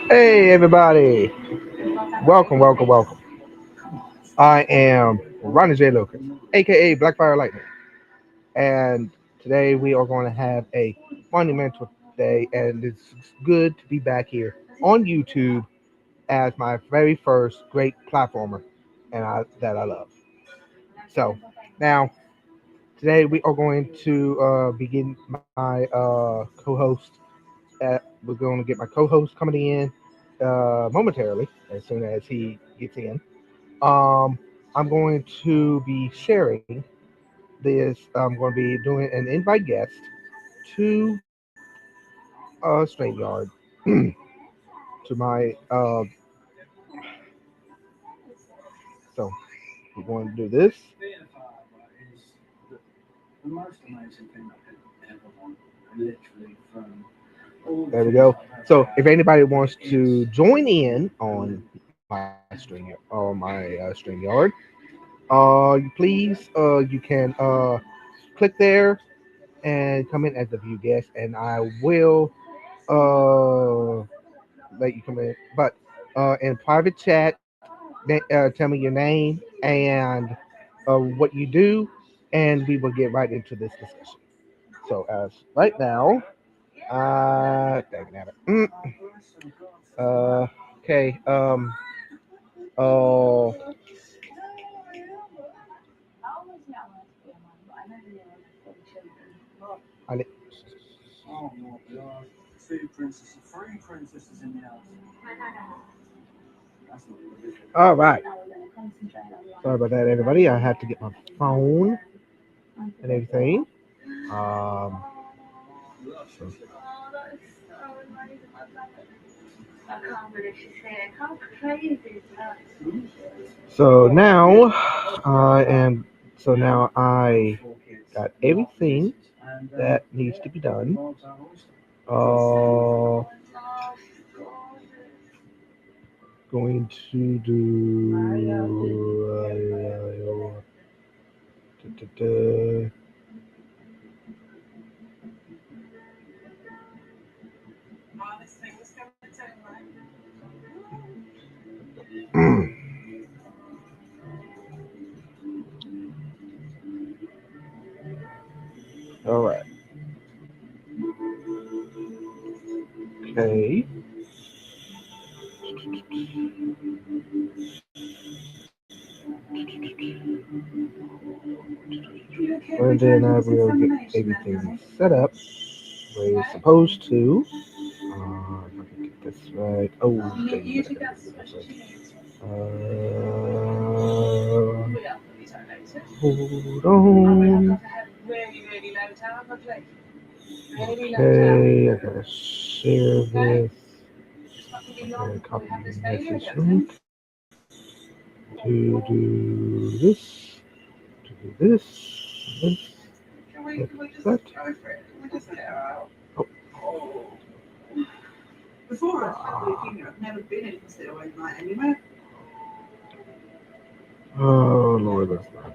Hey, everybody. Welcome, welcome, welcome. I am Ronnie J. Lucas, aka Blackfire Lightning. And today we are going to have a monumental day, and it's good to be back here on YouTube as my very first great platformer that I love. So, now, today we are going to begin my co host. We're going to get my co host coming in momentarily as soon as he gets in. Um, I'm going to be sharing this. I'm going to be doing an invite guest to StreamYard to my. So we're going to do this. There we go. So if anybody wants to join in on my StreamYard, please you can click there and come in as a view guest, and I will uh let you come in. But in private chat, tell me your name and what you do, and we will get right into this discussion. So as right now, dang it. Okay. Oh, I need, all right. Sorry about that, everybody. I had to get my phone and everything. Um, so, so now I am. So now I got everything that needs to be done. Uh, going to do. Da, da, da. All right. Okay. And then I will get everything set up where it's supposed to. If I can get this right. Oh, dang it, I gotta get this hold on. Okay, I gotta share this. Okay, copy the message link to do this, to do this, that. Oh, oh Lord, that's not.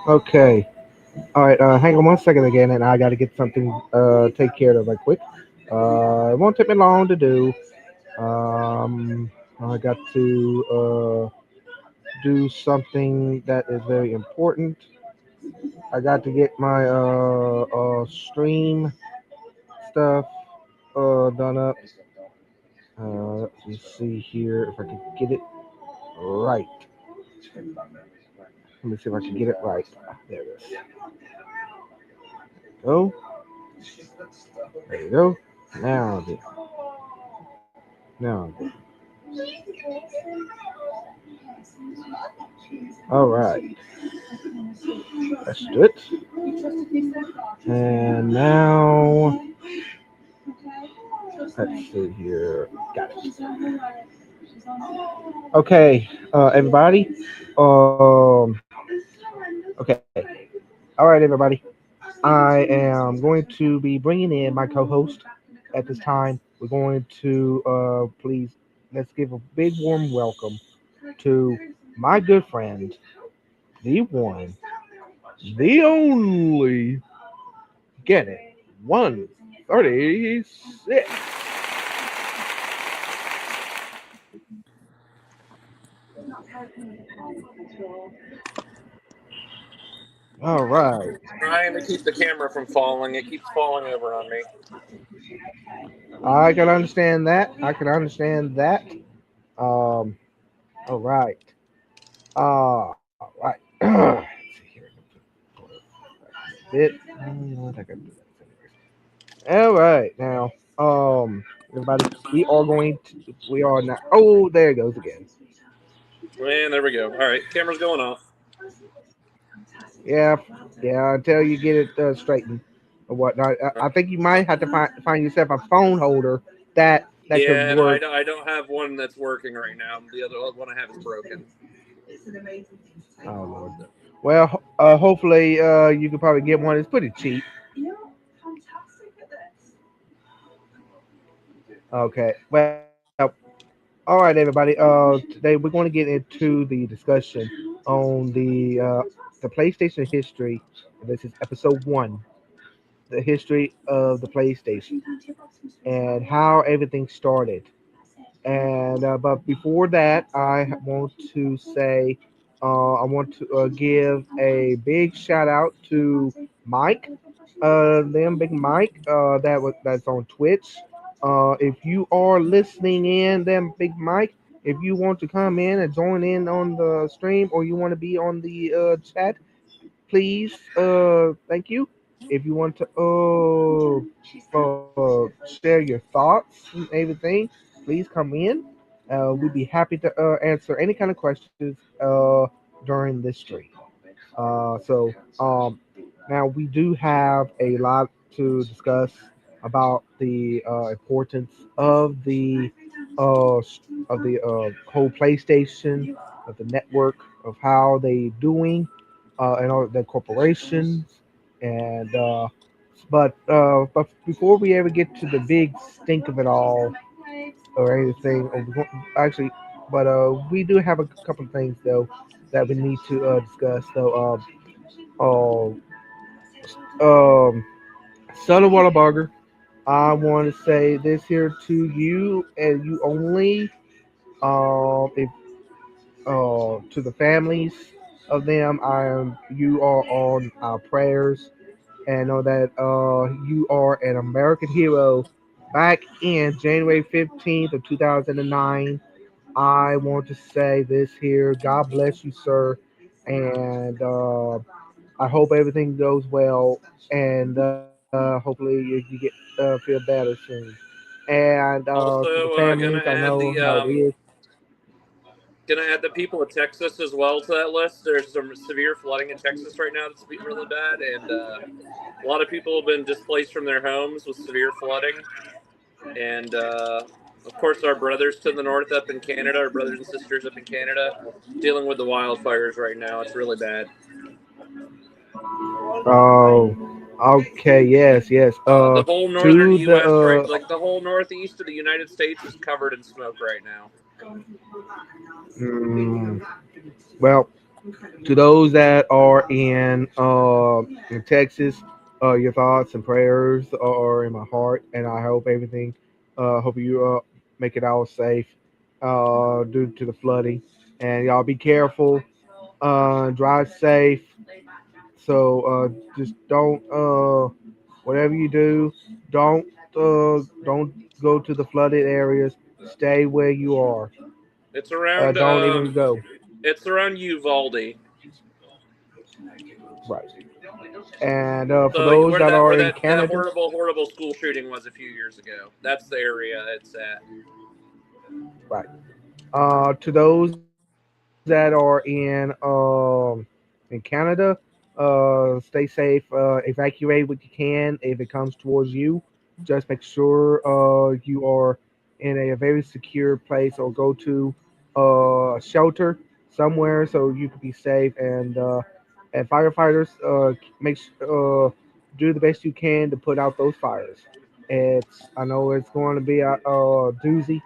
Okay. All right. Hang on one second again, and I got to get something take care of right quick. It won't take me long to do. I got to do something that is very important. I got to get my stream stuff done up. Let me see here if I can get it right. Let me see if I can get it right. There it is. Go. There you go. Now then. Now then. All right. Let's do it. And now, let's see here. Got it. Okay, everybody. Okay. All right, everybody. I am going to be bringing in my co-host at this time. We're going to please let's give a big warm welcome to my good friend, the one, the only, get it, 136. All right. Trying to keep the camera from falling. It keeps falling over on me. I can understand that. I can understand that. All right. Right. Let's see here. Bit. I can do that. All right. Now, everybody, we are now. Oh, there it goes again. And there we go. All right, camera's going off. Yeah, yeah. Until you get it straightened or whatnot. I think you might have to find yourself a phone holder that could Yeah, and I, work. I don't have one that's working right now. The other one I have is broken. Oh Lord. Well, hopefully, you could probably get one. It's pretty cheap. Okay. Well, all right, everybody. Today we're going to get into the discussion on the PlayStation history. This is episode one, the history of the PlayStation and how everything started. And but before that, I want to say I want to give a big shout out to Mike, them Big Mike, that's on Twitch. If you are listening in, them Big Mike, if you want to come in and join in on the stream, or you want to be on the chat, please, thank you. If you want to share your thoughts and everything, please come in. We'd be happy to answer any kind of questions during this stream. So now we do have a lot to discuss about the importance of the whole PlayStation, of the network, of how they doing, and all the corporations, and but before we ever get to the big stink of it all or anything, actually, but we do have a couple of things though that we need to discuss. So, um, son of Whataburger, I want to say this here to you and you only. If to the families of them, you are on our prayers, and know that you are an American hero. Back in January 15th of 2009, I want to say this here. God bless you, sir, and I hope everything goes well, and hopefully you get feel better soon. And to the Also, families, I know how it is. gonna add the people of Texas as well to that list. There's some severe flooding in Texas right now that's really bad, and a lot of people have been displaced from their homes with severe flooding. And of course, our brothers to the north up in Canada, our brothers and sisters up in Canada, dealing with the wildfires right now. It's really bad. Oh, okay, yes, yes. The whole northern To the U.S. right, like the whole northeast of the United States is covered in smoke right now. mm, well, to those that are in Texas, your thoughts and prayers are in my heart, and I hope everything. Hope you make it all safe due to the flooding, and y'all be careful. Drive safe. So just don't whatever you do, don't don't go to the flooded areas. Stay where you are. It's around Don't even go. it's around Uvalde. Right. And for So those where that that are where in that Canada, horrible school shooting was a few years ago. That's the area it's at. right. To those that are in Canada, stay safe. Evacuate what you can if it comes towards you. Just make sure you are in a very secure place or go to a shelter somewhere so you can be safe. And firefighters, do the best you can to put out those fires. I know it's going to be a doozy,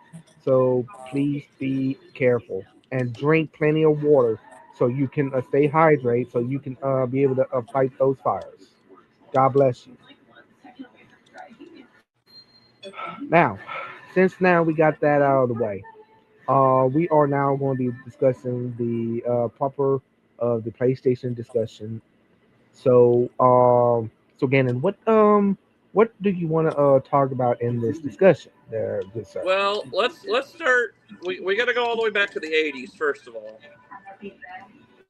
So please be careful and drink plenty of water so you can stay hydrated so you can be able to fight those fires. God bless you. Now, since now we got that out of the way, we are now going to be discussing the proper of the PlayStation discussion. So, so Gannon, what do you want to talk about in this discussion, there, good sir? Well, let's start. We got to go all the way back to the '80s first of all.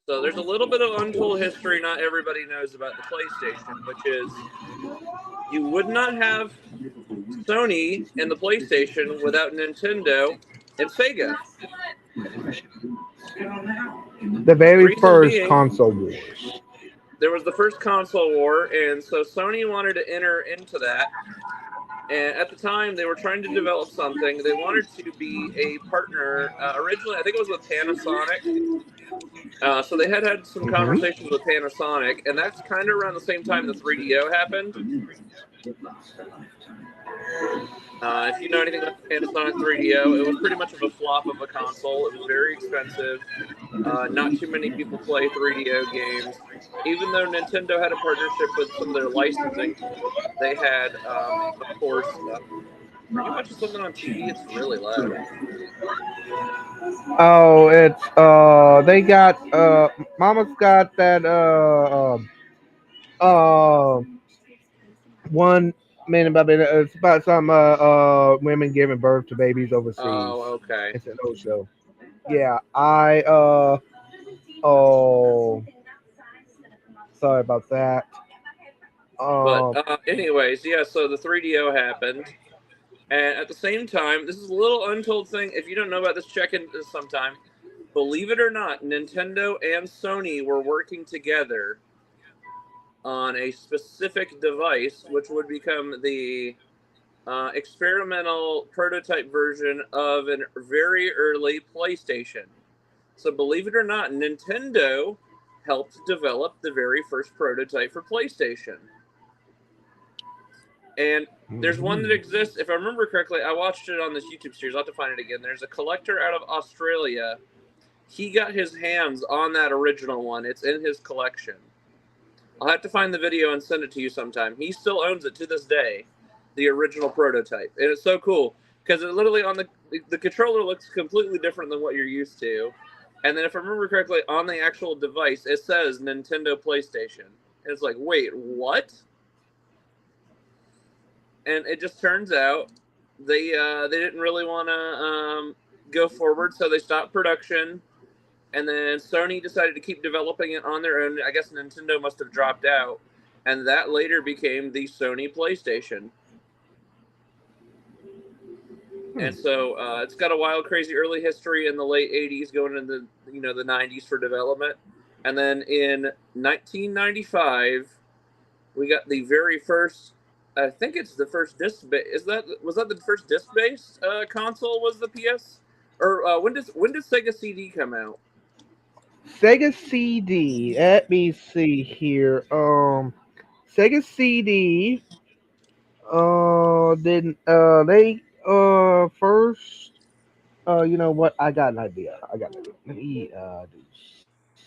So there's a little bit of untold history not everybody knows about the PlayStation, which is you would not have Sony and the PlayStation without Nintendo and Sega. The very Reason first being, console wars. there was the first console war, and so Sony wanted to enter into that. And at the time, they were trying to develop something. They wanted to be a partner. Originally, I think it was with Panasonic. So they had some Hmm. conversations with Panasonic, and that's kind of around the same time the 3DO happened. If you know anything about the Panasonic 3DO, it was pretty much of a flop of a console. It was very expensive. Not too many people play 3DO games. Even though Nintendo had a partnership with some of their licensing, they had, of course, are you watching something on TV? It's really loud. Oh, it's they got Mama's got that uh one minute by minute. It's about some women giving birth to babies overseas. Oh, okay. It's an old show. Yeah, I oh sorry about that. But Um, anyways, yeah. So the 3DO happened, and at the same time, this is a little untold thing. If you don't know about this, check in this sometime. Believe it or not, Nintendo and Sony were working together on a specific device, which would become the experimental prototype version of a very early PlayStation. So, believe it or not, Nintendo helped develop the very first prototype for PlayStation. And there's one that mhm. exists, if I remember correctly, I watched it on this YouTube series. I'll have to find it again. There's a collector out of Australia. He got his hands on that original one. It's in his collection. I'll have to find the video and send it to you sometime. He still owns it to this day, the original prototype. And it's so cool because it literally on the controller looks completely different than what you're used to. And then if I remember correctly, on the actual device, it says Nintendo PlayStation. And it's like, wait, what? And it just turns out they didn't really want to go forward, so they stopped production. And then Sony decided to keep developing it on their own. I guess Nintendo must have dropped out, and that later became the Sony PlayStation. Hmm. And so it's got a wild, crazy early history in the late '80s, going into the '90s for development. And then in 1995, we got the very first. I think it's the first disc. Was that the first disc-based console? Was the PS? Or when did Sega CD come out? Sega CD. Let me see here. Sega CD. Then they first. You know what? I got an idea. I got an idea. Let me do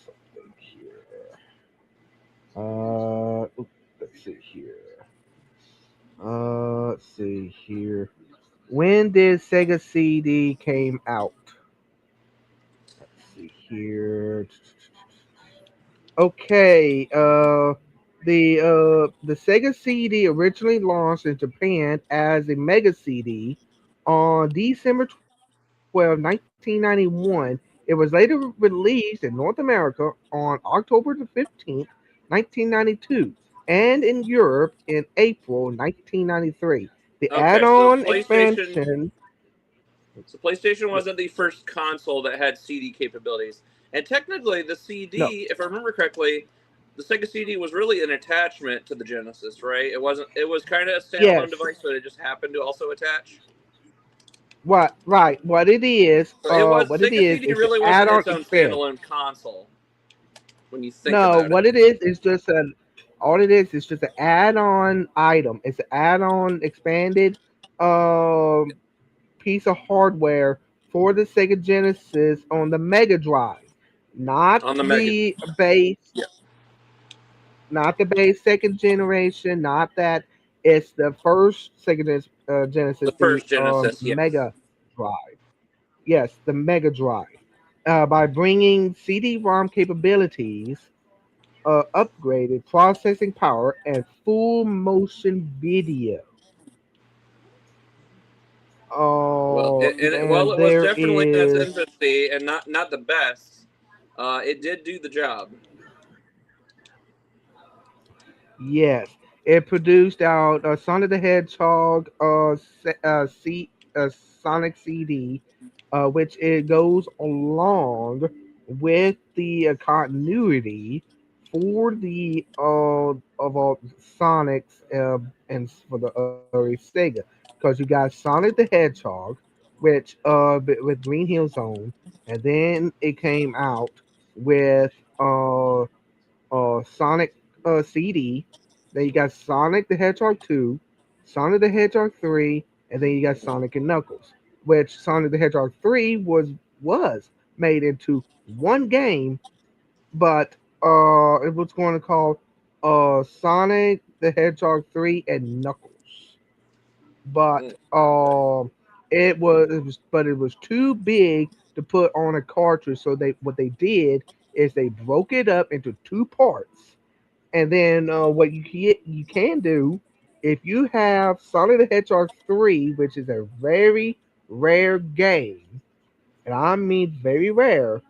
something here. Let's see here. Let's see here. When did Sega CD came out? Let's see here. Okay. The Sega CD originally launched in Japan as a Mega CD on December 12, 1991. It was later released in North America on October the 15th, 1992, and in Europe in April 1993. The Okay, so add-on PlayStation. expansion. So PlayStation wasn't the first console that had CD capabilities, and technically the No. CD, if I remember correctly, the Sega CD was really an attachment to the Genesis, right? It wasn't. It was kind of a standalone Yes. device, but it just happened to also attach. What? Right. What it is? So it was What it Sega CD is an really wasn't add-on its own expand. standalone console when you think No. about it. What it is just an. All it is just an add-on item. It's an add-on expanded. Um piece of hardware for the Sega Genesis on the Mega Drive, not On the Mega. the base, Yeah. not the base second generation, not that. It's the first Sega The Genesis, the first Genesis. Yes. Mega Drive. Yes, the Mega Drive. By bringing CD-ROM capabilities, upgraded processing power, and full motion video. Well, And it was there definitely in its is, infancy and not the best. It did do the job. yes, it produced out Sonic the Hedgehog, Sonic CD, which it goes along with the continuity for the of all Sonics and for the early Sega, because you got Sonic the Hedgehog, which with Green Hill Zone, and then it came out with Sonic CD. Then you got Sonic the Hedgehog 2, Sonic the Hedgehog 3, and then you got Sonic and Knuckles, which Sonic the Hedgehog 3 was made into one game, but it was going to call Sonic the Hedgehog 3 and Knuckles. But Mm. it was too big to put on a cartridge, so they did is they broke it up into two parts, and then what you can do if you have Sonic the Hedgehog 3, which is a very rare game, and I mean very rare,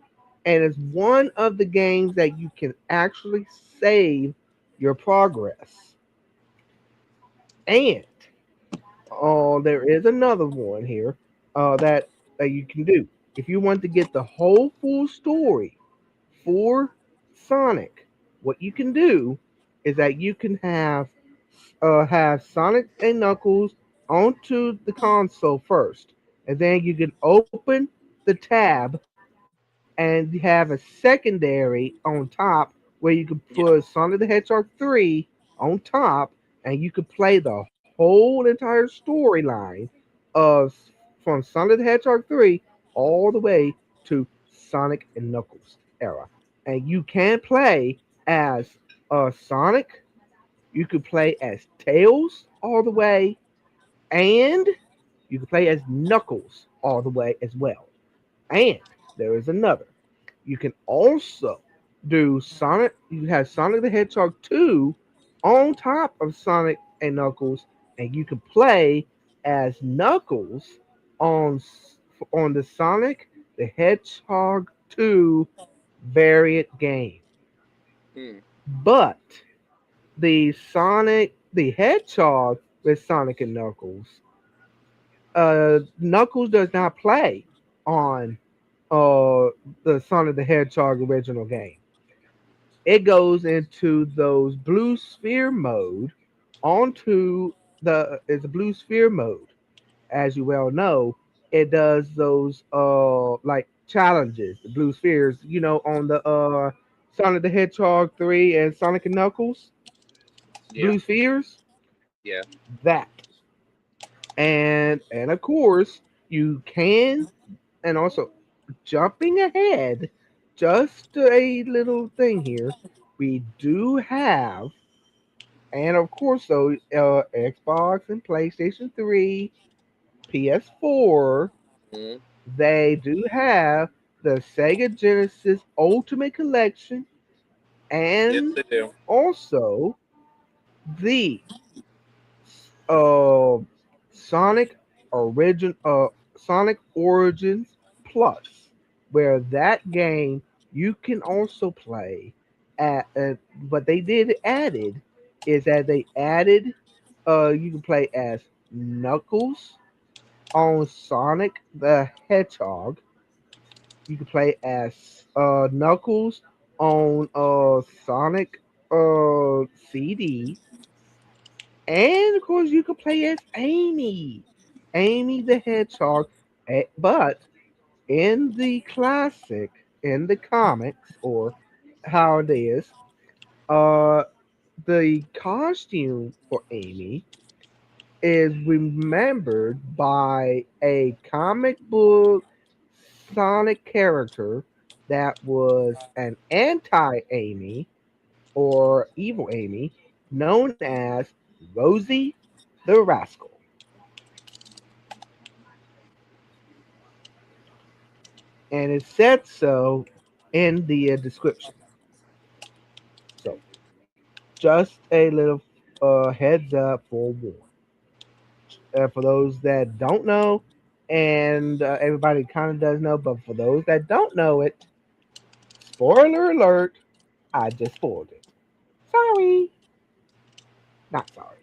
and it's one of the games that you can actually save your progress. And there is another one here that you can do if you want to get the whole full story for Sonic. What you can do is that you can have Sonic and Knuckles onto the console first, and then you can open the tab and you have a secondary on top where you can Yeah. put Sonic the Hedgehog 3 on top, and you can play the whole entire storyline of from Sonic the Hedgehog 3 all the way to Sonic and Knuckles era. And you can play as Sonic, you could play as Tails all the way, and you can play as Knuckles all the way as well. And there is another. You can also do Sonic. You have Sonic the Hedgehog 2 on top of Sonic and Knuckles, and you can play as Knuckles on on the Sonic the Hedgehog 2 variant game. Mm. But the Sonic the Hedgehog with Sonic and Knuckles, Knuckles does not play on uh the Sonic the Hedgehog original game. It goes into those blue sphere mode onto the it's a blue sphere mode. As you well know, it does those like challenges, the blue spheres, on the Sonic the Hedgehog 3 and Sonic and Knuckles, Yeah. blue spheres, Yeah. that. And of course, you can, and also jumping ahead, just a little thing here. We do have, and of course, though, Xbox and PlayStation 3, PS4, Mm. they do have the Sega Genesis Ultimate Collection, Yes, and they do. also the uh, Sonic Sonic Origins Plus, where that game you can also play what they did added is that they added you can play as Knuckles on Sonic the Hedgehog. You can play as Knuckles on Sonic CD, and of course, you could play as Amy the Hedgehog. But in the classic, in the comics, or how it is, uh, the costume for Amy is remembered by a comic book Sonic character that was an anti Amy or evil Amy known as Rosie the Rascal. And it said so in the description. So, just a little heads up for one. For those that don't know, and everybody kind of does know, but for those that don't know it, spoiler alert, I just spoiled it. Sorry. Not sorry.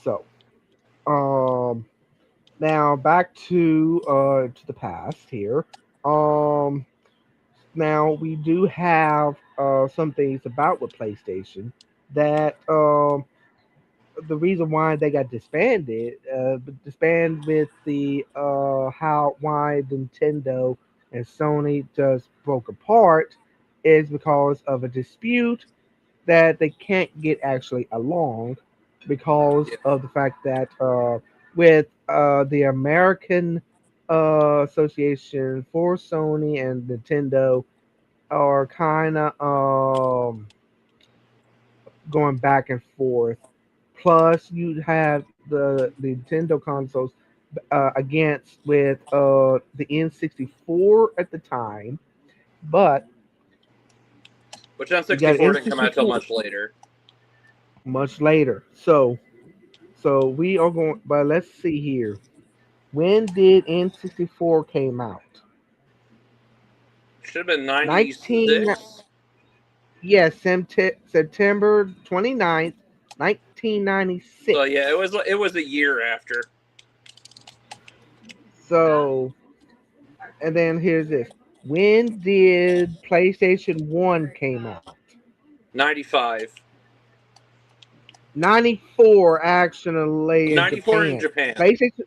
So, um, now back to the past here. Um, Now we do have some things about with PlayStation that the reason why they got disbanded with the how why Nintendo and Sony just broke apart is because of a dispute that they can't get actually along because Yeah. of the fact that with the American Association for Sony and Nintendo are kind of going back and forth. Plus, you have the Nintendo consoles against with the N64 at the time, but Which on you got 64 didn't come out till N64 much later. much later. So we are going, but let's see here. When did N64 came out? Should have been 19 96. yes, September 29th, 1996. So yeah, it was a year after. So, and then here's this. When did PlayStation 1 came out? 95. 94 actually in 94 in Japan. Japan. PlayStation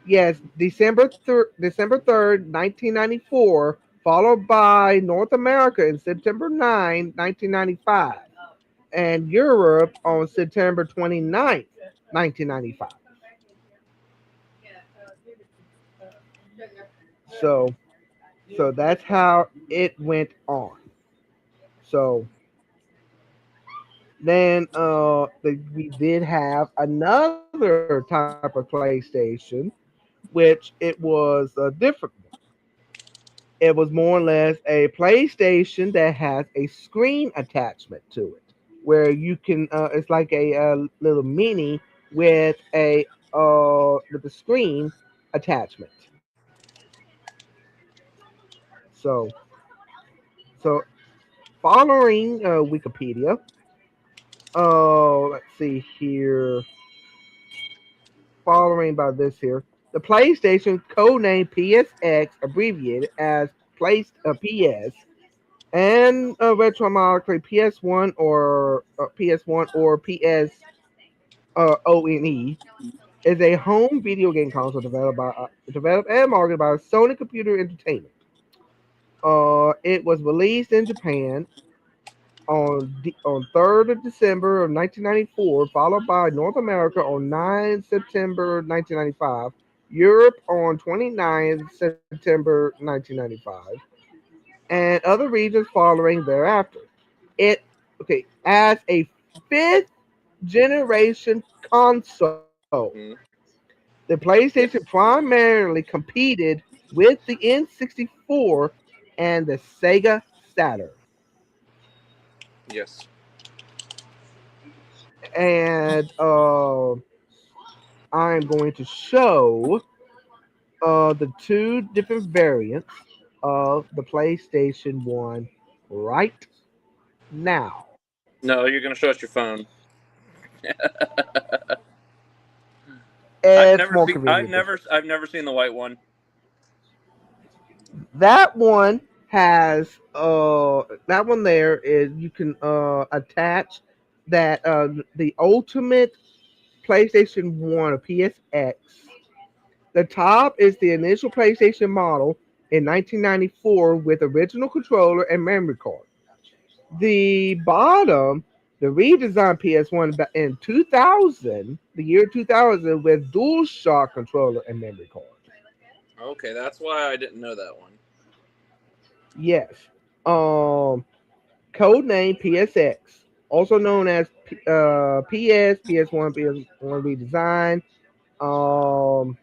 yes, December 3rd, 1994, followed by North America in September 9, 1995, and Europe on September 29th, 1995. So so that's how it went on. So then we did have another type of PlayStation, which it was a different one. It was more or less a PlayStation that has a screen attachment to it, where you can. It's like a little mini with a screen attachment. So so following Wikipedia, let's see here. Following by this here, the PlayStation codename PSX, abbreviated as PS, and retromarketing PS1 or PS ONE, is a home video game console developed and marketed by Sony Computer Entertainment. It was released in Japan on 3rd of December of 1994, followed by North America on 9 September 1995, Europe on 29 September 1995, and other regions following thereafter. It as a fifth generation console. Mm. The PlayStation Yes. primarily competed with the N64 and the Sega Saturn. Yes. And I'm going to show the two different variants of the PlayStation 1 right now. No, you're gonna show us your phone. I've It's never more seen. convenient this way. I've never seen the white one. That one has that one there is you can attach that the ultimate PlayStation 1 or PSX. The top is the initial PlayStation model in 1994 with original controller and memory card. The bottom the redesigned PS1 in 2000, the year 2000, with DualShock controller and memory card. Okay, that's why I didn't know that one. Yes. Code name PSX, also known as PS1, PS1 redesign. Um,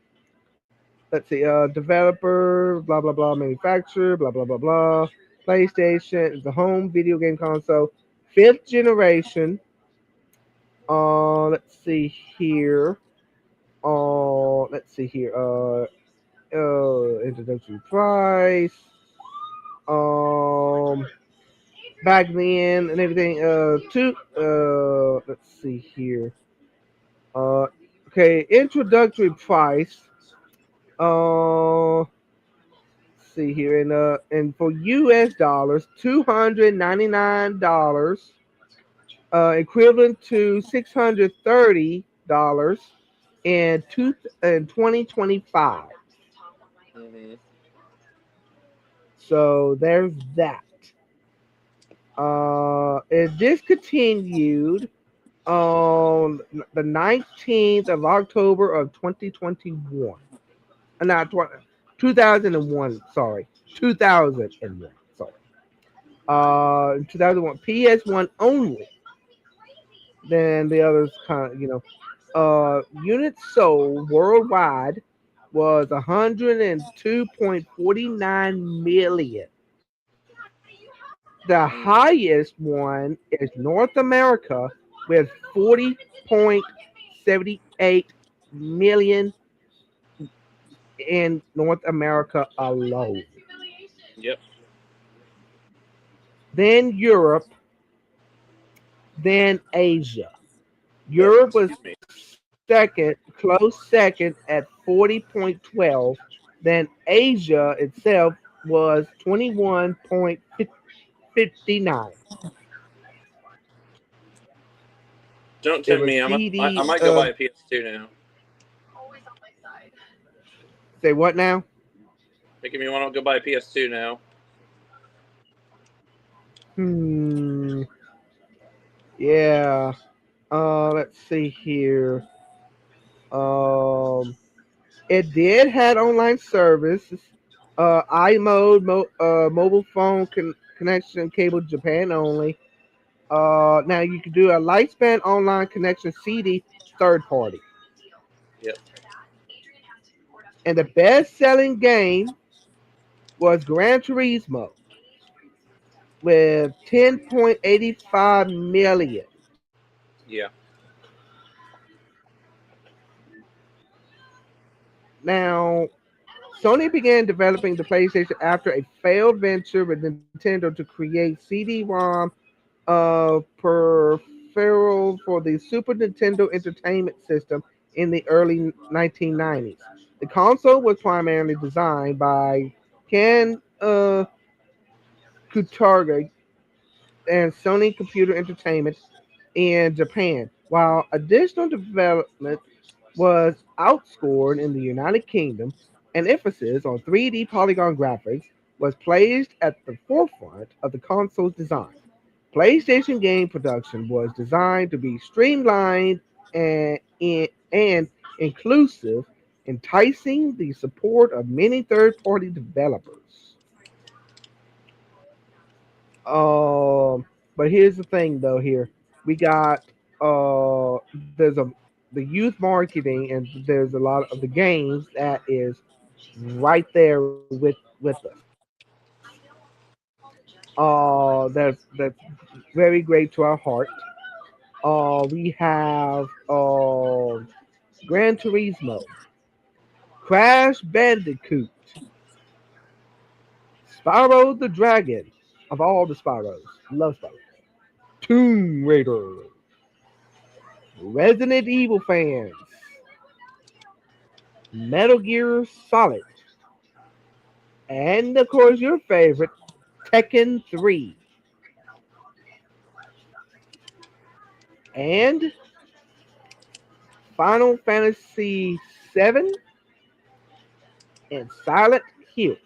let's see, developer, blah blah blah, manufacturer, blah blah blah blah. PlayStation is the home video game console, fifth generation. Let's see here. Let's see here. Introductory price. Um, back then and everything. Let's see here. Okay, introductory price. Let's see here, and for U.S. dollars, $299, equivalent to $630 in 2025. Mm-hmm. So there's that. It discontinued on the 19th of October of 2021. Not 2001, sorry. 2001, sorry. 2001, PS1 only. Then the others kind of, units sold worldwide was 102.49 million. The highest one is North America with 40.78 million in North America alone. Yep. Then Europe, then Asia. Europe was Excuse me. second, close second at 40.12. Then Asia itself was 21.59. Don't It tempt was me. I CD. might go buy a PS2 now. Say what now? Making me want to go buy a PS2 now. Yeah. Let's see here. Um, it did had online services. iMode, mobile phone connection, cable Japan only. Now you can do a lifespan online connection CD third party. Yep. And the best selling game was Gran Turismo with 10.85 million. Yeah. Now, Sony began developing the PlayStation after a failed venture with Nintendo to create CD-ROM peripheral for the Super Nintendo Entertainment System in the early 1990s. The console was primarily designed by Ken Kutaragi and Sony Computer Entertainment in Japan, while additional development was outscored in the United Kingdom. An emphasis on 3D polygon graphics was placed at the forefront of the console's design. PlayStation game production was designed to be streamlined and inclusive, enticing the support of many third-party developers. But here's the thing, though. Here we got there's a the youth marketing, and there's a lot of the games that is right there with us. That's very great to our heart. We have Gran Turismo, Crash Bandicoot, Spyro the Dragon, of all the Spyros, love Spyro, Tomb Raider, Resident Evil fans, Metal Gear Solid, and of course your favorite, Tekken 3, and Final Fantasy 7 and Silent Hill.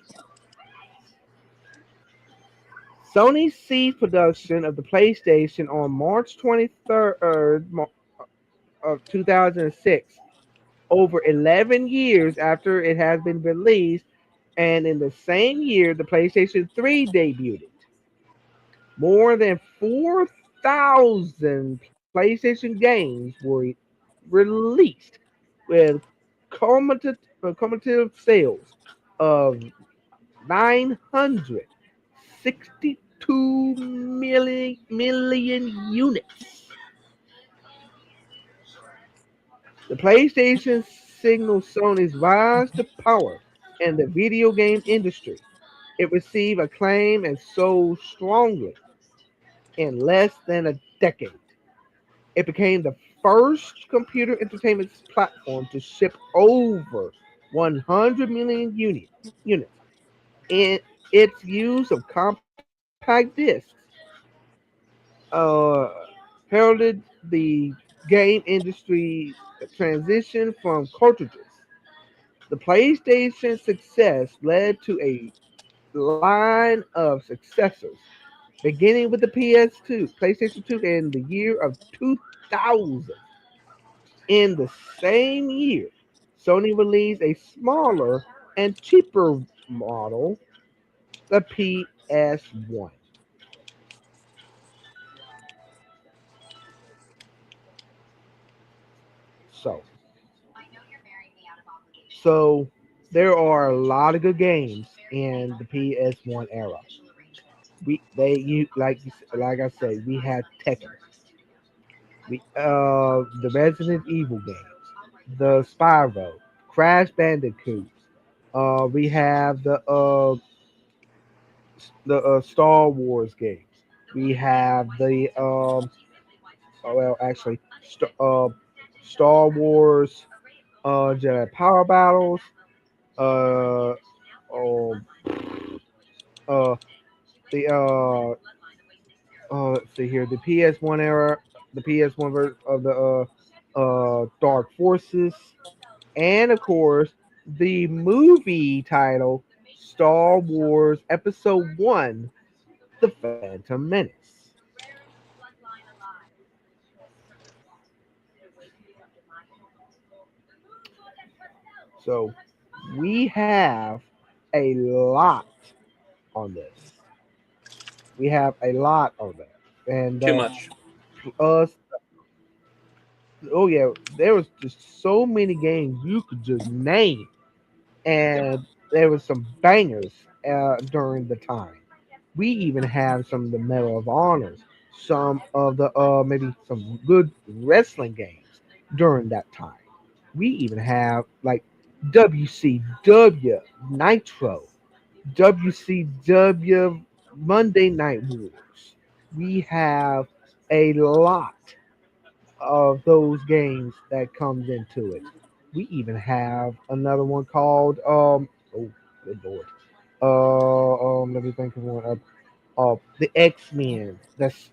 Sony ceased production of the PlayStation on March 23rd of 2006, over 11 years after it has been released, and in the same year the PlayStation 3 debuted. More than 4,000 PlayStation games were released with cumulative sales of 962 million units. The PlayStation signaled Sony's rise to power in the video game industry. It received acclaim and sold strongly in less than a decade. It became the first computer entertainment platform to ship over 100 million units. In its use of compact discs uh, heralded the game industry transition from cartridges. The PlayStation success led to a line of successors, beginning with the PS2, PlayStation 2 in the year of 2000. In the same year, Sony released a smaller and cheaper model, the PS1. So, so there are a lot of good games in the PS1 era. We they you like I said, we had Tekken, the Resident Evil games, the Spyro, Crash Bandicoot. We have the Star Wars games. We have actually, Star Wars, Jedi Power Battles. Uh, um, uh, the let's see here, the PS1 era, the PS1 version of the Dark Forces, and of course the movie title Star Wars Episode One: The Phantom Menace. So we have a lot on this. We have a lot on that, and Too much. us. Oh yeah, there was just so many games you could just name, and there was some bangers during the time. We even have some of the Medal of Honors, some of the maybe some good wrestling games during that time. We even have like WCW Nitro, WCW Monday Night Wars. We have a lot of those games that comes into it. We even have another one called oh good lord, let me think of one. The X Men. That's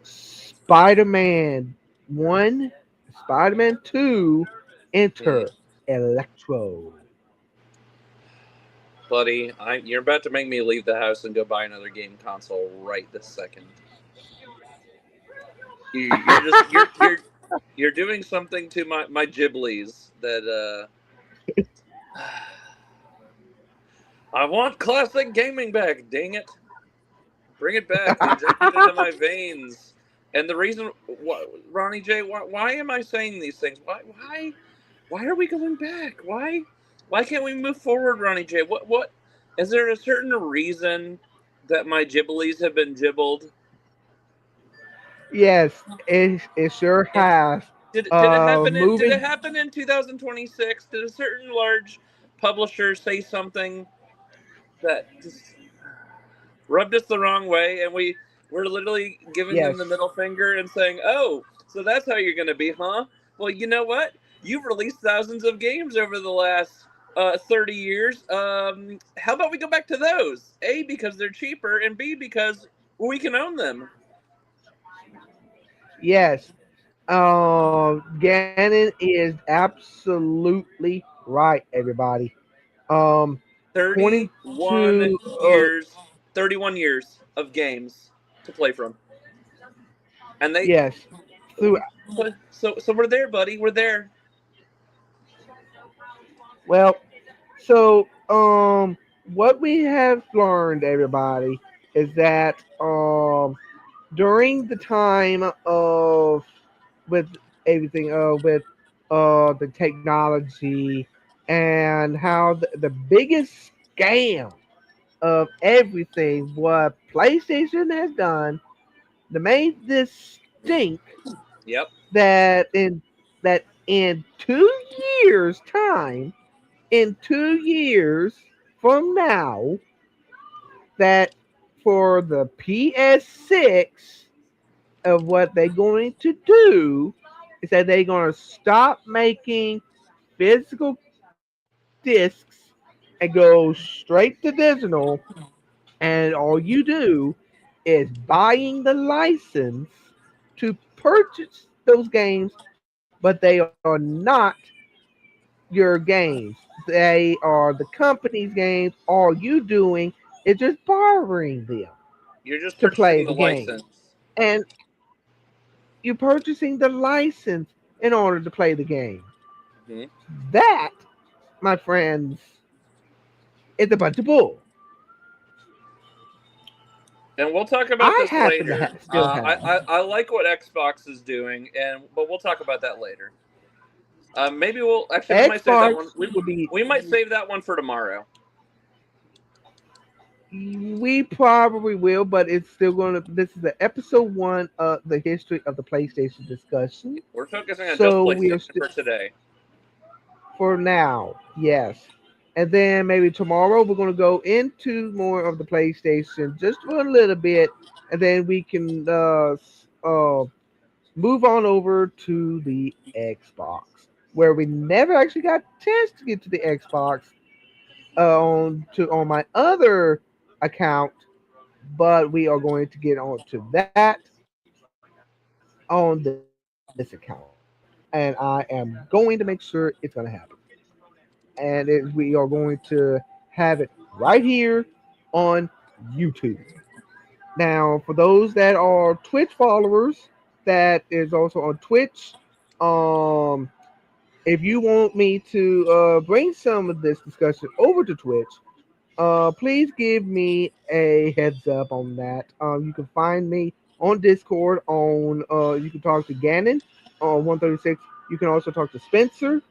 Spider Man One, Spider Man Two, Mm. Enter Electro. Buddy, you're about to make me leave the house and go buy another game console right this second. You're doing something to my Ghiblies that I want classic gaming back. Dang it, bring it back, inject it into my veins. And the reason, Ronnie J, why am I saying these things? Why are we going back? Why can't we move forward, Ronnie J? What is there a certain reason that my Ghiblies have been gibbled? Yes, it sure And has. did it happen in Moving. 2026? Did a certain large publisher say something that just rubbed us the wrong way, and we're literally giving them Yes, the middle finger and saying, "Oh, so that's how you're going to be, huh?" Well, you know what? You've released thousands of games over the last 30 years. How about we go back to those? A, because they're cheaper, and B, because we can own them. yes. Gannon is absolutely right, everybody. Um, pointing 31 to years. 31 years of games to play from. And they Yes. Through so we're there, buddy. We're there. well, what we have learned, everybody, is that during the time of with everything with the technology and how the biggest scam of everything what PlayStation has done to make this stink Yep. that in 2 years time in 2 years from now that for the PS6 of what they're going to do is that they're going to stop making physical discs and go straight to digital, and all you do is buying the license to purchase those games, but they are not your games. They are the company's games. All you doing is just borrowing them You're just to play purchasing the the game. license. And you're purchasing the license in order to play the game. Mm-hmm. That, my friends, is a bunch of bull. And we'll talk about I this happen to later. still I like what Xbox is doing, but we'll talk about that later. Maybe we might save that one. Xbox would be. We might save that one for tomorrow. We probably will, but it's still going to. This is the episode one of the history of the PlayStation discussion. We're focusing on So just we are PlayStation for today. For now, yes. And then maybe tomorrow we're going to go into more of the PlayStation just for a little bit, and then we can move on over to the Xbox, where we never actually got a chance to get to the Xbox on my other account, but we are going to get on to that on this account, and I am going to make sure it's going to happen. We are going to have it right here on YouTube. Now, for those that are Twitch followers, that is also on Twitch. Um, if you want me to bring some of this discussion over to Twitch, please give me a heads up on that. You can find me on Discord. You can talk to Gannon on 136. You can also talk to Spencer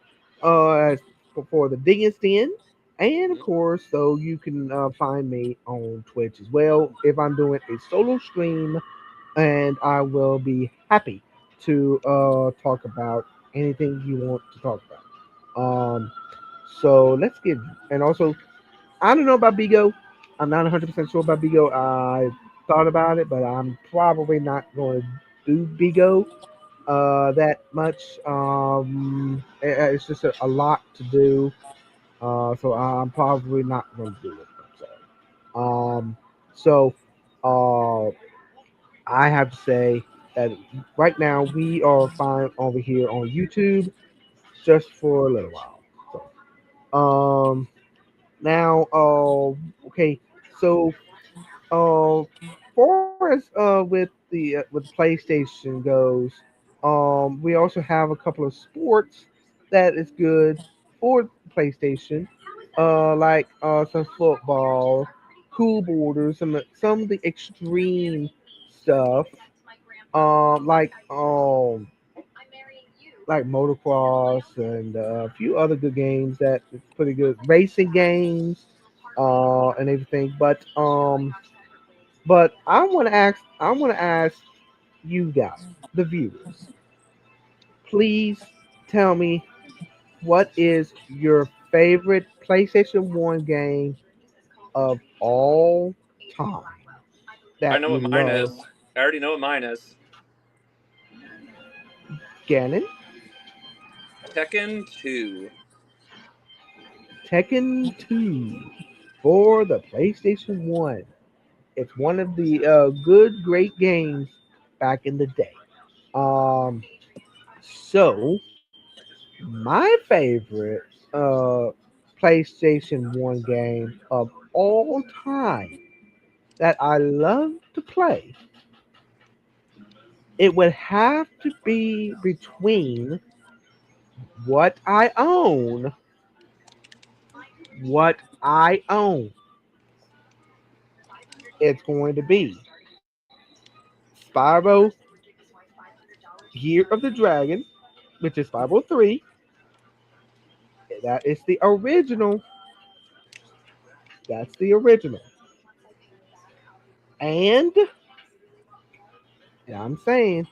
as for the Dingus Den. And of course, so you can find me on Twitch as well if I'm doing a solo stream, and I will be happy to talk about anything you want to talk about. So let's get, and also I don't know about Bigo. I'm not 100% sure about Bigo. I thought about it, but I'm probably not going to do Bigo that much. It's just a lot to do. So I'm probably not going to do it. So uh, I have to say that right now we are fine over here on YouTube just for a little while. So, now, okay, so far as with PlayStation goes, we also have a couple of sports that is good for PlayStation, like some football, cool borders, some of the extreme stuff, um, like um, like motocross and a few other good games that is pretty good racing games and everything. But I want to ask you guys, the viewers, please tell me what is your favorite PlayStation One game of all time I that know you what mine love. is. I already know what mine is. Ganon, Tekken 2. Tekken 2 for the PlayStation One. It's one of the great games back in the day. Um, so my favorite PlayStation One game of all time that I love to play, it would have to be between what I own, what I own. It's going to be Spyro Year of the Dragon, which is 503. That is the original. That's the original. And, and I'm saying,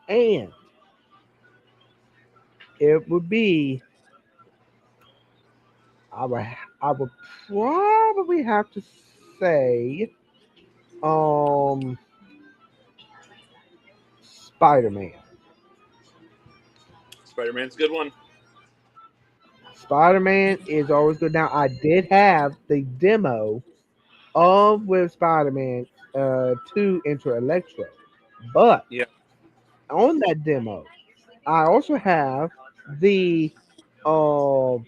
and it would be, I would, I would probably have to say, um, Spider Man. Spider-Man's a good one. Spider Man is always good. Now, I did have the demo of with Spider Man 2 Enter Electro, but Yeah. on that demo, I also have the uh,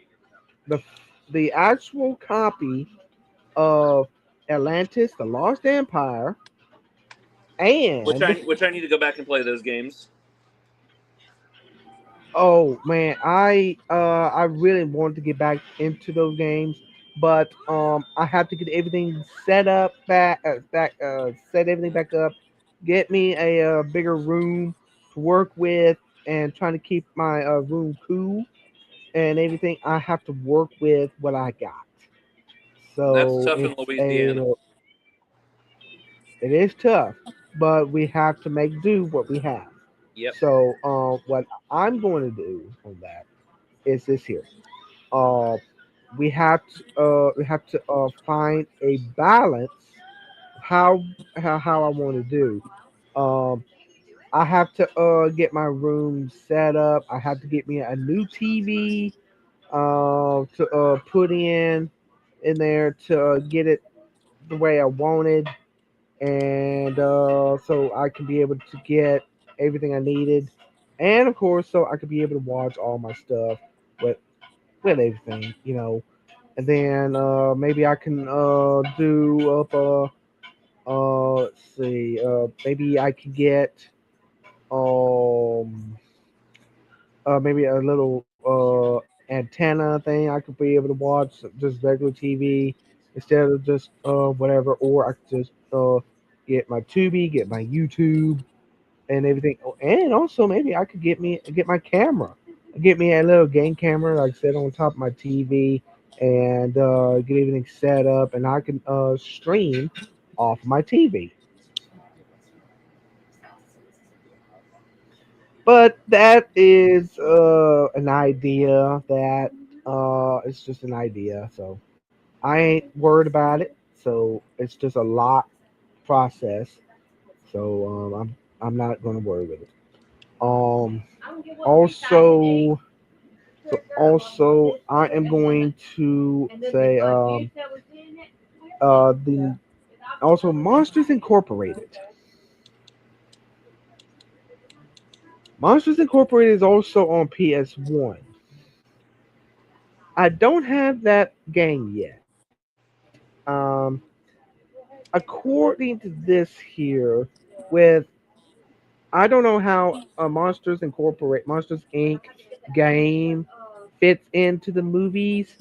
the the actual copy of Atlantis: The Lost Empire, Which and I need to go back and play those games. oh man, I really wanted to get back into those games, but I have to get everything set up set everything back up, get me a bigger room to work with, and trying to keep my room cool and everything. I have to work with what I got, That's so tough in it's Louisiana. it is tough, but we have to make do what we have. Yep. So what I'm going to do on that is this here. Uh, we have to find a balance. How how I want to do. Um, I have to get my room set up. I have to get me a new TV to put in there to get it the way I wanted, and so I can be able to get everything I needed, and of course, so I could be able to watch all my stuff with everything, and then maybe I can do up let's see, maybe I could get um maybe a little antenna thing I could be able to watch just regular TV instead of just whatever, or I could just get my Tubi, get my YouTube and everything. Oh, and also maybe I could get my camera, get me a little game camera like set on top of my TV, and get everything set up, and I can stream off my TV. But that is an idea that it's just an idea. So I ain't worried about it. So it's just a lot process. So I'm not going to worry with it. Um, also, also I am going to say the also Monsters Incorporated. Monsters Incorporated is also on PS1. I don't have that game yet. According to this here, with I don't know how Monsters Inc. game fits into the movies.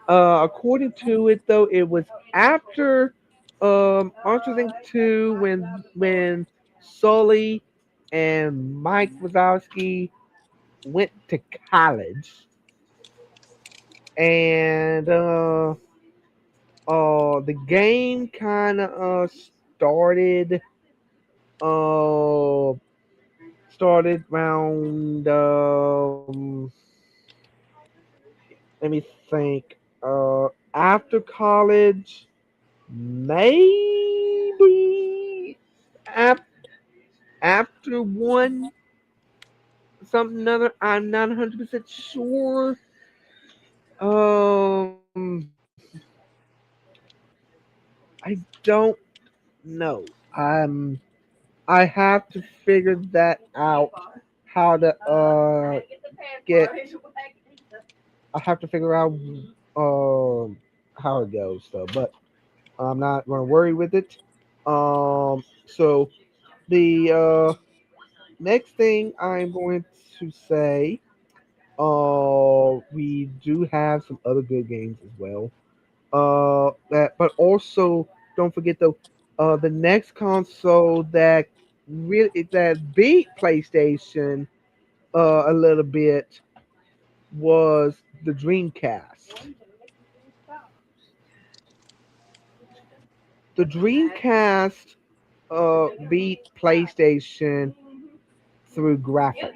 According to it, though, it was after Monsters Inc. 2 when Sully and Mike Wazowski went to college, and the game kind of started uh started around let me think after college, maybe after one something another. I'm not 100% sure. um I don't know. I have to figure that out, how to get I have to figure out um how it goes though, but I'm not going to worry with it. So the next thing I'm going to say, we do have some other good games as well. But also don't forget the next console that beat PlayStation a little bit was the Dreamcast. The Dreamcast beat PlayStation through graphics.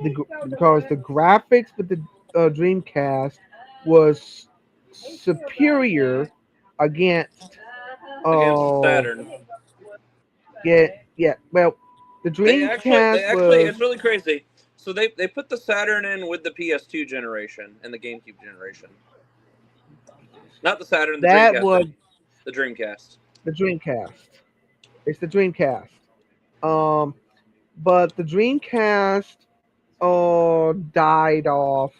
Because the graphics with the Dreamcast was superior against against the uh Saturn. yeah, well, the They Dreamcast actually, was it's really crazy. So they put the Saturn in with the PS2 generation and the GameCube generation. Not the Saturn, the that Dreamcast, was the Dreamcast. the Dreamcast. It's the Dreamcast. Um, but the Dreamcast died off,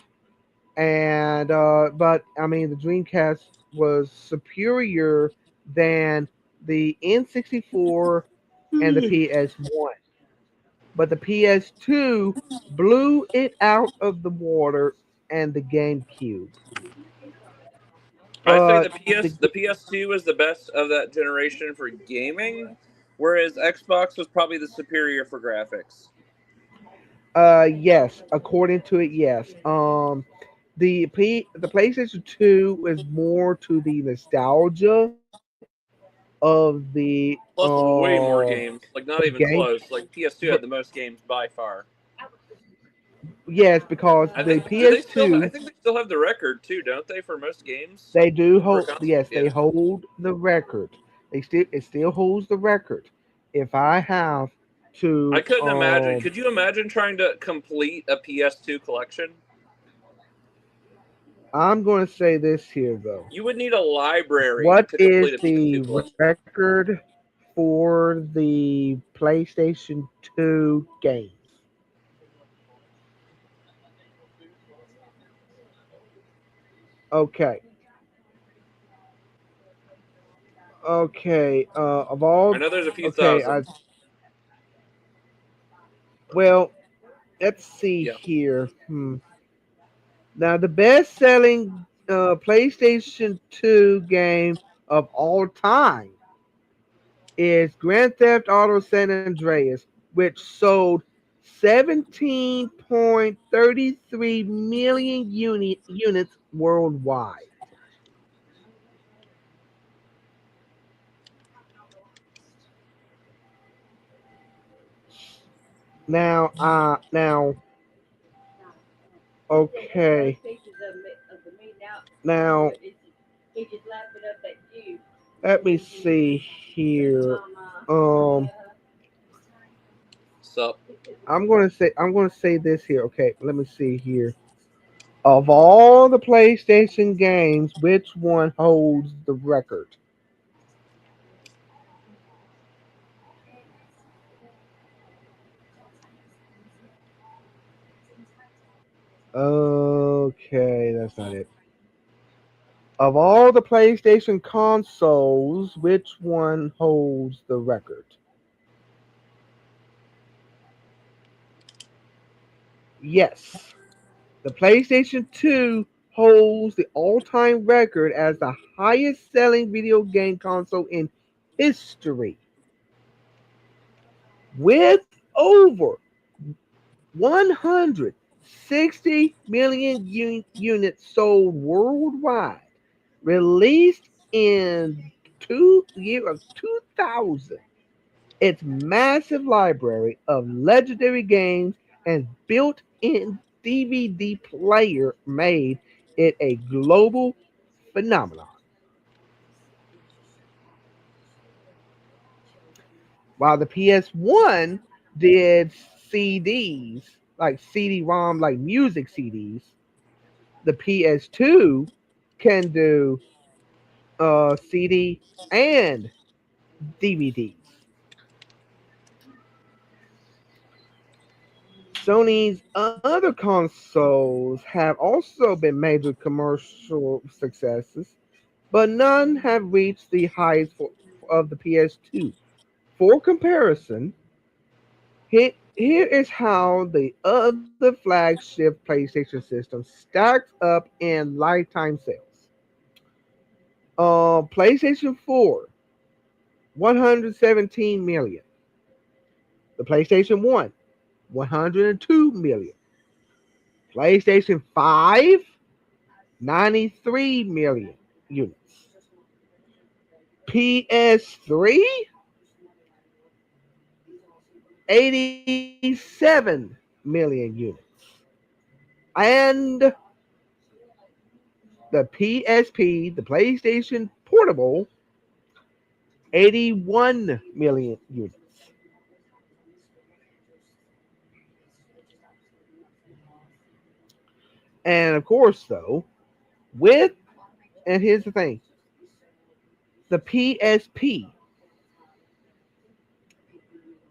and but I mean the Dreamcast was superior than the N64 and the PS1. But the PS2 blew it out of the water, and the GameCube. I say But the PS2 was the best of that generation for gaming, whereas Xbox was probably the superior for graphics. yes, according to it, yes. The PlayStation 2 is more to the nostalgia of the Plus, way more games. of Like the not even game. close. Like PS2 But had the most games by far. yes, because I the think do they still? I PS2 think they still have the record too, don't they, for most games they do for a hold. console? Yes, they Yeah. hold the record. It still holds the record. If I have I to couldn't imagine. Could you imagine trying to complete a PS2 collection? I'm going to say this here though. You would need a library What to is complete a PS2 the collection. record for the PlayStation 2 games? Okay. Okay. Of I all know there's a few okay, thousand. well, let's see Yeah. here. Now the best-selling PlayStation 2 game of all time is Grand Theft Auto San Andreas, which sold 17.33 million units worldwide. Now, okay. Now, let me see here. Um, So I'm gonna say this here. Okay, let me see here. Of all the PlayStation games, which one holds the record? Okay, that's not it. Of all the PlayStation consoles, which one holds the record? Yes, the PlayStation 2 holds the all time record as the highest selling video game console in history, with over 160 million units sold worldwide, released in 2000. Its massive library of legendary games and built-in DVD player made it a global phenomenon. While the PS1 did CDs, like CD-ROM, like music CDs, the PS2 can do CD and DVDs. Sony's other consoles have also been major commercial successes, but none have reached the heights of the PS2. For comparison, here is how the other flagship PlayStation system stacks up in lifetime sales. PlayStation 4, 117 million. The PlayStation 1, 102 million. PlayStation 5, 93 million units. PS3, 87 million units. And the PSP, the PlayStation Portable, 81 million units. And of course, though, with, and here's the thing, the PSP,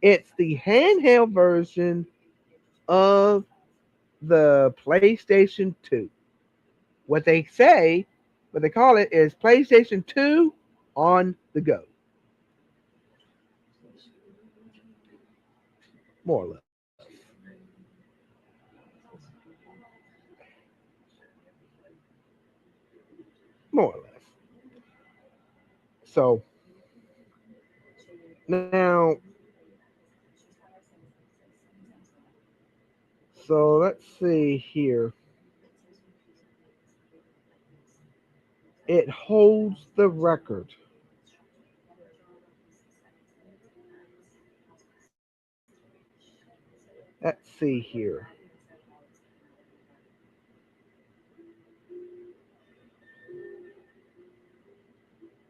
it's the handheld version of the PlayStation 2. What they say, what they call it is PlayStation 2 on the go, more or less. More or less. So now, so let's see here. It holds the record. Let's see here.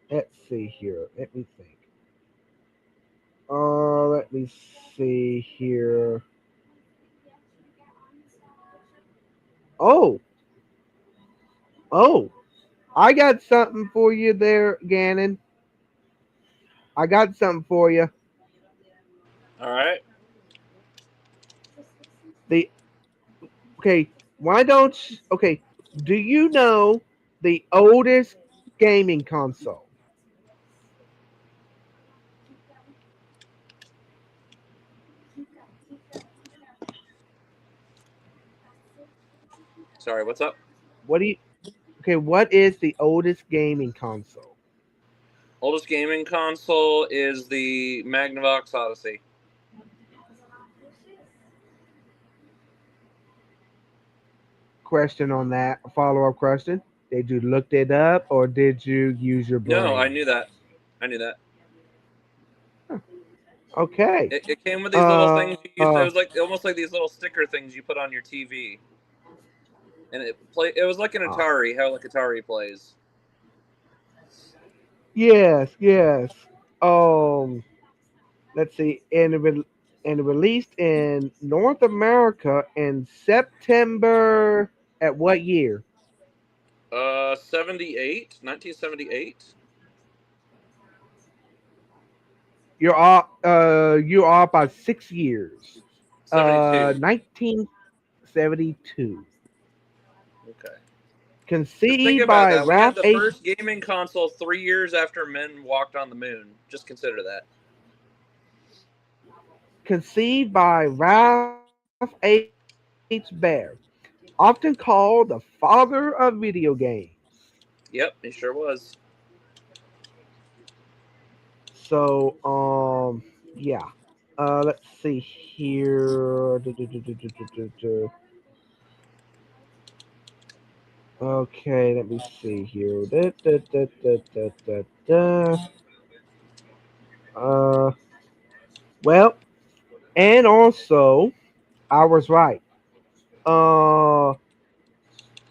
Let's see here. Let me think. Let me see here. Oh, oh, I got something for you there, Gannon. I got something for you. All right. The okay. Why don't you, okay? Do you know the oldest gaming console? Sorry, what's up? What do you? Okay, what is the oldest gaming console? Oldest gaming console is the Magnavox Odyssey. Question on that. Follow up question. Did you look it up or did you use your No, I brain? knew that. I knew that. Okay. It came with these little things you used. Uh, It was like almost like these little sticker things you put on your TV, and It was like an uh, Atari. How like Atari plays. yes, yes. Um, let's see. And released in North America in September at what year? 78, 1978. You're off by 6 years. 72. 1972. Okay. Just think Conceived about by that. We had Ralph the H. first gaming console 3 years after men walked on the moon. Just consider that. Conceived by Ralph H. Baer, often called the father of video games. Yep, it sure was. So, yeah. Let's see here. Okay, let me see here. Uh, well, and also, I was right. Uh,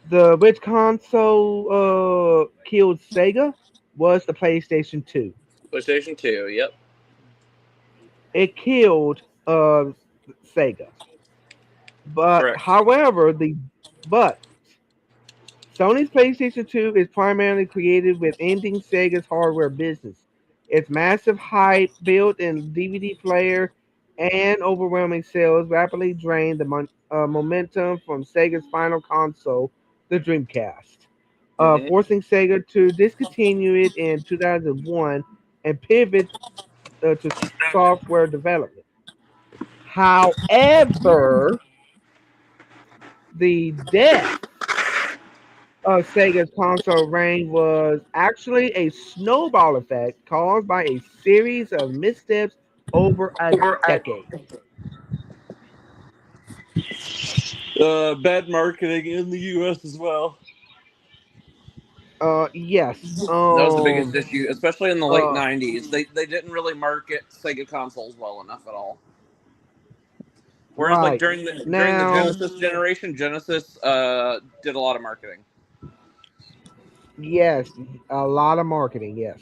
the which console killed Sega was the PlayStation 2. PlayStation 2. Yep. It killed Sega. But Correct. however, the but Sony's PlayStation 2 is primarily created with ending Sega's hardware business. Its massive hype, built-in DVD player, and overwhelming sales rapidly drained the momentum from Sega's final console, the Dreamcast, Hmm. forcing Sega to discontinue it in 2001 and pivot to software development. However, the death of Sega's console reign was actually a snowball effect caused by a series of missteps over a decade. Bad marketing in the U.S. as well. Yes. That was the biggest issue, especially in the late Uh, '90s. They didn't really market Sega consoles well enough at all. Whereas, like right. during the Now, Genesis generation, Genesis did a lot of marketing. yes, a lot of marketing, yes.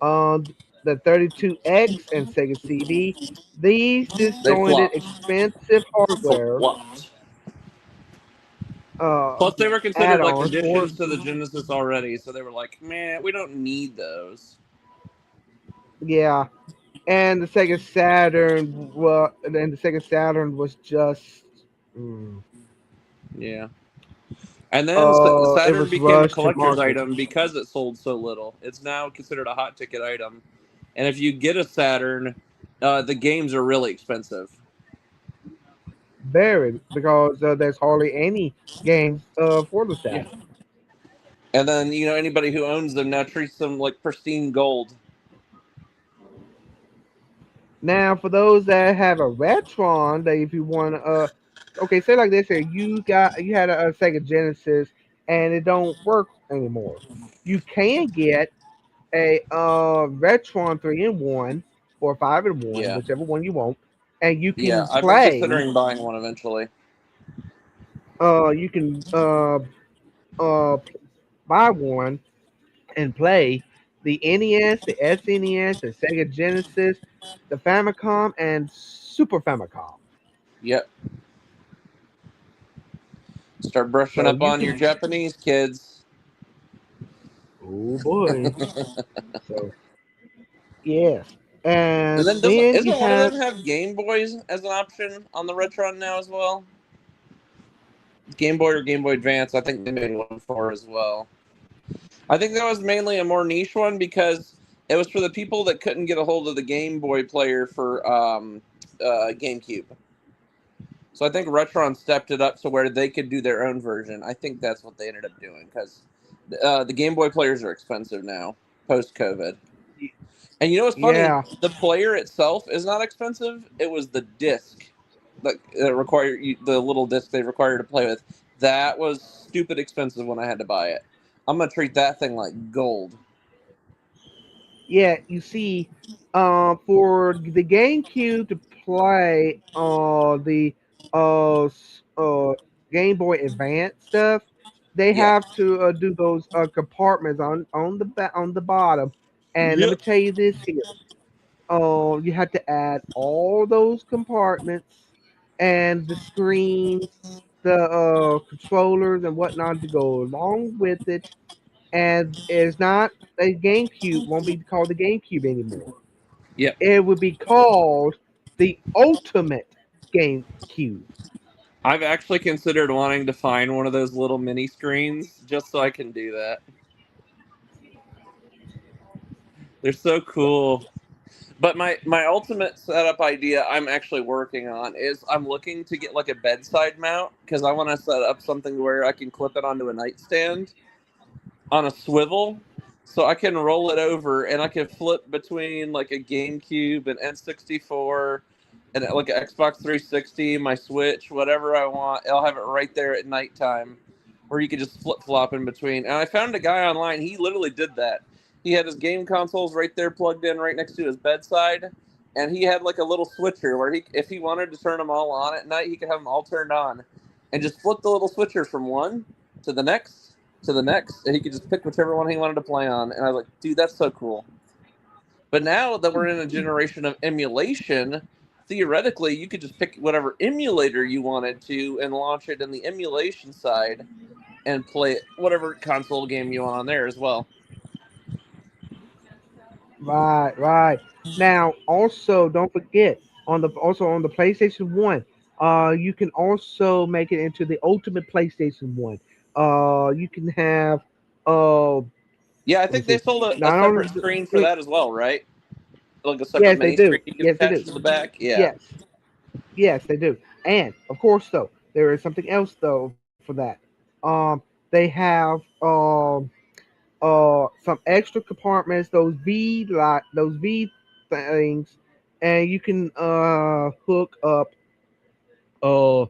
Um, the 32X and Sega CD, these They disjointed, flopped. expensive hardware Flopped. uh, Plus, they were considered like add-ons for additions to the Genesis already, so they were like, "Man, we don't need those." yeah, and the Sega Saturn, well, and the Sega Saturn was just, mm, Yeah. And then it Saturn was became a rushed to collector's market. item because it sold so little. It's now considered a hot ticket item. And if you get a Saturn, the games are really expensive. Very, because there's hardly any games for the Yeah. Saturn. And then, anybody who owns them now treats them like pristine gold. Now, for those that have a Retron, that if you want to, okay, say like this here, you had a Sega Genesis and it don't work anymore. You can get a Retron 3-in-1 or 5-in-1, Yeah. whichever one you want, and you Yeah. can I've been play. considering buying one eventually. You can uh buy one and play the NES, the SNES, the Sega Genesis, the Famicom, and Super Famicom. Yep. Start brushing So up you on your can. Japanese kids. Oh boy. So yes, And and then then you isn't one of have them have Game Boys as an option on the Retron now as well? Game Boy or Game Boy Advance, I think they made one for as well. I think that was mainly a more niche one because it was for the people that couldn't get a hold of the Game Boy player for GameCube. So I think Retron stepped it up to where they could do their own version. I think that's what they ended up doing because the Game Boy players are expensive now post COVID. And you know what's funny? yeah, The player itself is not expensive. It was the disc that required the little disc they required to play with. That was stupid expensive when I had to buy it. I'm gonna treat that thing like gold. yeah. You see, for the GameCube to play the Game Boy Advance stuff, they Yeah. have to do those compartments on the bottom. And let me Yep. tell you this here. You had to add all those compartments and the screens, the controllers and whatnot to go along with it. And it's not a GameCube, won't be called the GameCube anymore. Yep. It would be called the Ultimate GameCube. I've actually considered wanting to find one of those little mini screens just so I can do that. They're so cool. But my ultimate setup idea I'm actually working on is I'm looking to get like a bedside mount because I want to set up something where I can clip it onto a nightstand on a swivel so I can roll it over and I can flip between like a GameCube, an N64, and like an Xbox 360, my Switch, whatever I want. I'll have it right there at nighttime where you can just flip flop in between. And I found a guy online, he literally did that. He had his game consoles right there plugged in right next to his bedside. And he had like a little switcher where if he wanted to turn them all on at night, he could have them all turned on and just flip the little switcher from one to the next to the next, and he could just pick whichever one he wanted to play on. And I was like, dude, that's so cool. But now that we're in a generation of emulation, theoretically, you could just pick whatever emulator you wanted to and launch it in the emulation side and play whatever console game you want on there as well. Right, right. Now, also don't forget on the PlayStation 1, you can also make it into the Ultimate PlayStation 1. You can have Yeah, I let me think they see. sold a Not only separate screen for that as well, right? like a separate Yes, they mini do. screen you can Yes, they attach do. to the back? Yeah. Yes, yes, they do. And of course, though, there is something else though for that. They have some extra compartments, those V things, and you can hook up uh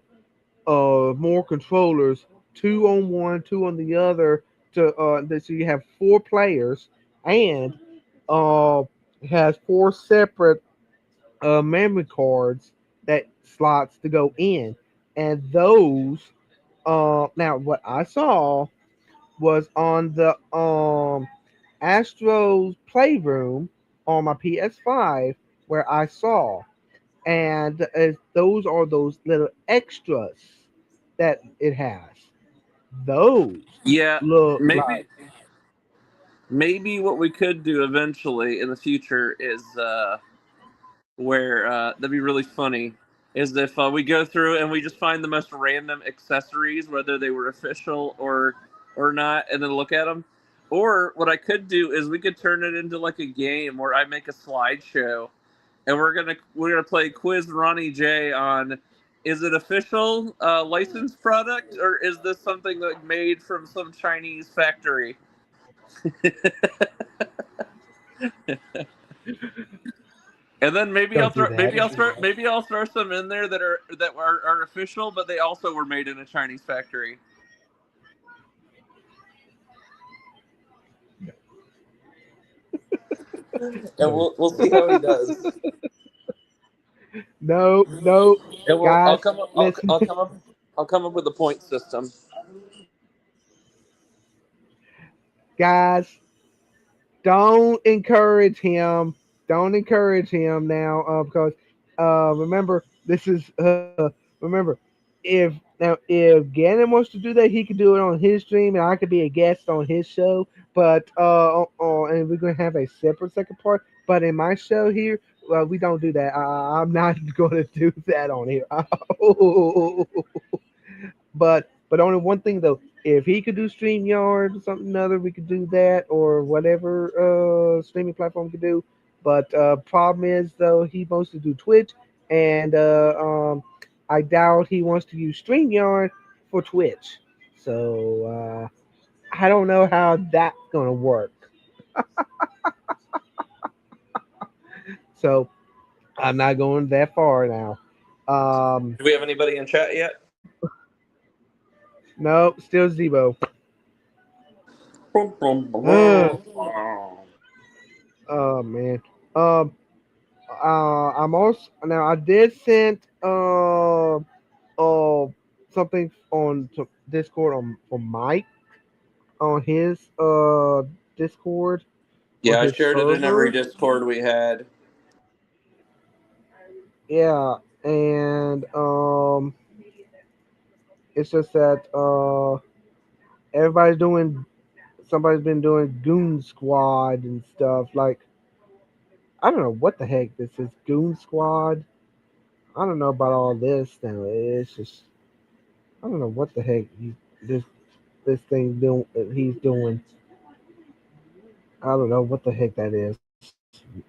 more controllers, two on one, two on the other, to so you have 4 players, and uh it has 4 separate memory cards that slots to go in, and those now what I saw was on the Astro's Playroom on my PS5 where I saw, and those are those little extras that it has. Those Yeah, look maybe like maybe what we could do eventually in the future is where that'd be really funny is if we go through and we just find the most random accessories, whether they were official or not, and then look at them. Or what I could do is we could turn it into like a game where I make a slideshow, and we're gonna play Quiz Ronnie J on, is it official licensed product, or is this something like made from some Chinese factory? And then maybe I'll don't do throw that. maybe I'll throw some in there that are official, but they also were made in a Chinese factory. And we'll see how he does. No, no, And I'll guys, come up listen, I'll come up with a point system. guys, don't encourage him. Don't encourage him now, because remember, this is remember, if Gannon wants to do that, he could do it on his stream, and I could be a guest on his show. But and we're gonna have a separate second part. But in my show here, we don't do that. I'm not going to do that on here. But only one thing though, if he could do StreamYard or something other, we could do that, or whatever streaming platform could do. But problem is though, he wants to do Twitch, and I doubt he wants to use StreamYard for Twitch. So I don't know how that's gonna work. So I'm not going that far now. Do we have anybody in chat yet? No, still Zebo. Oh, Uh, oh man. Um, I'm also now. I did send something on to Discord on for Mike on his Discord for yeah, I his shared it in every server. Discord we had. Yeah, and it's just that everybody's doing. Somebody's been doing Goon Squad and stuff. Like I don't know what the heck this is. Goon Squad. I don't know about all this now. It's just I don't know what the heck this thing doing. He's doing. I don't know what the heck that is.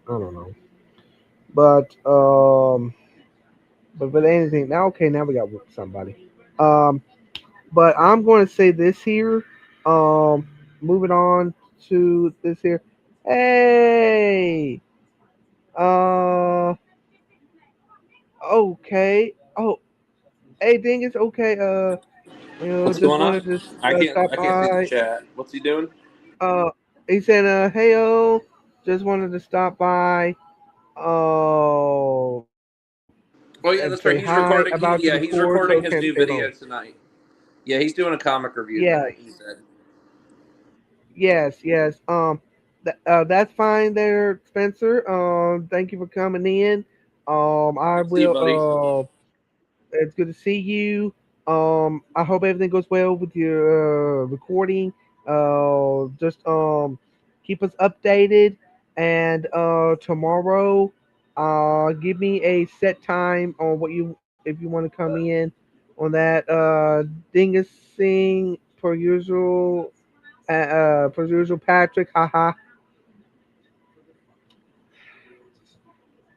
I don't know. But but anything now. Okay, now we got somebody. Um, but I'm going to say this here. Moving on to this here. Hey. Uh. Okay. Oh. Hey, Dingus. Okay. What's Just going on? wanted to I stop can't see the by. chat. What's he doing? Uh, he said, hey, just wanted to stop by. Oh, Oh and yeah, say that's right. hi He's about recording. the record He's so it recording can't his stay new long. video tonight. Yeah, he's doing a comic review Yes, tonight. He said. yes. That's fine there, Spencer. Thank you for coming in. I Good to see you, will. buddy. It's good to see you. I hope everything goes well with your recording. Just keep us updated, and tomorrow, give me a set time on what you if you want to come in on that. Dingus sing per usual, Patrick. Haha.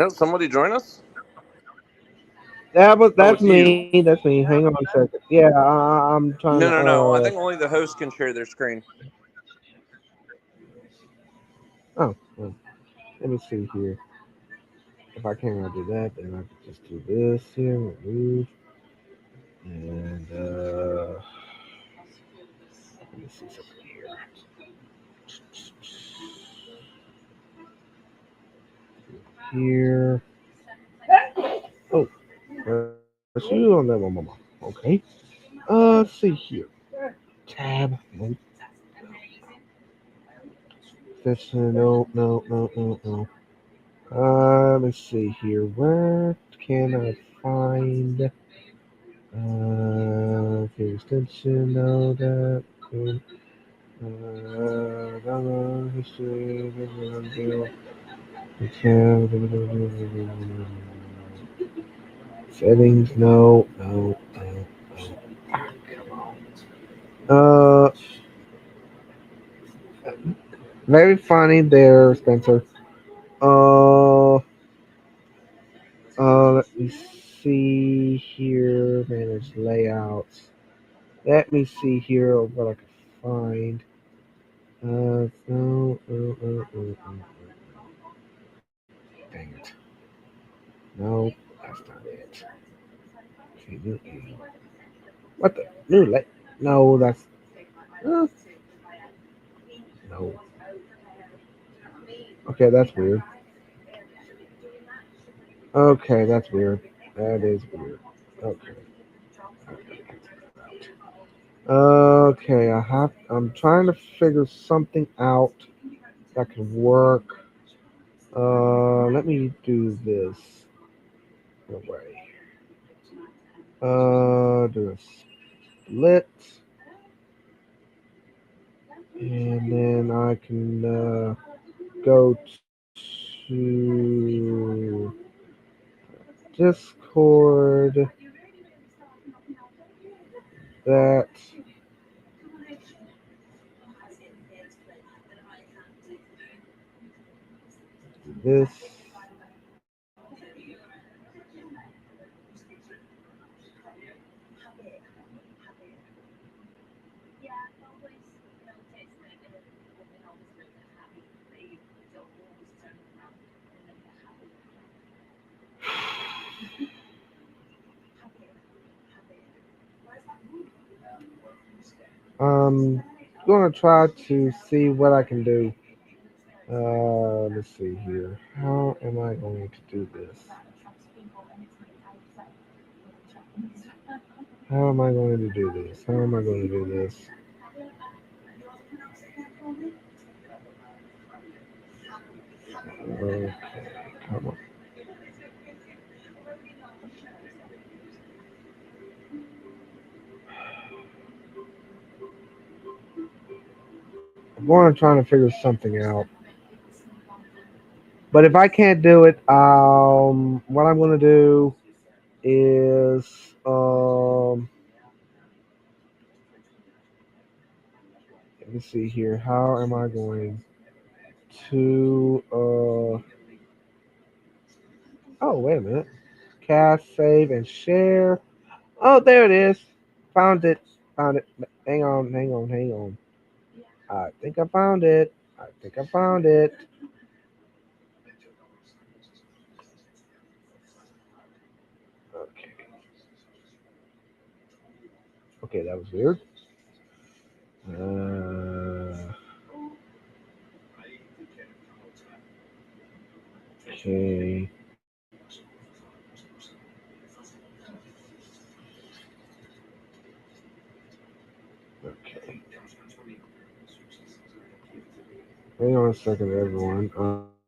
No, somebody join us? That's it's you. me. That's me. Hang on a second. Yeah, I'm trying to. No. I think only the host can share their screen. Oh, well, let me see here. If I cannot do that, then I could just do this here, remove, and let me see something here. Here. Oh, let's you on that one, mama. Okay. Let's see here. Tab. Nope. That's no. Let me see here. Where can I find? Extension. No, that. Download history. Settings. No. Uh, very funny there, Spencer. Uh, let me see here. Manage layouts. Let me see here what I can find. No. Dang it. No, that's not it. What the? New lay? No, that's. Uh, no. Okay, that's weird. Okay, that's weird. That is weird. Okay. Okay, I'm trying to figure something out that can work. Let me do this. No way. Do a split, and then I can go to Discord. That. This. I'm gonna try to see what I can do. Let's see here. How am I going to do this? How am I going to do this? How am I going to do this? Okay, come on. I'm going to try to figure something out. But if I can't do it, what I'm going to do is let me see here. How am I going to oh, wait a minute. Cast, save, and share. Oh, there it is. Found it. Found it. Hang on. I think I found it. Okay. Okay, that was weird. Okay. Okay. Hang on a second, everyone.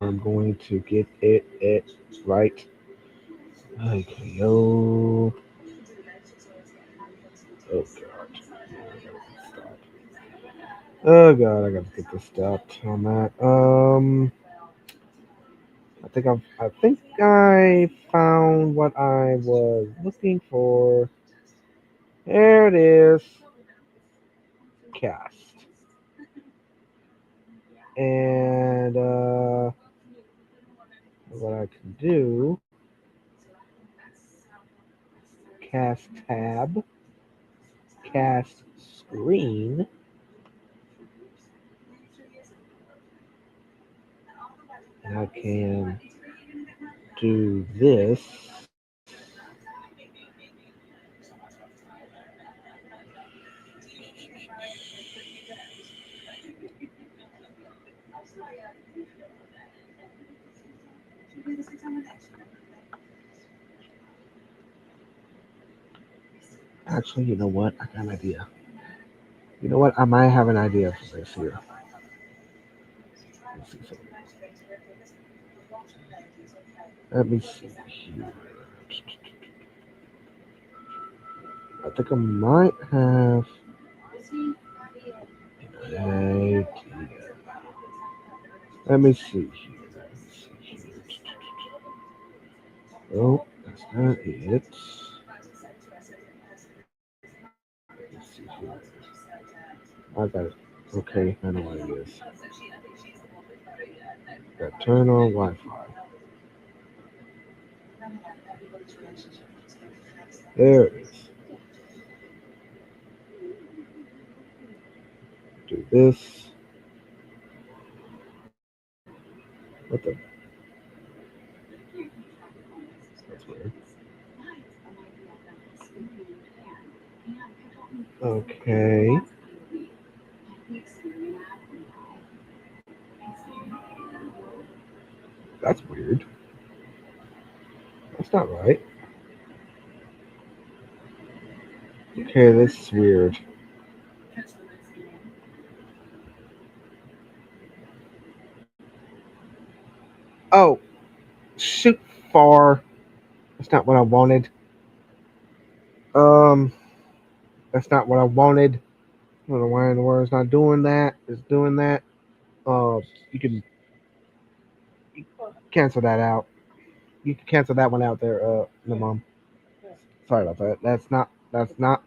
I'm going to get it right. Okay, yo. Oh god. Oh god, I gotta get this stopped on that. I think I found what I was looking for. There it is. Cast. And what I can do cast tab, cast screen, and I can do this. Actually, you know what? I got an idea. You know what? I might have an idea for this here. Let's see something. Let me see here. I think I might have an idea. Let me see here. Oh, that's not it. Let's see here. I got it. Okay, I know what it is. Got turn on Wi-Fi. There it is. Do this. What the? That's weird. Okay. That's weird. That's not right. Okay, this is weird. Oh, shoot far. That's not what I wanted. Um, that's not what I wanted. I don't know why in the world it's not doing that. It's doing that. You can cancel that out. You can cancel that one out there, no mom. Sorry about that. That's not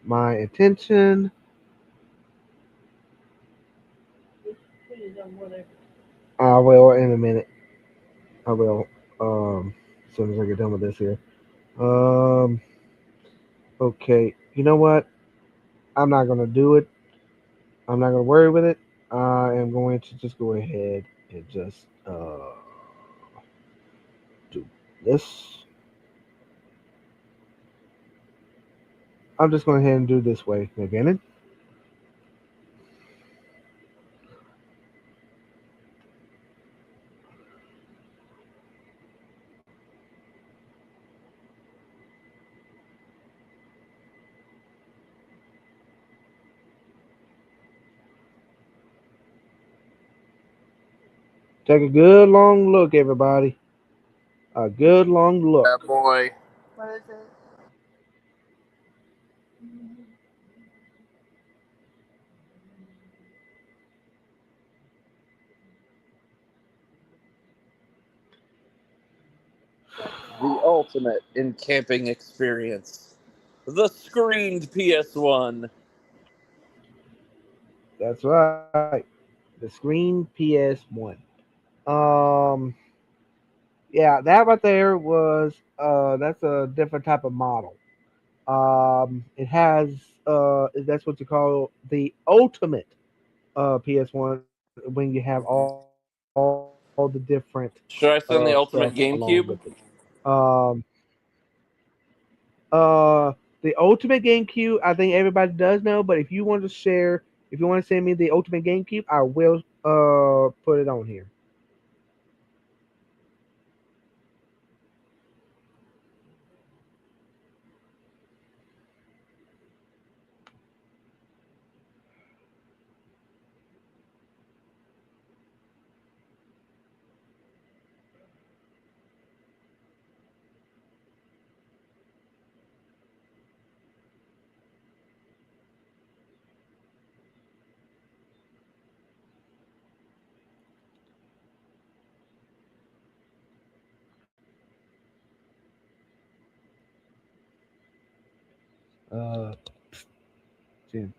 my intention. I will in a minute. I will. As soon as I get done with this here. Um. Okay. You know what? I'm not gonna do it. I'm not gonna worry with it. I am going to just go ahead and just do this. I'm just going ahead and do this way again. Take a good long look, everybody. A good long look. Yeah, boy. The ultimate in camping experience. The screened PS1. That's right. The screen PS1. Um, yeah, that right there was that's a different type of model. It has that's what you call the ultimate PS1 when you have all the different Should I stuff send the along ultimate with it. GameCube? Um, the ultimate GameCube, I think everybody does know. But if you want to share, if you want to send me the ultimate GameCube, I will put it on here. Uh, Jim.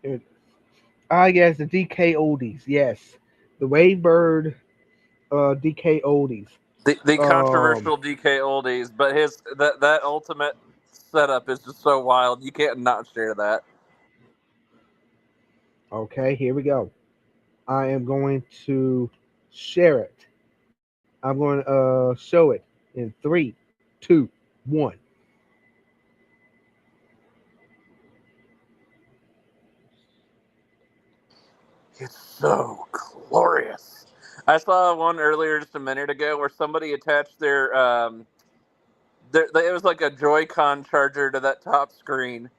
Yes, the DK oldies. Yes, the Wavebird DK oldies. The Um, controversial DK oldies, but his that ultimate setup is just so wild. You can't not share that. okay, here we go. I am going to share it. I'm going to show it in three, two, one. It's so glorious. I saw one earlier just a minute ago where somebody attached it was like a Joy-Con charger to that top screen.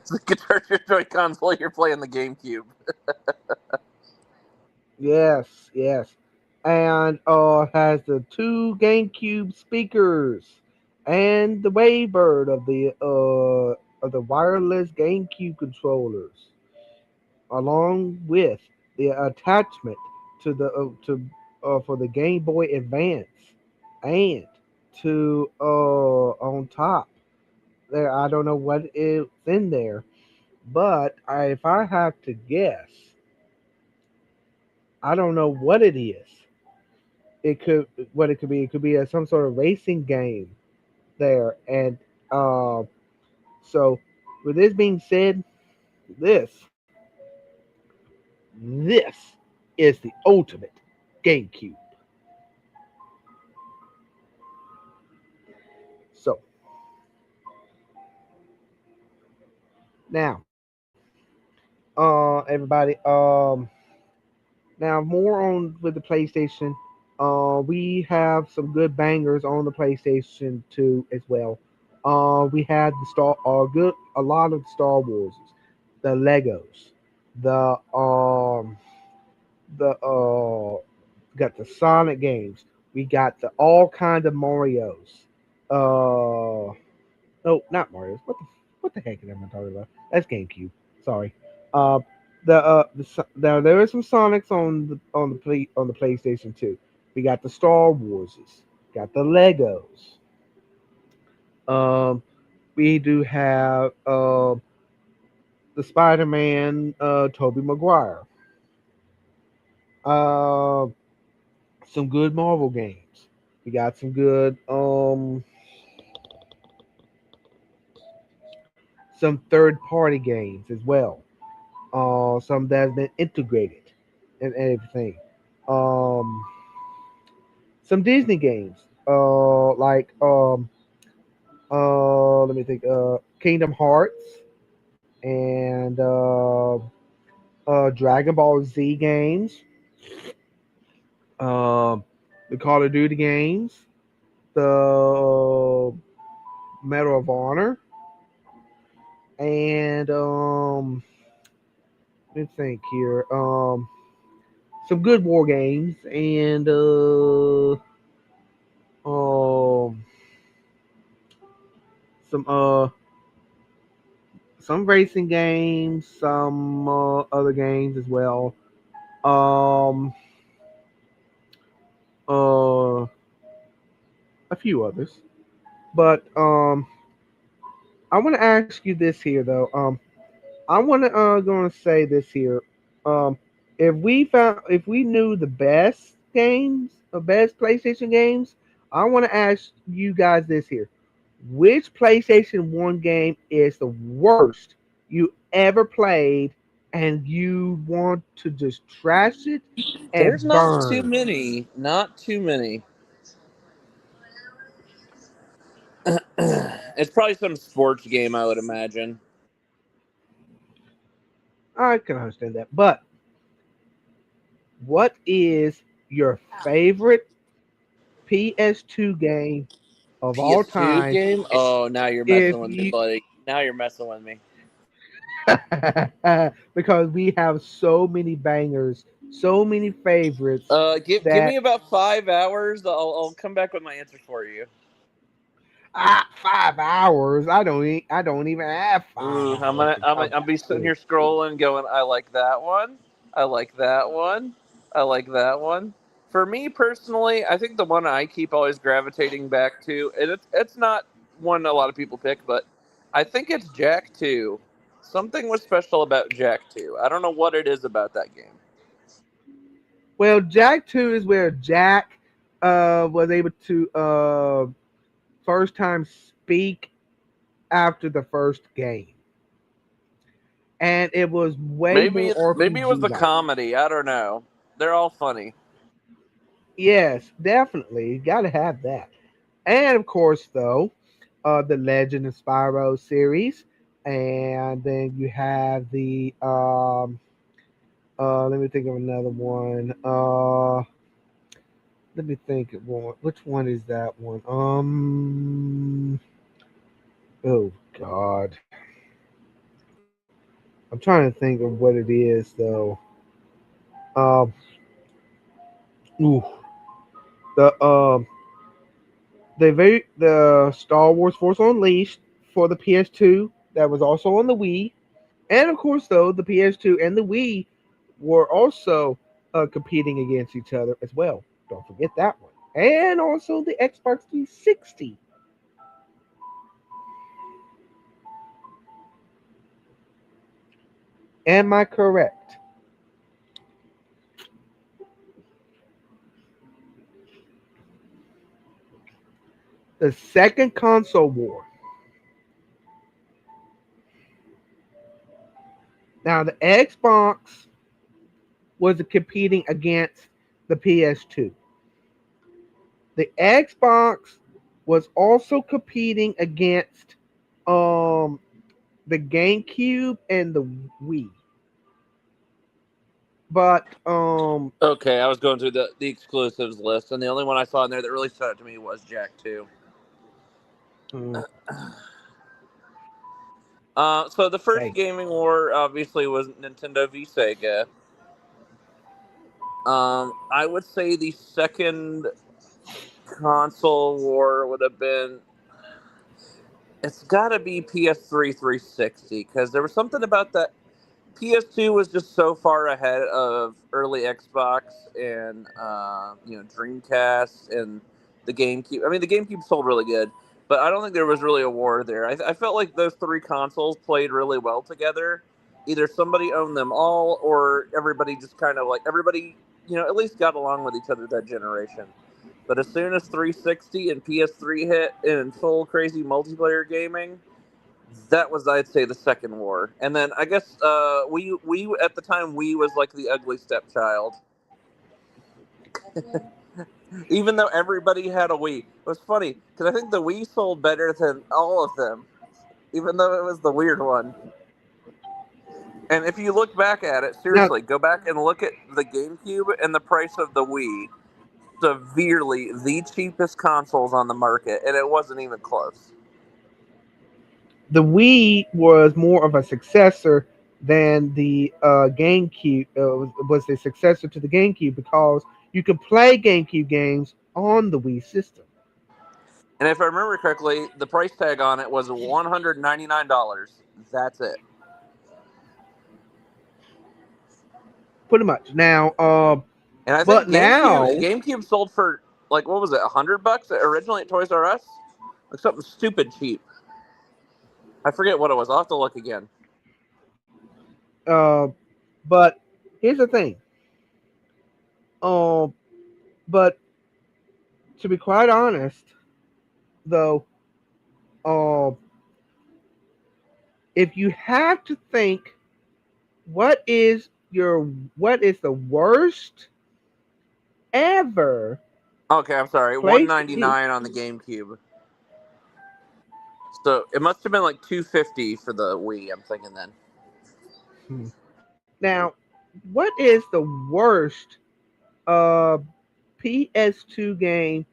So you can charge your Joy-Cons while you're playing the GameCube. Yes, yes. And has the two GameCube speakers and the Wavebird of the wireless GameCube controllers, along with the attachment to the to for the Game Boy Advance, and to on top there. I don't know what is in there, but if I have to guess, I don't know what it is. It could what it could be. It could be some sort of racing game there, and uh, so with this being said, this this is the ultimate GameCube. So now, everybody, now more on with the PlayStation. We have some good bangers on the PlayStation 2 as well. We had a lot of the Star Wars, the Legos, the got the Sonic games. We got the all kinds of Mario's. No, not Mario's. What the heck am I talking about? That's GameCube. Sorry. Uh, now there is some Sonics on the PlayStation 2. We got the Star Warses. Got the Legos. Um, we do have the Spider-Man, Tobey Maguire. Uh, some good Marvel games. We got some good some third party games as well. Some that's been integrated and everything. Um, some Disney games. Let me think. Kingdom Hearts and Dragon Ball Z games. Um, the Call of Duty games. The Medal of Honor and let me think here. Some good war games and um some some racing games, some other games as well. Um uh a few others. But I want to ask you this here though. I want to going to say this here. Um if we knew the best games, the best PlayStation games, I want to ask you guys this here. Which PlayStation 1 game is the worst you ever played and you want to just trash it There's and not too burn? many. Not too many. It's probably some sports game, I would imagine. I can understand that. But what is your favorite PS2 game of all PS2 time? game? Oh, now you're If messing with me, you buddy. Now you're messing with me. because we have so many bangers, so many favorites Give me that about 5 hours. I'll come back with my answer for you. 5 hours. I don't even have five Ooh, hours to I'm come gonna be back sitting with. here scrolling, going, I like that one. I like that one. I like that one. For me personally, I think the one I keep always gravitating back to, and it's not one a lot of people pick, but I think it's Jack 2. Something was special about Jak 2. I don't know what it is about that game. Well, Jak 2 is where Jak was able to first time speak after the first game. And it was way more Maybe it was the RPG-like. comedy. I don't know. They're all funny. Yes, definitely. You got to have that. And of course, though, the Legend of Spyro series. And then you have the let me think of another one. Let me think of one. Which one is that one? Oh God. I'm trying to think of what it is though. Um ooh. The the Star Wars Force Unleashed for the PS2 that was also on the Wii. And of course though, the PS2 and the Wii were also competing against each other as well. Don't forget that one. And also the Xbox 360. Am I correct? The second console war. Now the Xbox was competing against the PS2. The Xbox was also competing against um the GameCube and the Wii. But Okay, I was going through the exclusives list, and the only one I saw in there that really stood out to me was Jak 2. So the first gaming war obviously was Nintendo v Sega. I would say the second console war would have been. It's got to be PS3 360 because there was something about that. PS2 was just so far ahead of early Xbox and Dreamcast and the GameCube. I mean, the GameCube sold really good, but I don't think there was really a war there. I felt like those three consoles played really well together. Either somebody owned them all, or everybody just kind of everybody at least got along with each other that generation. But as soon as 360 and PS3 hit in full crazy multiplayer gaming, that was, I'd say, the second war. And then I guess we at the time, Wii was like the ugly stepchild. Even though everybody had a Wii. It was funny because I think the Wii sold better than all of them, even though it was the weird one. And if you look back at it, seriously, go back and look at the GameCube and the price of the Wii. Severely the cheapest consoles on the market, and it wasn't even close. The Wii was more of a successor than the GameCube. Was the successor to the GameCube because you could play GameCube games on the Wii system. And if I remember correctly, the price tag on it was $199. That's it. Pretty much. Now, and I think GameCube sold for what was it, $100 originally at Toys R Us? Like something stupid cheap. I forget what it was. I'll have to look again. But here's the thing. But to be quite honest, though, if you have to think, what is the worst ever? Okay, I'm sorry. $199 on the GameCube. So it must have been like $250 for the Wii. I'm thinking then. Now, what is the worst PS2 game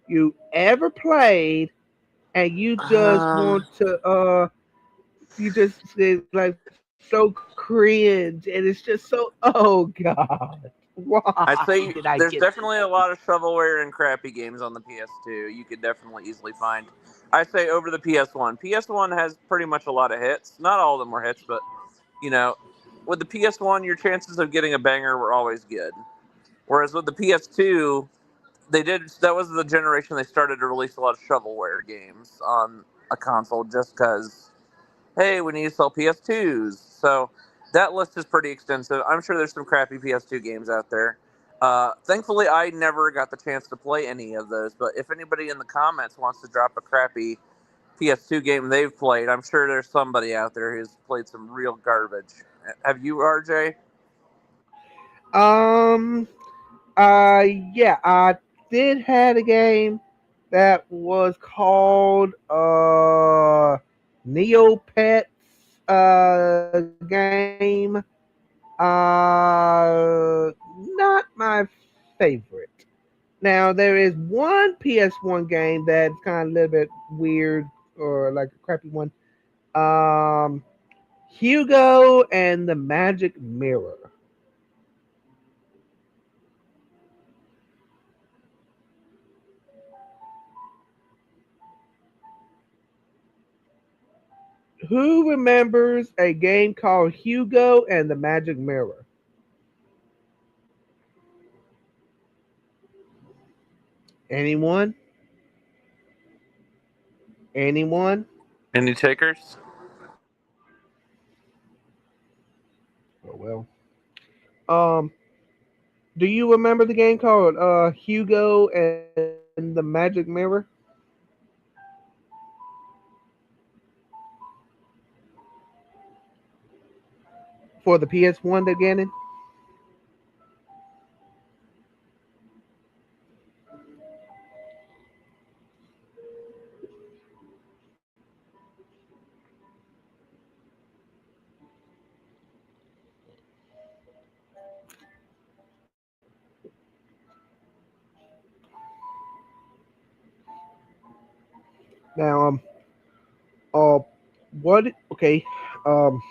you ever played, and you just want to you just like so cringe, and it's just so, oh god, why? I'd say there's definitely a lot of shovelware and crappy games on the PS2 you could definitely easily find. I'd say over the PS1. PS1 has pretty much a lot of hits. Not all of them were hits, but with the PS1, your chances of getting a banger were always good. Whereas with the PS2, that was the generation they started to release a lot of shovelware games on a console just because hey, we need to sell PS2s. So that list is pretty extensive. I'm sure there's some crappy PS2 games out there. Thankfully, I never got the chance to play any of those. But if anybody in the comments wants to drop a crappy PS2 game they've played, I'm sure there's somebody out there who's played some real garbage. Have you, RJ? Um. Yeah, I did had a game that was called Neopets game. Not my favorite. Now there is one PS1 game that's kind of a little bit weird or like a crappy one. Um, Hugo and the Magic Mirror. Who remembers a game called Hugo and the Magic Mirror? Anyone? Anyone? Any takers? Oh well. Um, do you remember the game called Hugo and the Magic Mirror? For the PS1 they're getting? Now, uh, what? Okay, um,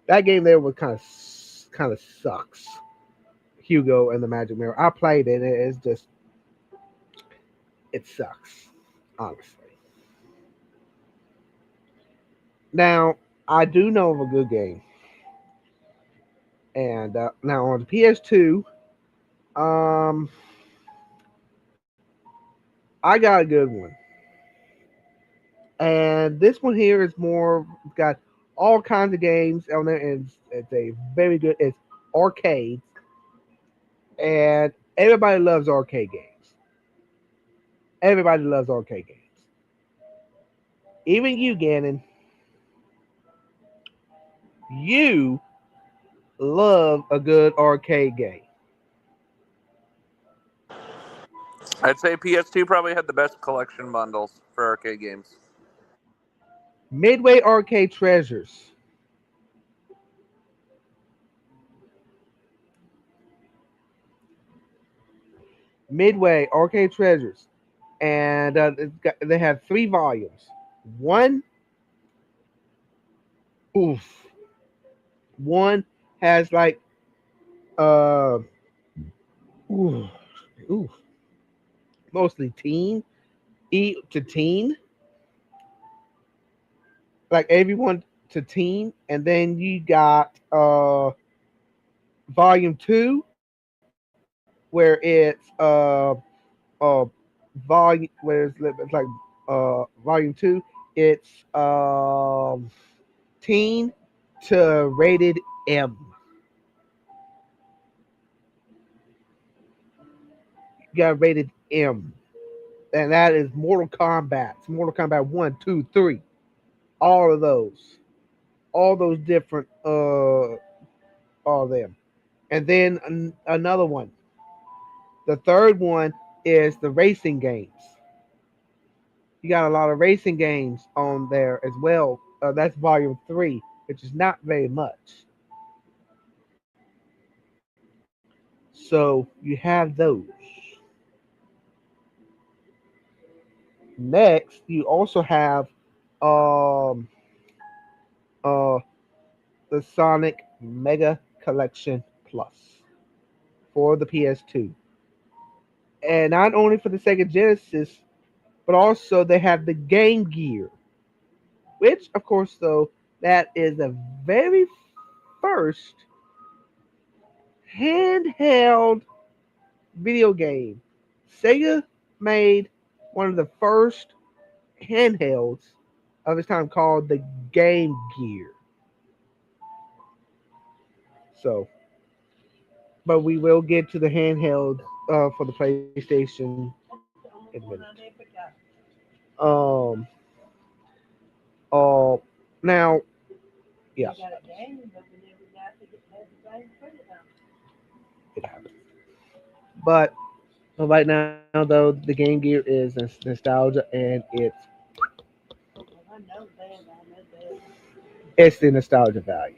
that game there was kind of sucks. Hugo and the Magic Mirror. I played it. It's just it sucks, honestly. Now I do know of a good game, and now on the PS2, um, I got a good one, and this one here is more got all kinds of games on there, and it's a very good. It's arcade, and everybody loves arcade games. Everybody loves arcade games. Even you, Gannon, you love a good arcade game. I'd say PS2 probably had the best collection bundles for arcade games. Midway Arcade Treasures. Midway Arcade Treasures. And they have 3 volumes. One, oof. One has like, uh, oof, oof, mostly teen, to teen, like everyone to teen. And then you got volume 2, where it's volume where it's like volume 2. It's teen to rated M. You got rated M, and that is Mortal Kombat. It's Mortal Kombat 1, 2, 3. All of those, all those different all of them. And then another one. The third one is the racing games. You got a lot of racing games on there as well. That's volume 3, which is not very much. So you have those. Next, you also have um, uh, the Sonic Mega Collection Plus for the PS2. And not only for the Sega Genesis, but also they have the Game Gear, which, of course, though, that is the very first handheld video game. Sega made one of the first handhelds, of its time called the Game Gear. So, but we will get to the handheld for the PlayStation in a minute. Um, uh, now, yes, it happened. But right now, though, the Game Gear is nostalgia, and it's the nostalgia value.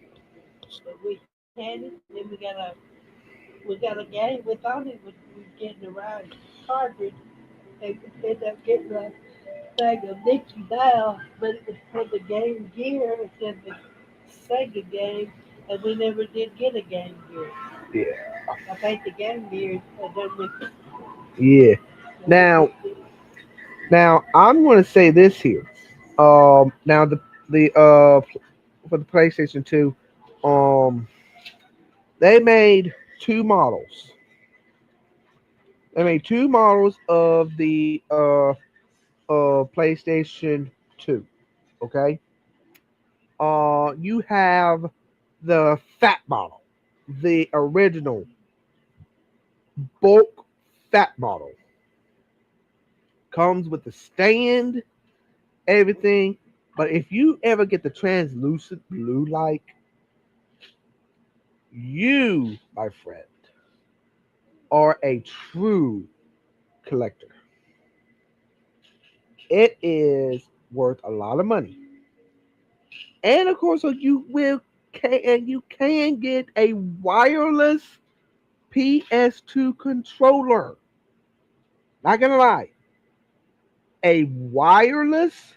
Yeah, yeah. Now, now I'm going to say this here. Now the for the PlayStation 2, um, they made two models. They made two models of the PlayStation 2. Okay. You have the fat model, the original bulk fat model. Comes with the stand, everything. But if you ever get the translucent blue like, you, my friend, are a true collector. It is worth a lot of money. And of course, you can get a wireless PS2 controller. Not gonna lie, a wireless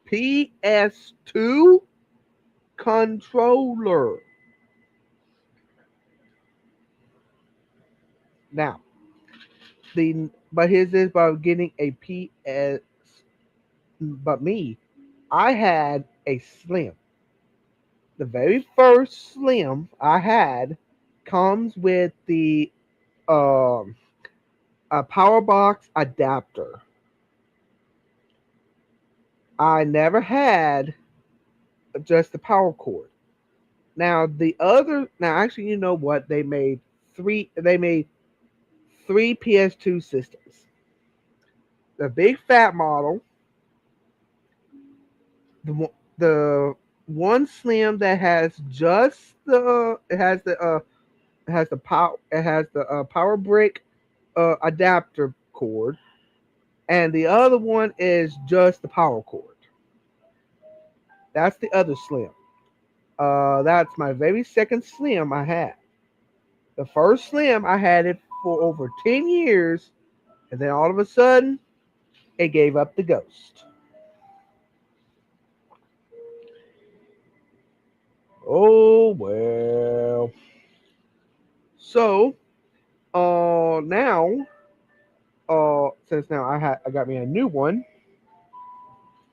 PS2 controller. Now, but his is about getting a PS. But me, I had a Slim. The very first Slim I had comes with the um a power box adapter. I never had just the power cord. Now actually, you know what? They made three PS2 systems. The big fat model, the one Slim that has just the it has the power brick adapter cord, and the other one is just the power cord. That's the other Slim. That's my very second Slim I had. The first Slim I had it for over 10 years, and then all of a sudden it gave up the ghost. Oh well. So now since now I got me a new one,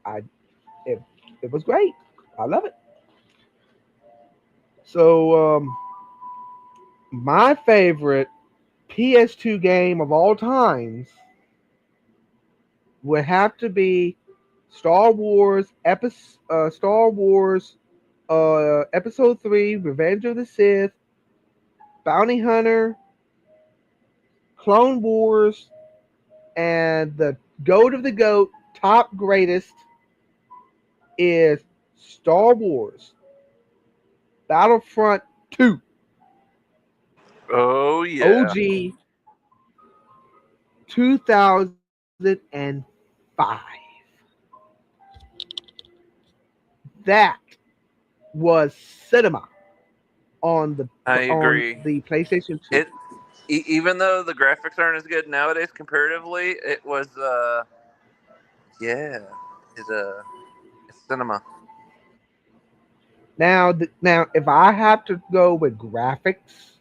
I it it was great. I love it. So my favorite PS2 game of all times would have to be Star Wars Episode 3, Revenge of the Sith, Bounty Hunter, Clone Wars, and the GOAT of the GOAT, top greatest, is Star Wars Battlefront 2 Oh yeah. OG 2005. That was cinema I on agree. the PlayStation 2. It even though the graphics aren't as good nowadays comparatively, it was yeah, it's cinema. Now, if I have to go with graphics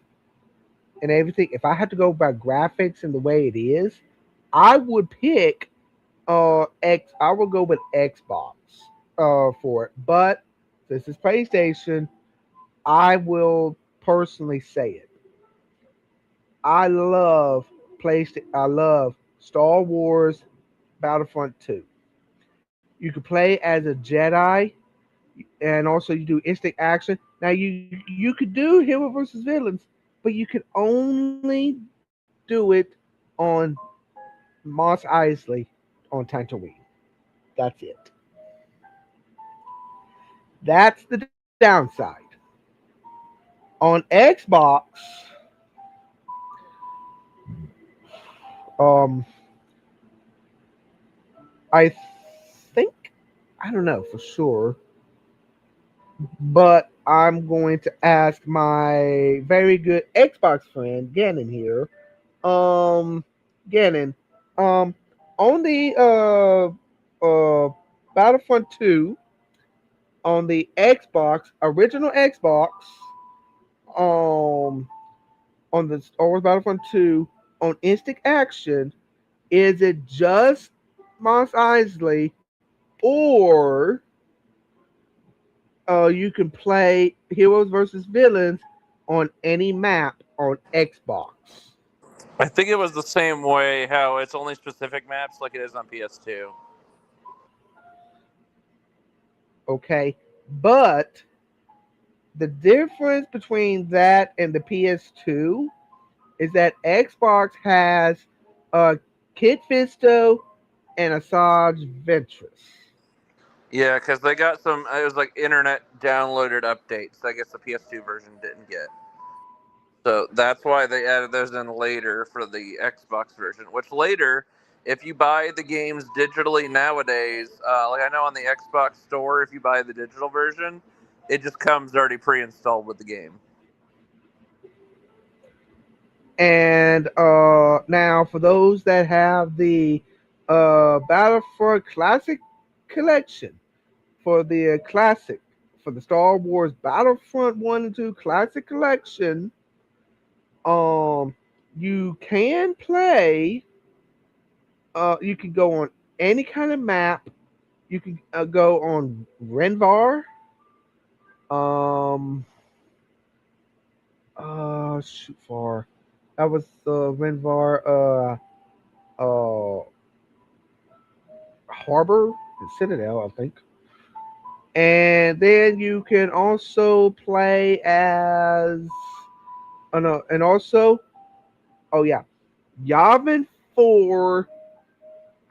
and everything, if I had to go by graphics and the way it is, I would pick X. I would go with Xbox for it. But this is PlayStation. I will personally say it. I love PlayStation. I love Star Wars Battlefront 2. You could play as a Jedi, and also you do instant action. Now you could do hero versus villains, but you could only do it on Moss Eisley on Tatooine. That's it. That's the downside. On Xbox, um, I think I don't know for sure, but I'm going to ask my very good Xbox friend Gannon here. Um, Gannon, um, on the Battlefront 2 on the Xbox, original Xbox, um, on the Star Wars Battlefront 2 on Instant Action, is it just Mos Eisley, or you can play heroes versus villains on any map on Xbox? I think it was the same way how it's only specific maps like it is on PS2. Okay, but the difference between that and the PS2 is that Xbox has Kit Fisto and Asajj Ventress. Yeah, because they got some. It was like internet downloaded updates. I guess the PS2 version didn't get. So that's why they added those in later for the Xbox version. Which later, if you buy the games digitally nowadays, like I know on the Xbox store, if you buy the digital version, it just comes already pre-installed with the game. And now, for those that have the Battlefront Classic Collection, for the Classic, for the Star Wars Battlefront 1 and 2 Classic Collection, um, you can play, you can go on any kind of map. You can go on Renvar, um, shoot for, that was Renvar, Harbor and Citadel, I think. And then you can also play as, oh no, and also, oh yeah, Yavin 4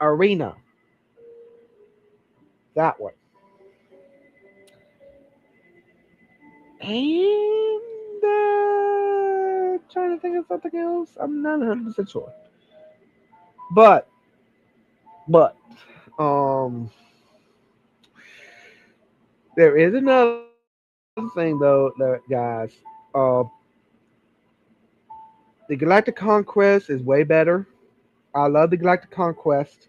Arena, that one. And trying to think of something else. I'm not 100% sure. But, but, um, there is another thing though, that guys. Uh, the Galactic Conquest is way better. I love the Galactic Conquest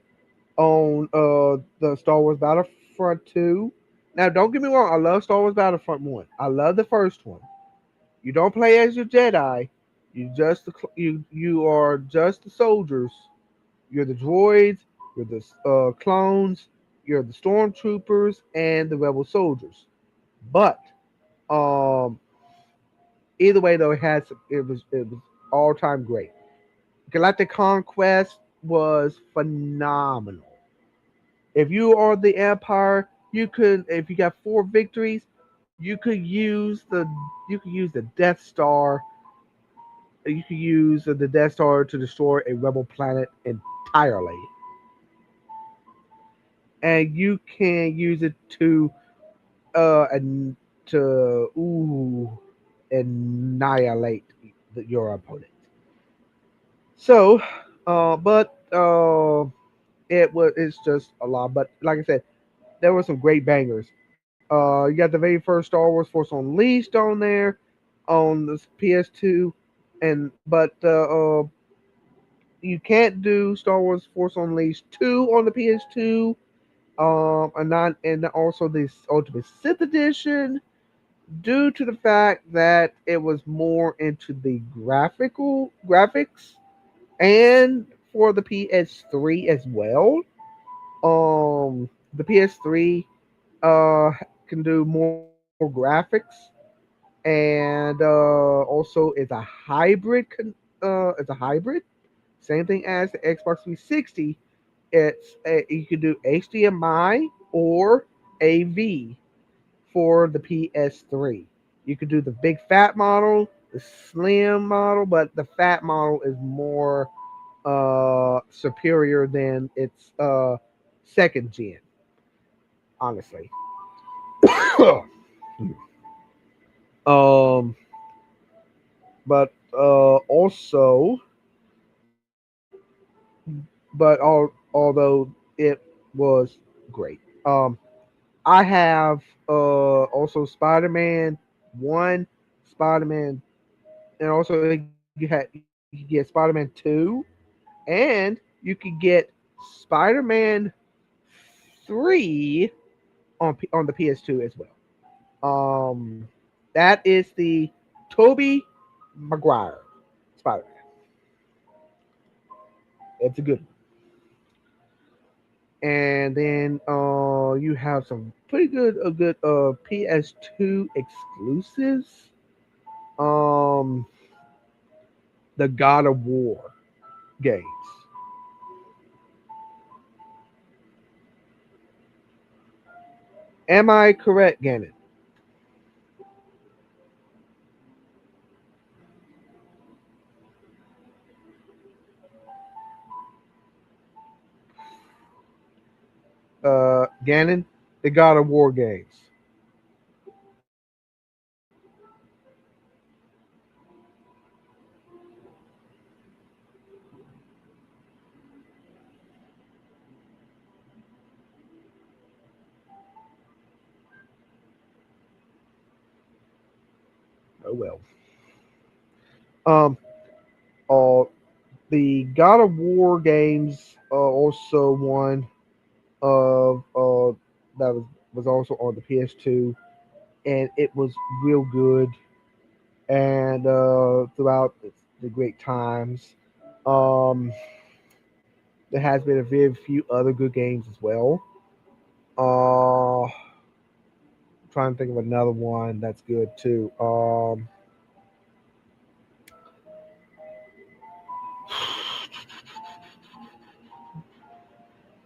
on the Star Wars Battlefront 2. Now, don't get me wrong, I love Star Wars Battlefront 1. I love the first one. You don't play as your Jedi. You are just the soldiers. You're the droids. You're the clones. You're the stormtroopers and the rebel soldiers. But um, either way, though, it was all time great. Galactic Conquest was phenomenal. If you are the Empire, you could, if you got four victories, you could use the Death Star. You could use the Death Star to destroy a rebel planet entirely, and you can use it and to annihilate your opponent. So, but it's just a lot. But like I said, there were some great bangers. You got the very first Star Wars Force Unleashed on there on the PS2, and but you can't do Star Wars Force Unleashed 2 on the PS2. And not and also the Ultimate Sith Edition, due to the fact that it was more into the graphics, and for the PS3 as well. The PS3 uh can do more graphics, and also is a it's a hybrid, same thing as the Xbox 360. You can do HDMI or AV for the PS3. You could do the big fat model, the slim model, but the fat model is more superior than its second gen, honestly. um, but although it was great. I have also Spider-Man 1, Spider-Man, and also you could get Spider-Man 2, and you could get Spider-Man 3 on the PS2 as well. That is the Toby Maguire Spider-Man. It's a good one. And then you have some pretty good PS2 exclusives. Um, the God of War games. Am I correct, Gannon? Gannon, the God of War games. Oh well. Um, uh, the God of War games also one of that was also on the PS2, and it was real good. And throughout the great times, um, there has been a very few other good games as well. Trying to think of another one that's good too.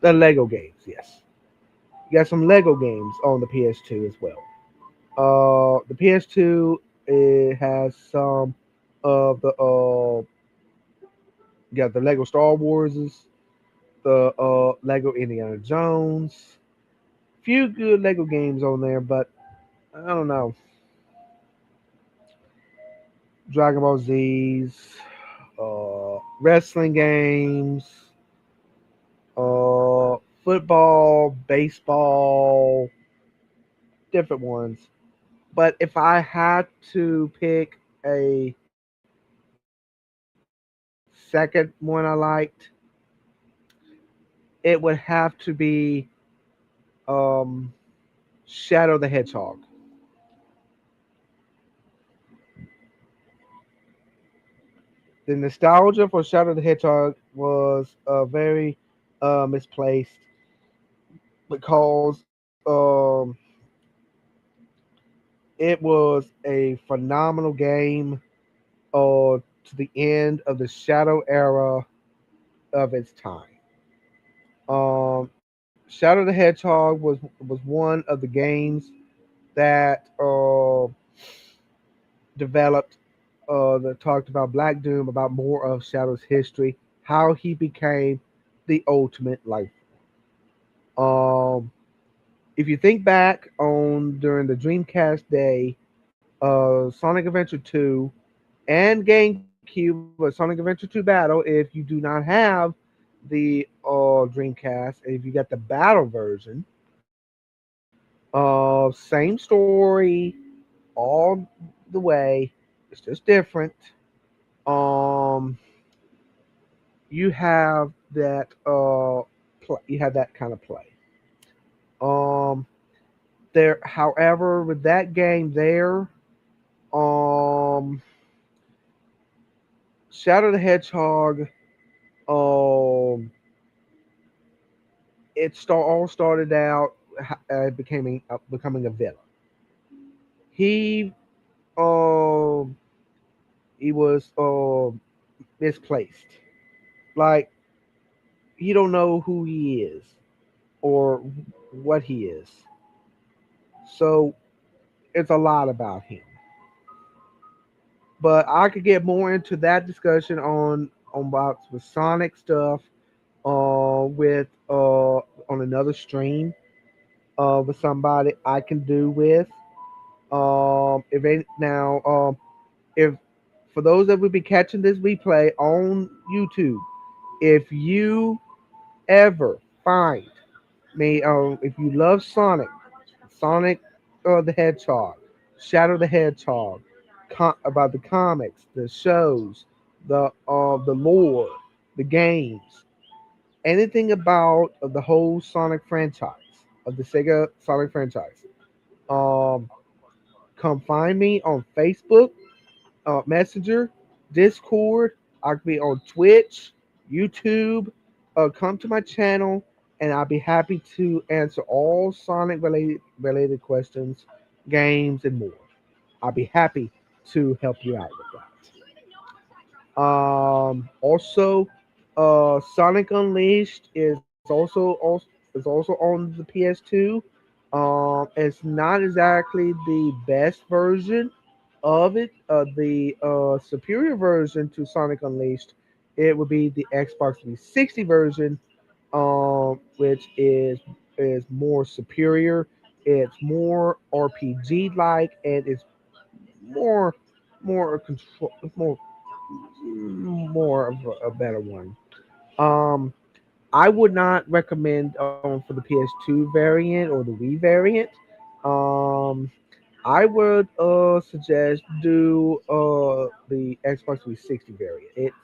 The Lego games, yes. You got some Lego games on the PS2 as well. The PS2 it has some of the you got the Lego Star Warses, the Lego Indiana Jones. Few good Lego games on there, but I don't know. Dragon Ball Z's, wrestling games, football, baseball, different ones. But if I had to pick a second one I liked, it would have to be um, Shadow the Hedgehog. The nostalgia for Shadow the Hedgehog was very misplaced because it was a phenomenal game to the end of the Shadow era of its time. Shadow the Hedgehog was one of the games that developed that talked about Black Doom, about more of Shadow's history, how he became the ultimate life. Um, if you think back on during the Dreamcast day, Sonic Adventure 2 and GameCube, but Sonic Adventure 2 Battle, if you do not have the Dreamcast, if you got the battle version, same story all the way, it's just different. Um, you have that you have that kind of play. Um, however, with that game there, um, Shadow the Hedgehog, um, all started out becoming a villain. He um he was misplaced. Like you don't know who he is or what he is. So it's a lot about him. But I could get more into that discussion on about with Sonic stuff with on another stream with somebody I can do with. If any, now if for those that will be catching this replay on YouTube, if you ever find me, if you love Sonic, Sonic the Hedgehog, Shadow the Hedgehog, about the comics, the shows, the lore, the games, anything about the whole Sonic franchise of the Sega Sonic franchise. Um, Come find me on Facebook, Messenger, Discord. I could be on Twitch, YouTube. Come to my channel, and I'll be happy to answer all Sonic related questions, games, and more. I'll be happy to help you out with that. Also, Sonic Unleashed is also on the PS2. It's not exactly the best version of it. The superior version to Sonic Unleashed, it would be the Xbox 360 version, which is more superior. It's more RPG like, and it's more more control, more of a better one. Um, I would not recommend for the PS2 variant or the Wii variant. Um, I would suggest do the Xbox 360 variant.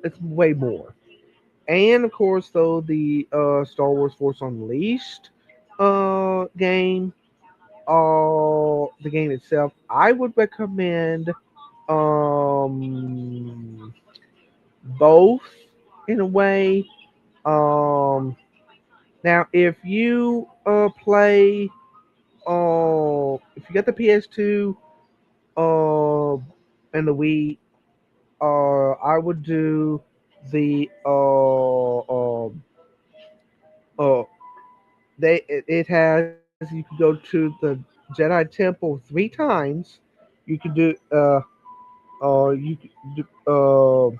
It's way more, and of course though the Star Wars Force Unleashed game, the game itself, I would recommend um both in a way. Um, Now if you play if you got the PS2 uh, and the Wii, I would do the it has, you can go to the Jedi Temple 3 times. You could do you could do,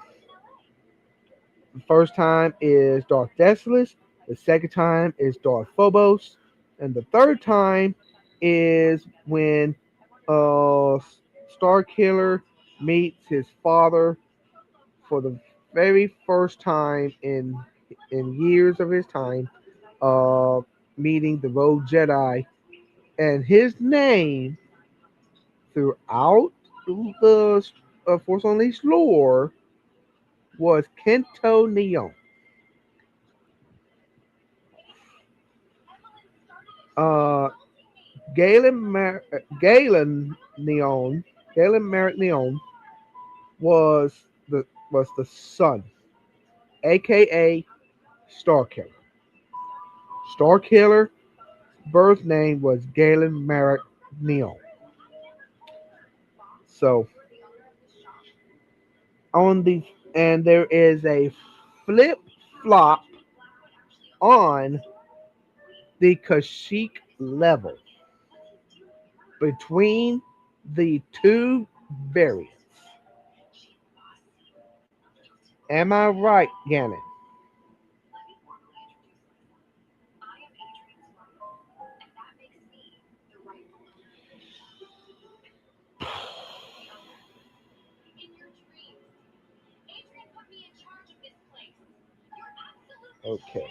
the first time is Darth Desolus, the second time is Darth Phobos, and the third time is when uh Star Killer meets his father for the very first time in years of his time, uh, meeting the Rogue Jedi, and his name throughout the Force Unleashed lore was Kento Neon. Uh, Galen Neon, Galen Merritt Neon was the son, aka Star Killer. Star Killer birth name was Galen Merritt Neon. So on the and there is a flip flop on the Kashyyyk level between the two variants. Am I right, Gannon? Okay.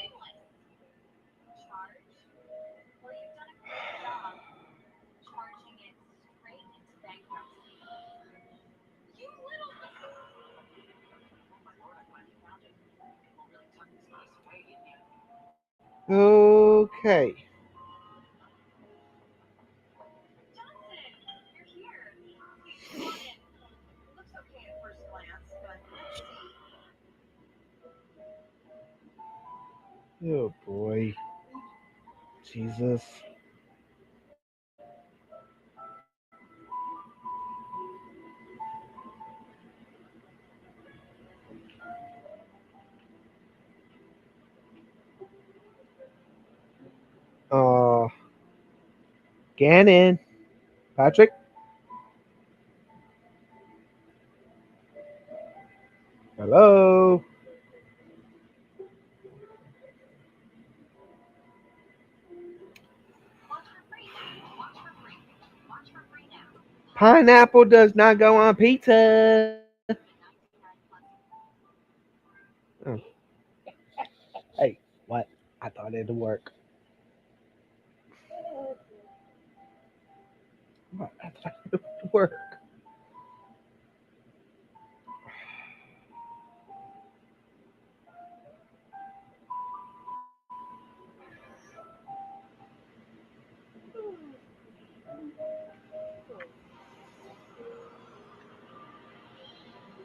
Okay. Oh boy. Jesus. Uh, Gannon, Patrick. Hello. Pineapple does not go on pizza. Oh, hey, what? I thought it'd work. What? I thought it would work.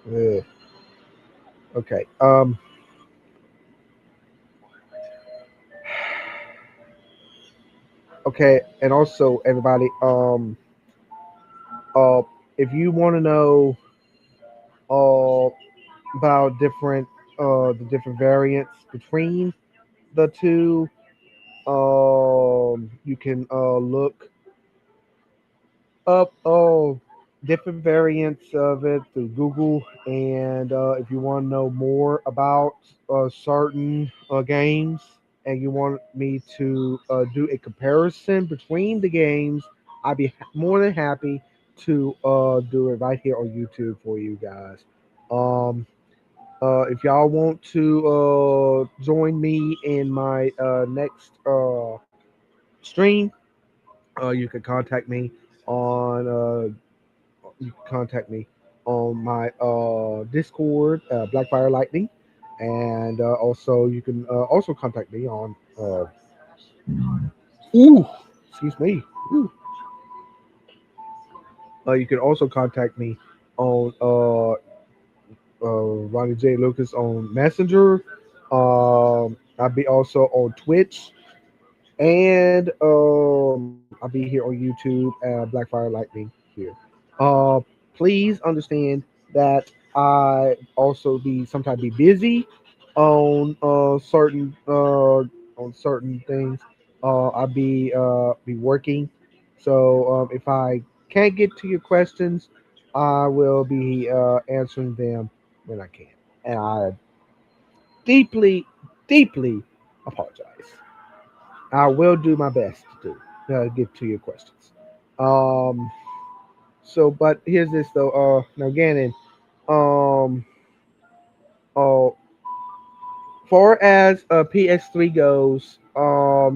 Ugh. Okay. Okay, and also everybody, uh, if you want to know uh about the different variants between the two, you can look up different variants of it through Google, and if you want to know more about certain games, and you want me to do a comparison between the games, I'd be more than happy to do it right here on YouTube for you guys. Um, if y'all want to join me in my next stream, you can contact me on my Discord, Blackfire Lightning, and also you can also contact me on ooh, excuse me. Ooh. You can also contact me on Ronnie J Lucas on Messenger. I'll be also on Twitch, and I'll be here on YouTube, Blackfire Lightning here. Uh, Please understand that I also be sometimes be busy on certain things. I'll be working, so if I can't get to your questions, I will be answering them when I can, and I deeply, deeply apologize. I will do my best to get to your questions. Um, but here's this though. Now Gannon. Um, uh, far as PS3 goes,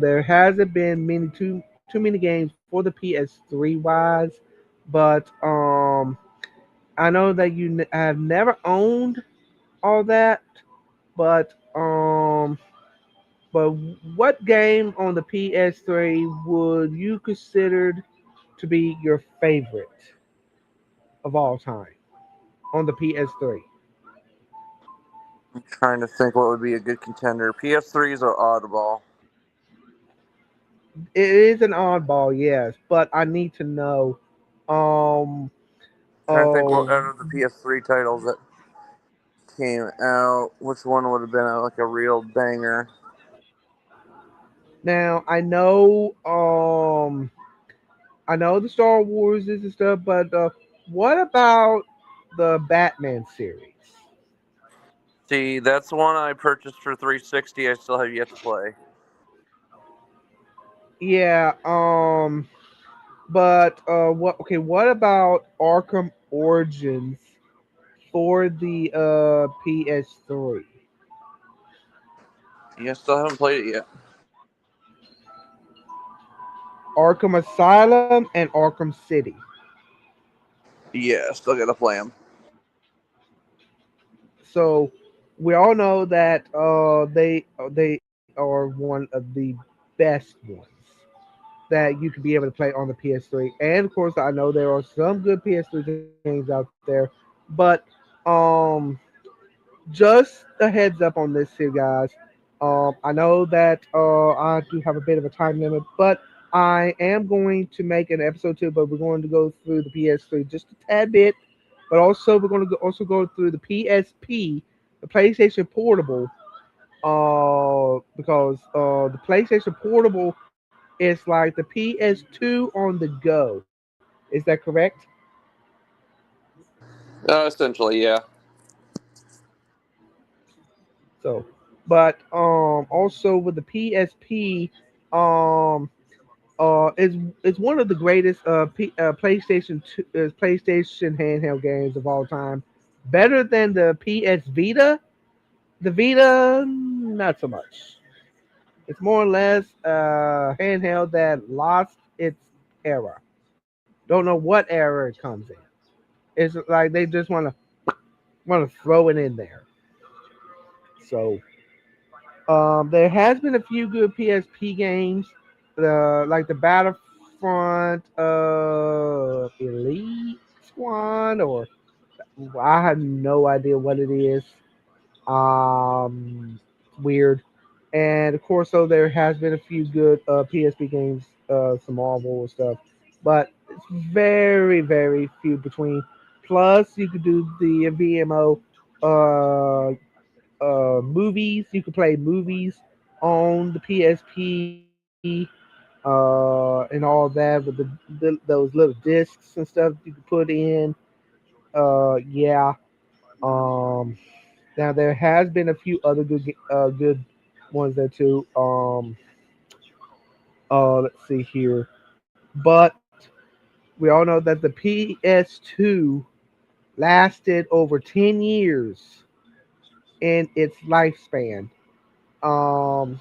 there hasn't been too many games for the PS3 wise, but I know that have never owned all that, but but what game on the PS3 would you consider to be your favorite of all time on the PS3? I'm trying to think what would be a good contender. PS3s are oddball. It is an oddball, yes, but I need to know. Um. Trying to think what Oh. out of the PS3 titles that came out, which one would have been like a real banger? Now I know. I know the Star Wars is and stuff, but what about the Batman series? See, that's one I purchased for 360. I still have yet to play. Yeah. But what? Okay. What about Arkham Origins for the PS3? Yeah, still haven't played it yet. Arkham Asylum and Arkham City. Yeah, still gotta play them. So we all know that they are one of the best ones that you could be able to play on the PS3. And of course, I know there are some good PS3 games out there, but um, just a heads up on this here, guys. I know that I do have a bit of a time limit, but I am going to make an episode two. But we're going to go through the PS3 just a tad bit, but also we're going to also go through the PSP, the PlayStation Portable, because the PlayStation Portable It's like the PS2 on the go. Is that correct? Essentially, yeah. So, but also with the PSP, um, it's one of the greatest PlayStation handheld games of all time. Better than the PS Vita. The Vita, not so much. It's more or less a handheld that lost its era. Don't know what era it comes in. It's like they just want to throw it in there. So there has been a few good PSP games, like the Battlefront Elite Squad, or I have no idea what it is. Weird. And of course, so there has been a few good PSP games, some Marvel stuff, but it's very, very few between. Plus, you could do the VMO movies. You could play movies on the PSP and all that with those little discs and stuff you could put in. Yeah. Um, Now there has been a few other good ones there too. Let's see here, but we all know that the PS2 lasted over 10 years in its lifespan. Um,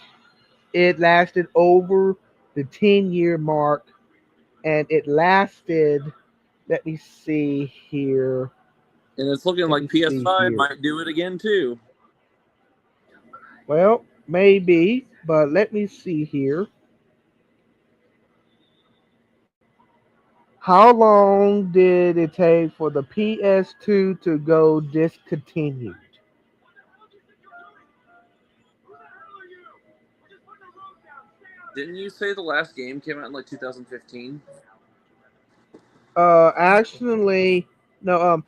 it lasted over the 10-year mark, and it lasted. Let me see here. And it's looking Let like me see PS5 here. might do it again too. Well, maybe, but let me see here. How long did it take for the PS2 to go discontinued? Didn't you say the last game came out in like 2015? Actually, no.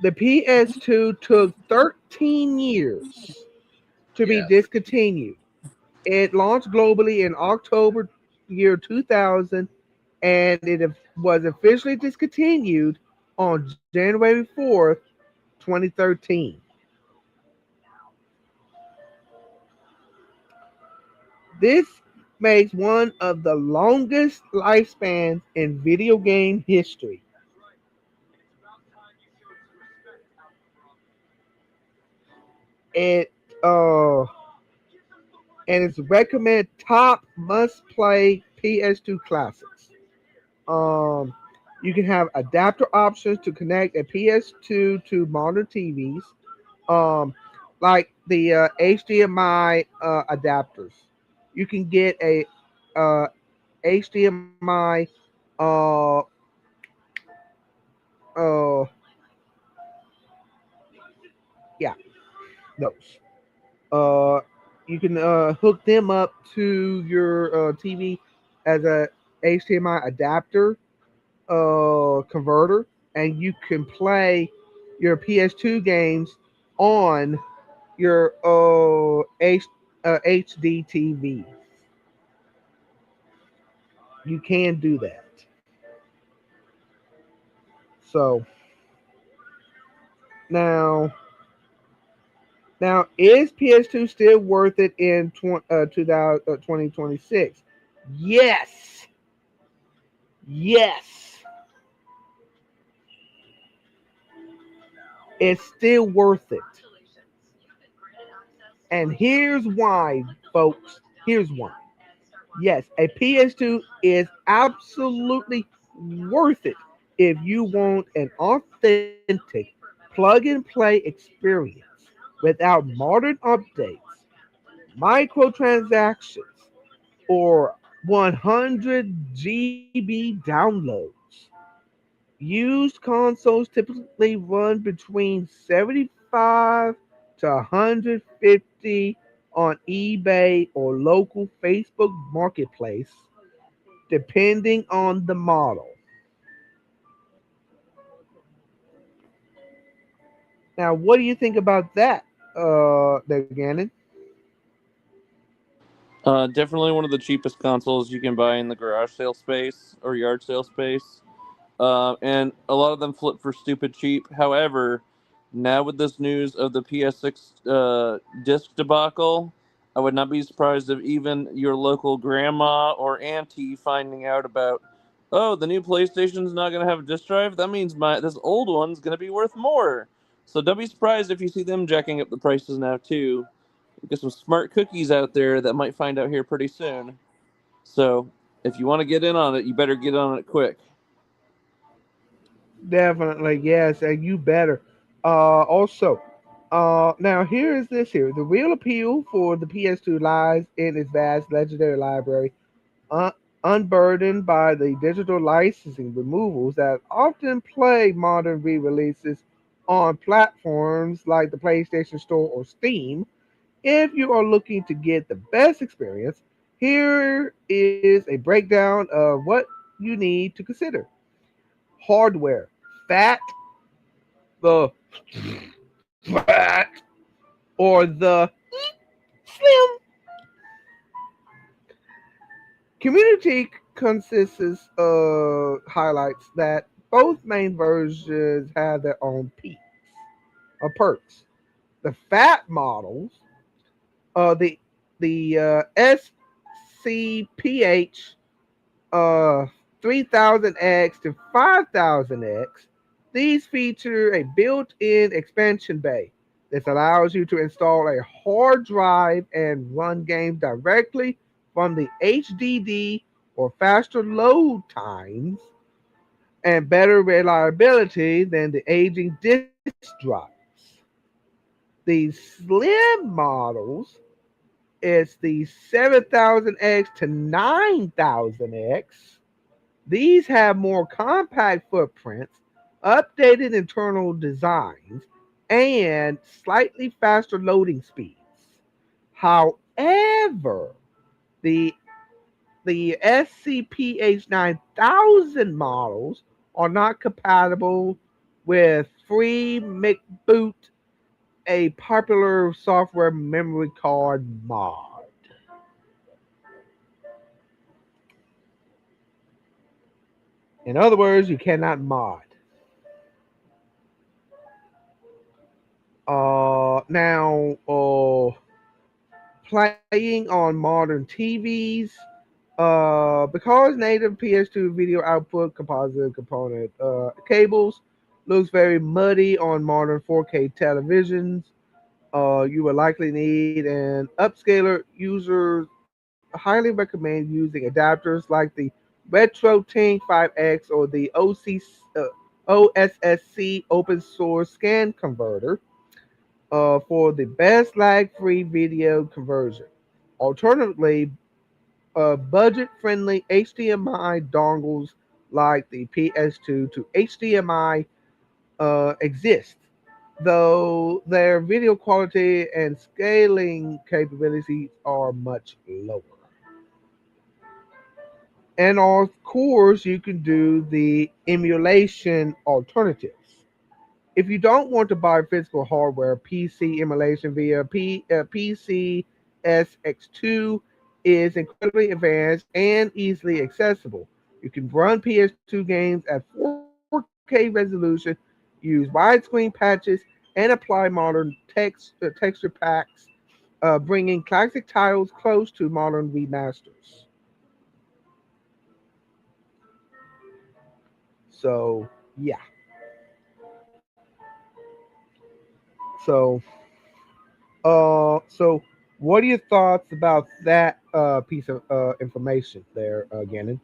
The PS2 took 13 years to be Yeah. discontinued. It launched globally in October year 2000, and it was officially discontinued on January 4th, 2013. This makes one of the longest lifespans in video game history. It uh and it's recommended top must play PS2 classics. Um you can have adapter options to connect a PS2 to modern TVs. Like the HDMI adapters. You can get a HDMI uh uh yeah, those. Uh, you can hook them up to your TV as a HDMI adapter converter, and you can play your PS2 games on your HD TV. You can do that. So now, is PS2 still worth it in 2026? Yes. Yes. It's still worth it. And here's why, folks. Here's why. Yes, a PS2 is absolutely worth it if you want an authentic plug and play experience without modern updates, microtransactions, or 100 GB downloads. Used consoles typically run between 75 to 150 on eBay or local Facebook marketplace, depending on the model. Now, what do you think about that, Gannon? Definitely one of the cheapest consoles you can buy in the garage sale space or yard sale space. And a lot of them flip for stupid cheap. However, now with this news of the PS6 disc debacle, I would not be surprised if even your local grandma or auntie finding out about, oh, the new PlayStation's not going to have a disc drive. That means this old one's going to be worth more. So don't be surprised if you see them jacking up the prices now too. Get some smart cookies out there that might find out here pretty soon. So if you want to get in on it, you better get on it quick. Definitely, yes, and you better. Also, now here is this here. The real appeal for the PS2 lies in its vast legendary library, un- unburdened by the digital licensing removals that often play modern re-releases on platforms like the PlayStation Store or Steam. If you are looking to get the best experience, here is a breakdown of what you need to consider. Hardware, fat, the fat, or the slim. Community consensus highlights that both main versions have their own peaks or perks. The fat models, the SCPH uh, 3000X to 5000X, these feature a built-in expansion bay. This allows you to install a hard drive and run games directly from the HDD or faster load times and better reliability than the aging disk drives. The slim models is the 7000X to 9000X. These have more compact footprints, updated internal designs, and slightly faster loading speeds. However, the SCPH 9000 models are not compatible with FreeMcBoot, a popular software memory card mod. In other words, you cannot mod. Now, playing on modern TVs, because native PS2 video output composite component cables looks very muddy on modern 4K televisions. You will likely need an upscaler. Users highly recommend using adapters like the RetroTink 5X or the OSSC open source scan converter for the best lag-free video conversion. Alternatively, budget-friendly HDMI dongles like the PS2 to HDMI exist, though their video quality and scaling capabilities are much lower. And of course, you can do the emulation alternatives. If you don't want to buy physical hardware, PC emulation via PCSX2 is incredibly advanced and easily accessible. You can run PS2 games at 4K resolution, use widescreen patches, and apply modern texture packs, bringing classic titles close to modern remasters. So, yeah. So, so what are your thoughts about that piece of information there, Gannon?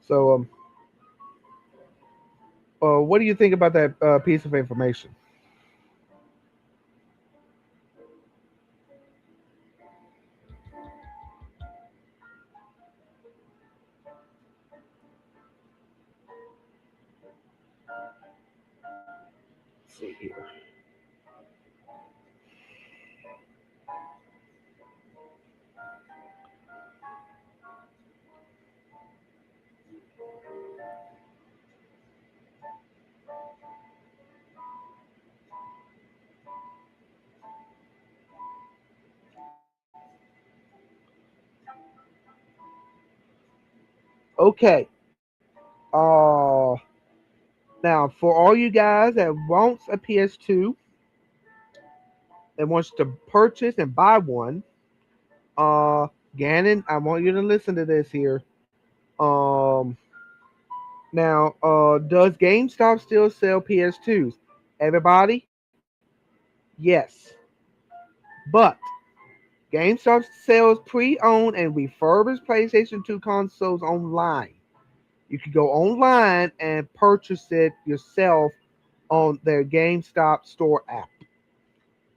So, what do you think about that piece of information? Let's see here. Okay. Uh, Now for all you guys that wants a PS2 and wants to purchase and buy one, uh, Gannon, I want you to listen to this here. Um, does GameStop still sell PS2s? Everybody, yes, but GameStop sells pre-owned and refurbished PlayStation 2 consoles online. You can go online and purchase it yourself on their GameStop store app.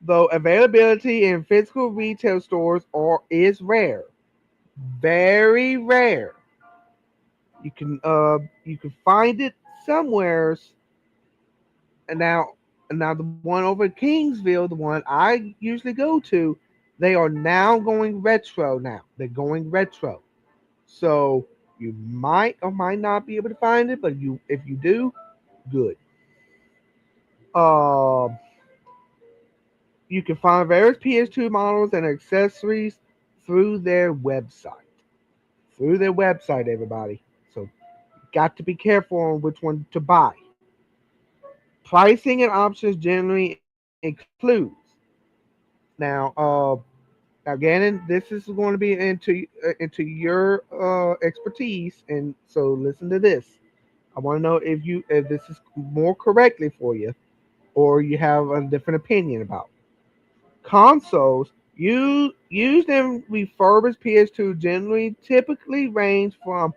Though availability in physical retail stores is rare, very rare. You can find it somewheres. And now the one over at Kingsville, the one I usually go to, they are now going retro now. They're going retro. So you might or might not be able to find it, but you if you do, good. Um you can find various PS2 models and accessories through their website. Through their website, everybody. So got to be careful on which one to buy. Pricing and options generally includes. Now, Gannon, this is going to be into your expertise, and so listen to this. I want to know if this is more correctly for you, or you have a different opinion about. Consoles used in refurbished PS2 generally typically range from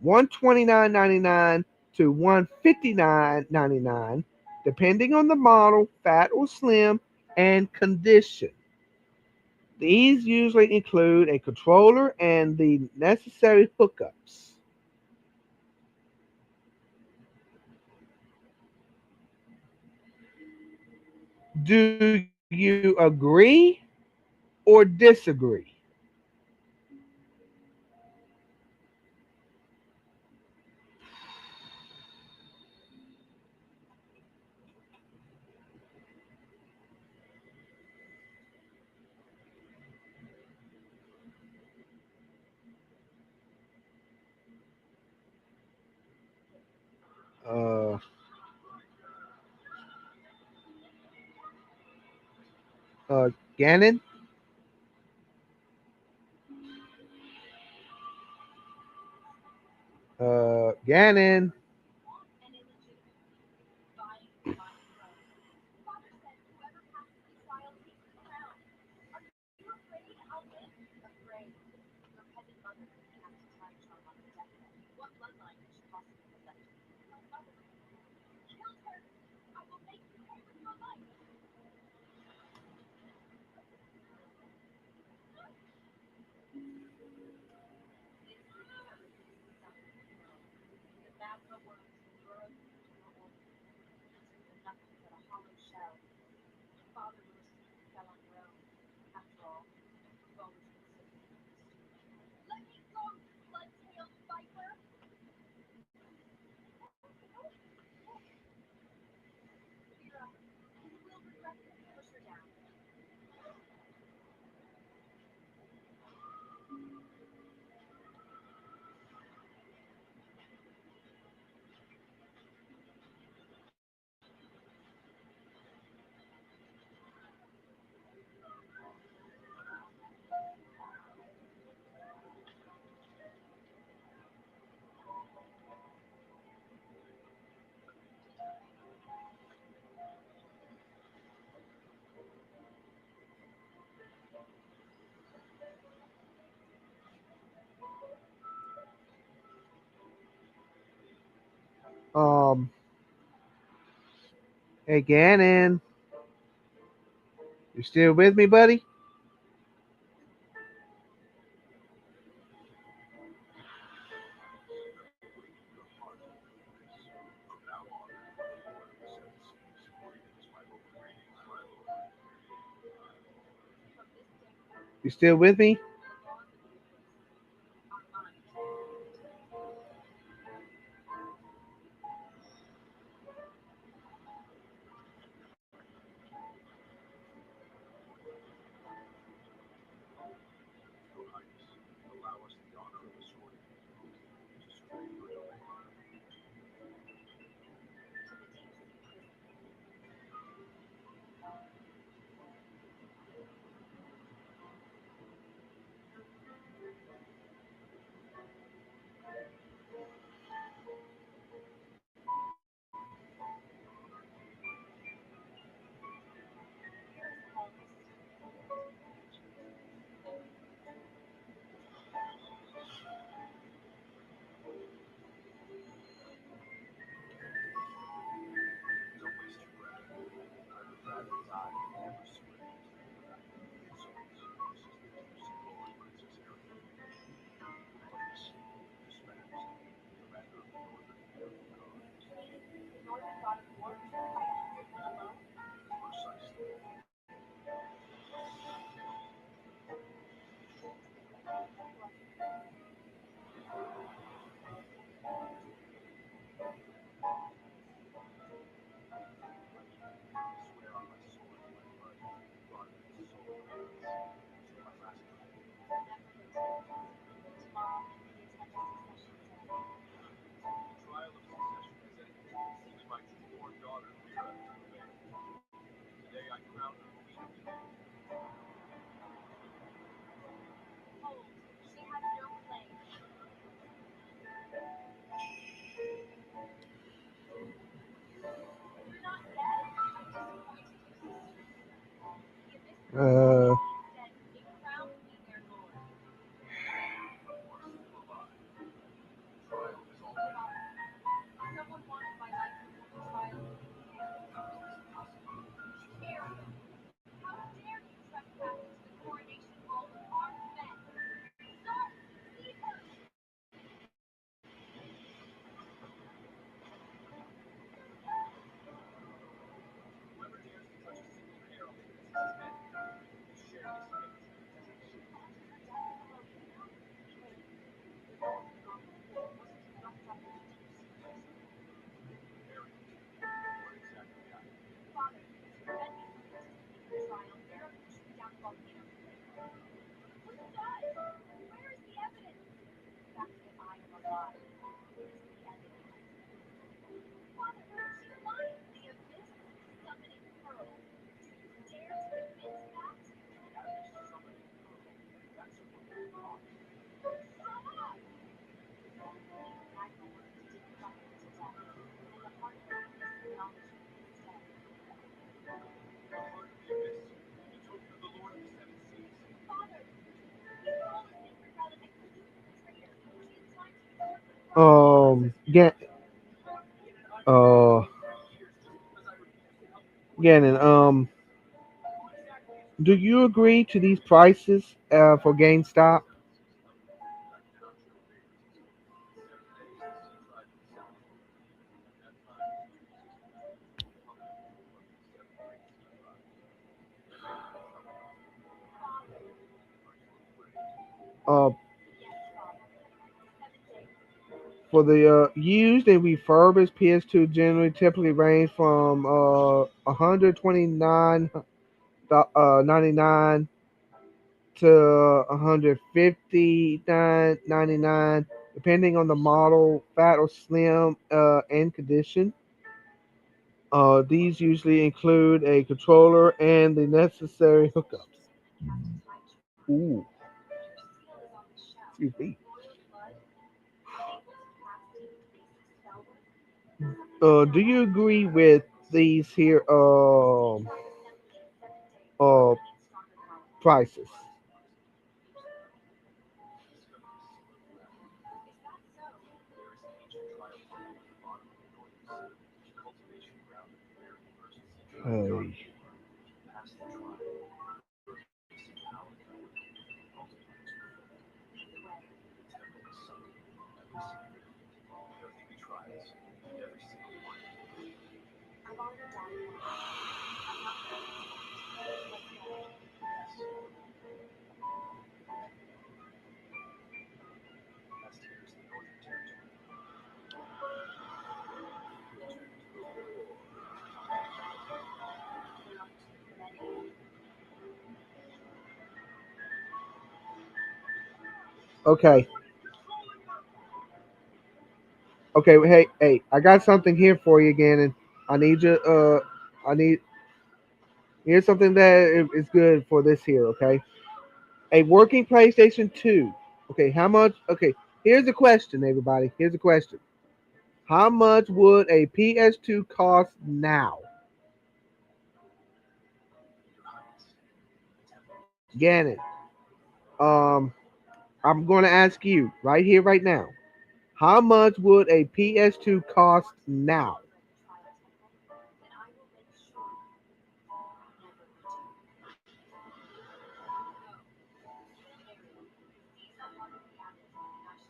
$129.99 to $159.99, depending on the model, fat or slim, and condition. These usually include a controller and the necessary hookups. Do you agree or disagree? Uh, Gannon, Gannon. Um, hey, Gannon, you still with me, buddy? You still with me? Uh, Get uh Gannon, do you agree to these prices for GameStop? Uh, for the used and refurbished PS2 generally typically range from 129 99 to 159.99 depending on the model, fat or slim, and condition. These usually include a controller and the necessary hookups. Ooh, excuse me. Do you agree with these here uh prices? Hey. Okay. Okay. Hey. I got something here for you again, and I need you. I need here's something that is good for this here. Okay. A working PlayStation 2. Okay. How much? Okay. Here's the question, everybody. Here's the question. How much would a PS2 cost now? Gannon. Um, I'm going to ask you right here, right now. How much would a PS2 cost now?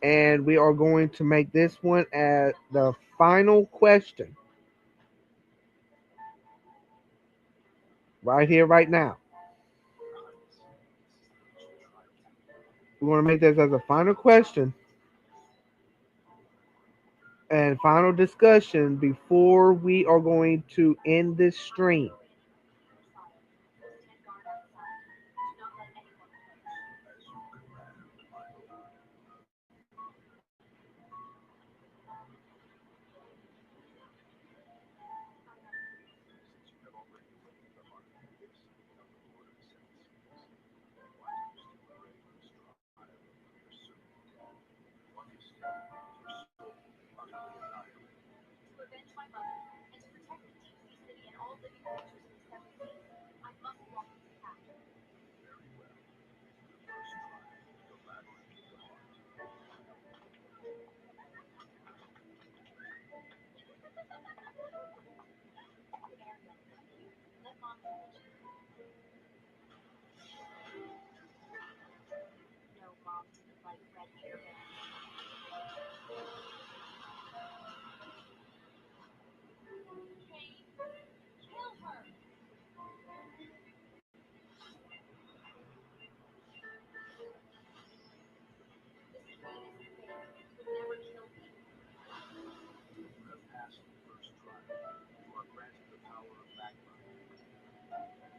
And we are going to make this one as the final question. right here, right now. We want to make this as a final question and final discussion before we are going to end this stream.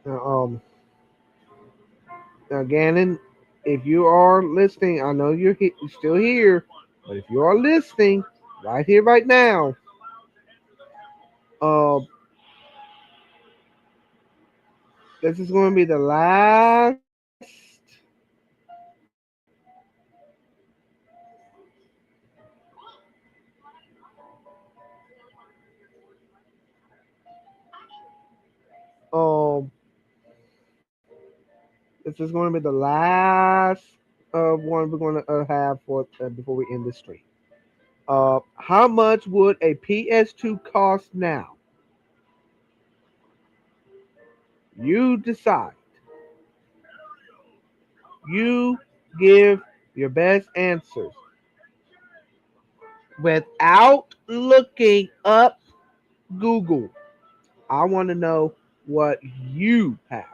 Now, now, Gannon, if you are listening, I know you're still here, but if you are listening right here, right now, uh, this is going to be the last um this is going to be the last one we're going to have for before we end this stream. How much would a PS2 cost now? You decide. You give your best answers without looking up Google. I want to know what you have.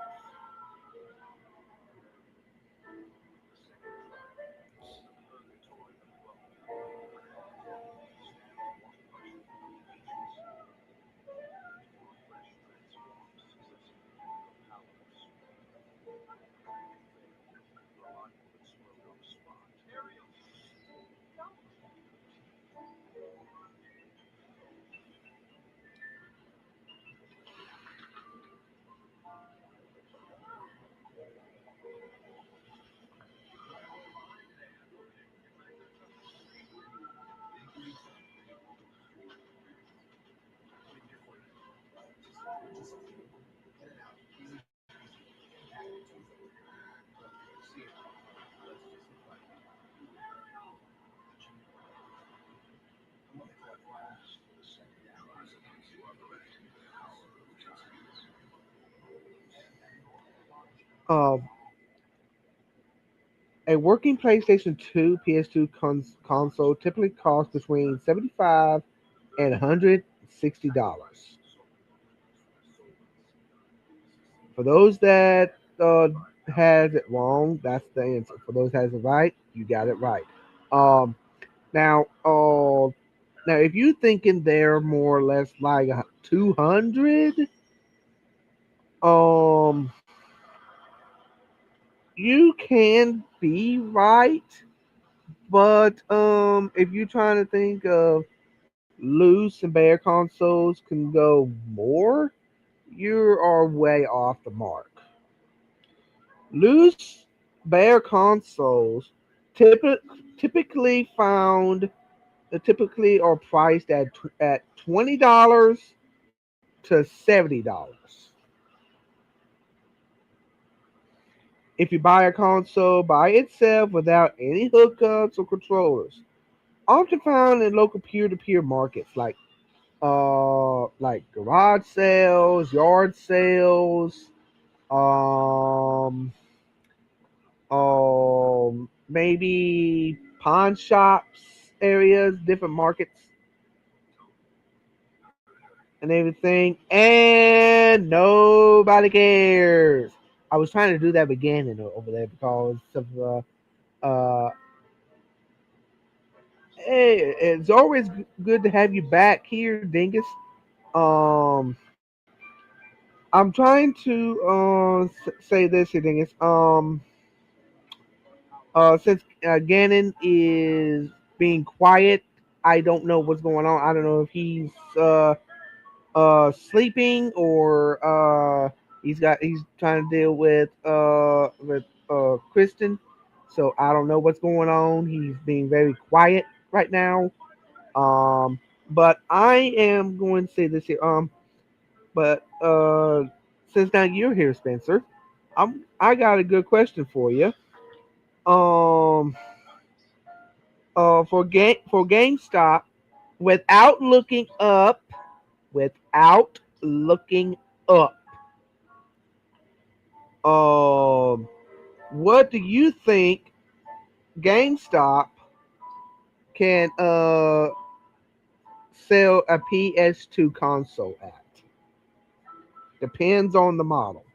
Um, a working PlayStation 2 PS2 console typically costs between 75 and $160. For those that has it wrong, that's the answer. For those that has it right, you got it right. Um, now, now if you thinking they're more or less like 200, um, you can be right, but if you're trying to think of loose and bare consoles can go more, you are way off the mark. Loose bare consoles typically found typically are priced at $20 to $70. If you buy a console by itself without any hookups or controllers, often found in local peer-to-peer markets like garage sales, yard sales, um, maybe pawn shops areas, different markets. and everything, and nobody cares. I was trying to do that beginning over there because of uh hey, it's always good to have you back here, Dingus. Um, I'm trying to say this here, Dingus. Since Gannon is being quiet, I don't know what's going on. I don't know if he's sleeping or he's trying to deal with Kristen. So I don't know what's going on. He's being very quiet right now. Um, but I am going to say this here. But since now you're here, Spencer, I got a good question for you. Um, for GameStop, without looking up, without looking up, um, what do you think GameStop can sell a PS2 console at? Depends on the model.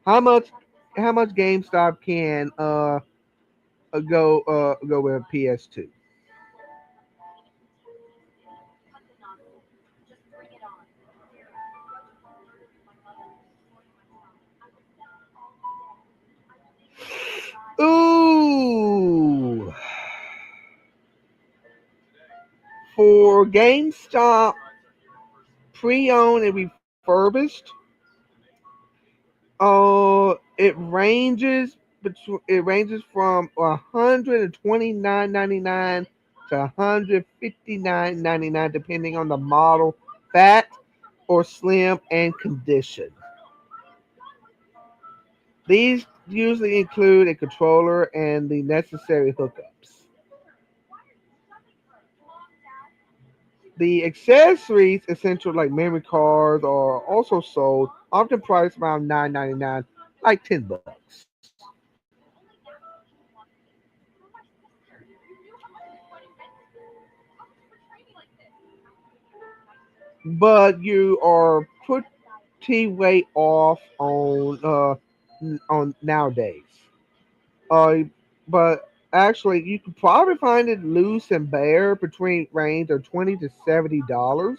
How much GameStop can go with a PS2? Ooh, for GameStop pre-owned and refurbished, it ranges from 129.99 to 159.99 depending on the model, fat or slim, and condition. These usually include a controller and the necessary hookups. The accessories, essential like memory cards, are also sold, often priced around $9.99, like $10. But you are pretty way off on nowadays. Uh, but actually, you can probably find it loose and bare between range of $20 to $70.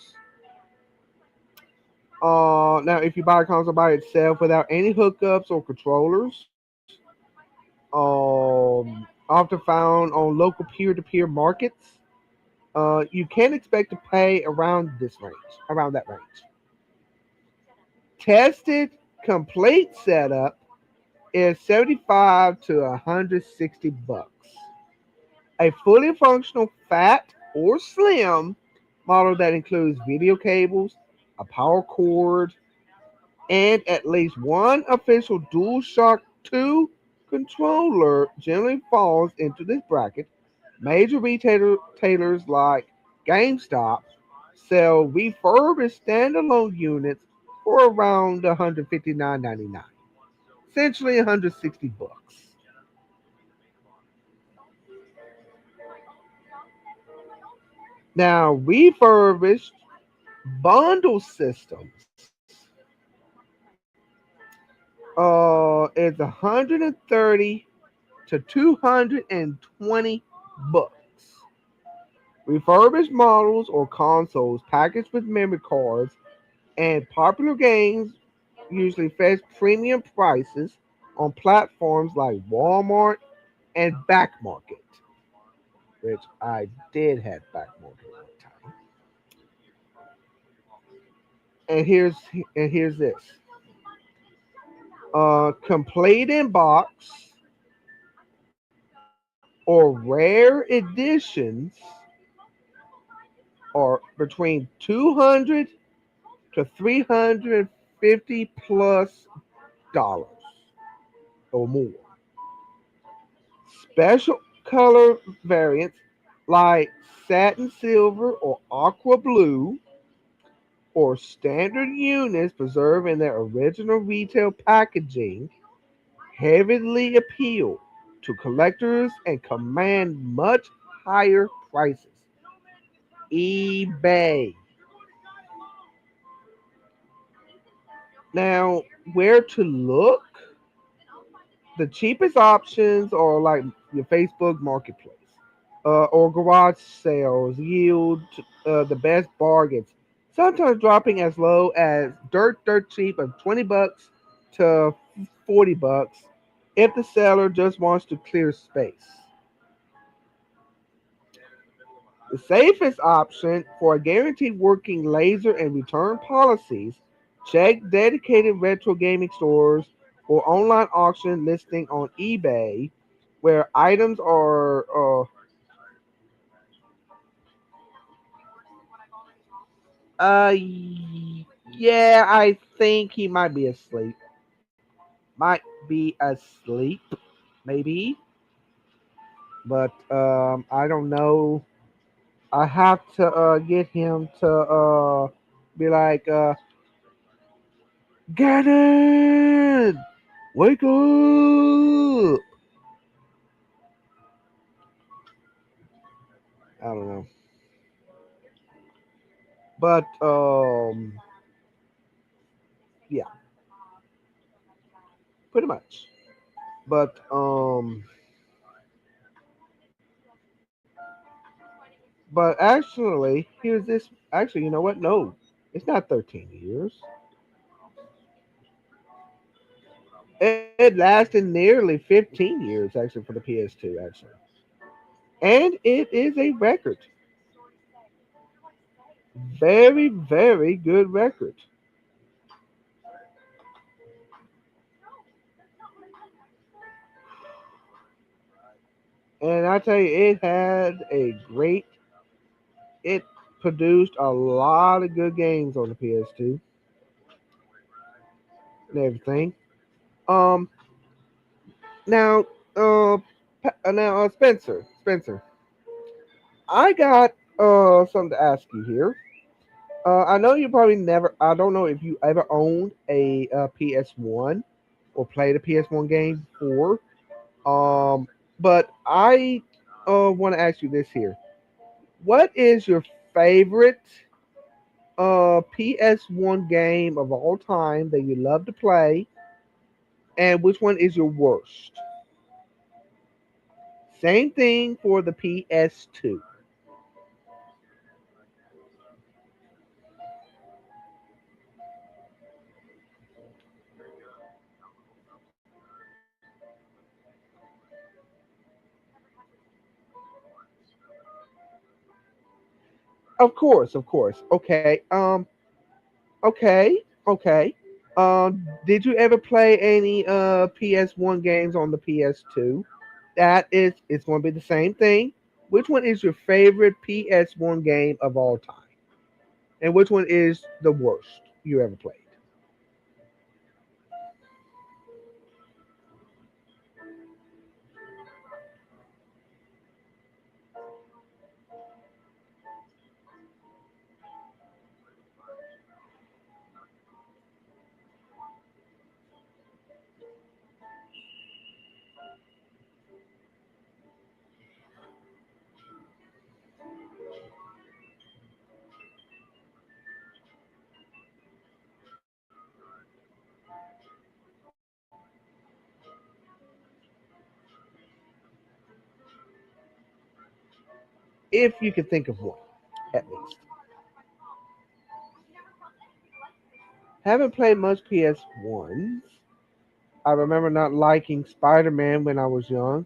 Now if you buy a console by itself without any hookups or controllers, often found on local peer-to-peer markets, you can expect to pay around that range. Tested complete setup is 75 to 160 bucks. A fully functional fat or slim model that includes video cables, a power cord, and at least one official DualShock 2 controller generally falls into this bracket. Major retailers like GameStop sell refurbished standalone units for around 159.99, essentially 160 bucks. Now, refurbished bundle systems is 130 to 220 bucks. Refurbished models or consoles packaged with memory cards and popular games usually fetch premium prices on platforms like Walmart and Backmarket, which I did have Backmarket one time. And here's this. Complete in box or rare editions are between 200 to 350 plus dollars or more. Special color variants like satin silver or aqua blue or standard units preserved in their original retail packaging heavily appeal to collectors and command much higher prices. eBay. Now, where to look? The cheapest options are like your Facebook Marketplace or garage sales yield the best bargains, sometimes dropping as low as dirt cheap of $20 to $40 if the seller just wants to clear space. The safest option for a guaranteed working laser and return policies, check dedicated retro gaming stores or online auction listing on eBay where items are yeah, I think he might be asleep. Might be asleep, maybe, but I don't know. I have to get him to be like Gannon, wake up. I don't know, but yeah, pretty much. But but actually, here's this. Actually, you know what? No, it's not 13 years. It lasted nearly 15 years actually for the PS2 actually, and it is a record, very good record. And I tell you, it had a great. It produced a lot of good games on the PS2 and everything. Um, now, Spencer, I got something to ask you here. I know you probably never. I don't know if you ever owned a PS1 or played a PS1 game before. Um, but I want to ask you this here. What is your favorite PS1 game of all time that you love to play, and which one is your worst? Same thing for the PS2. Of course. Okay. Okay. Did you ever play any PS1 games on the PS2? That is, it's going to be the same thing. Which one is your favorite PS1 game of all time? And which one is the worst you ever played? If you can think of one, at least. Haven't played much PS1s. I remember not liking Spider Man when I was young.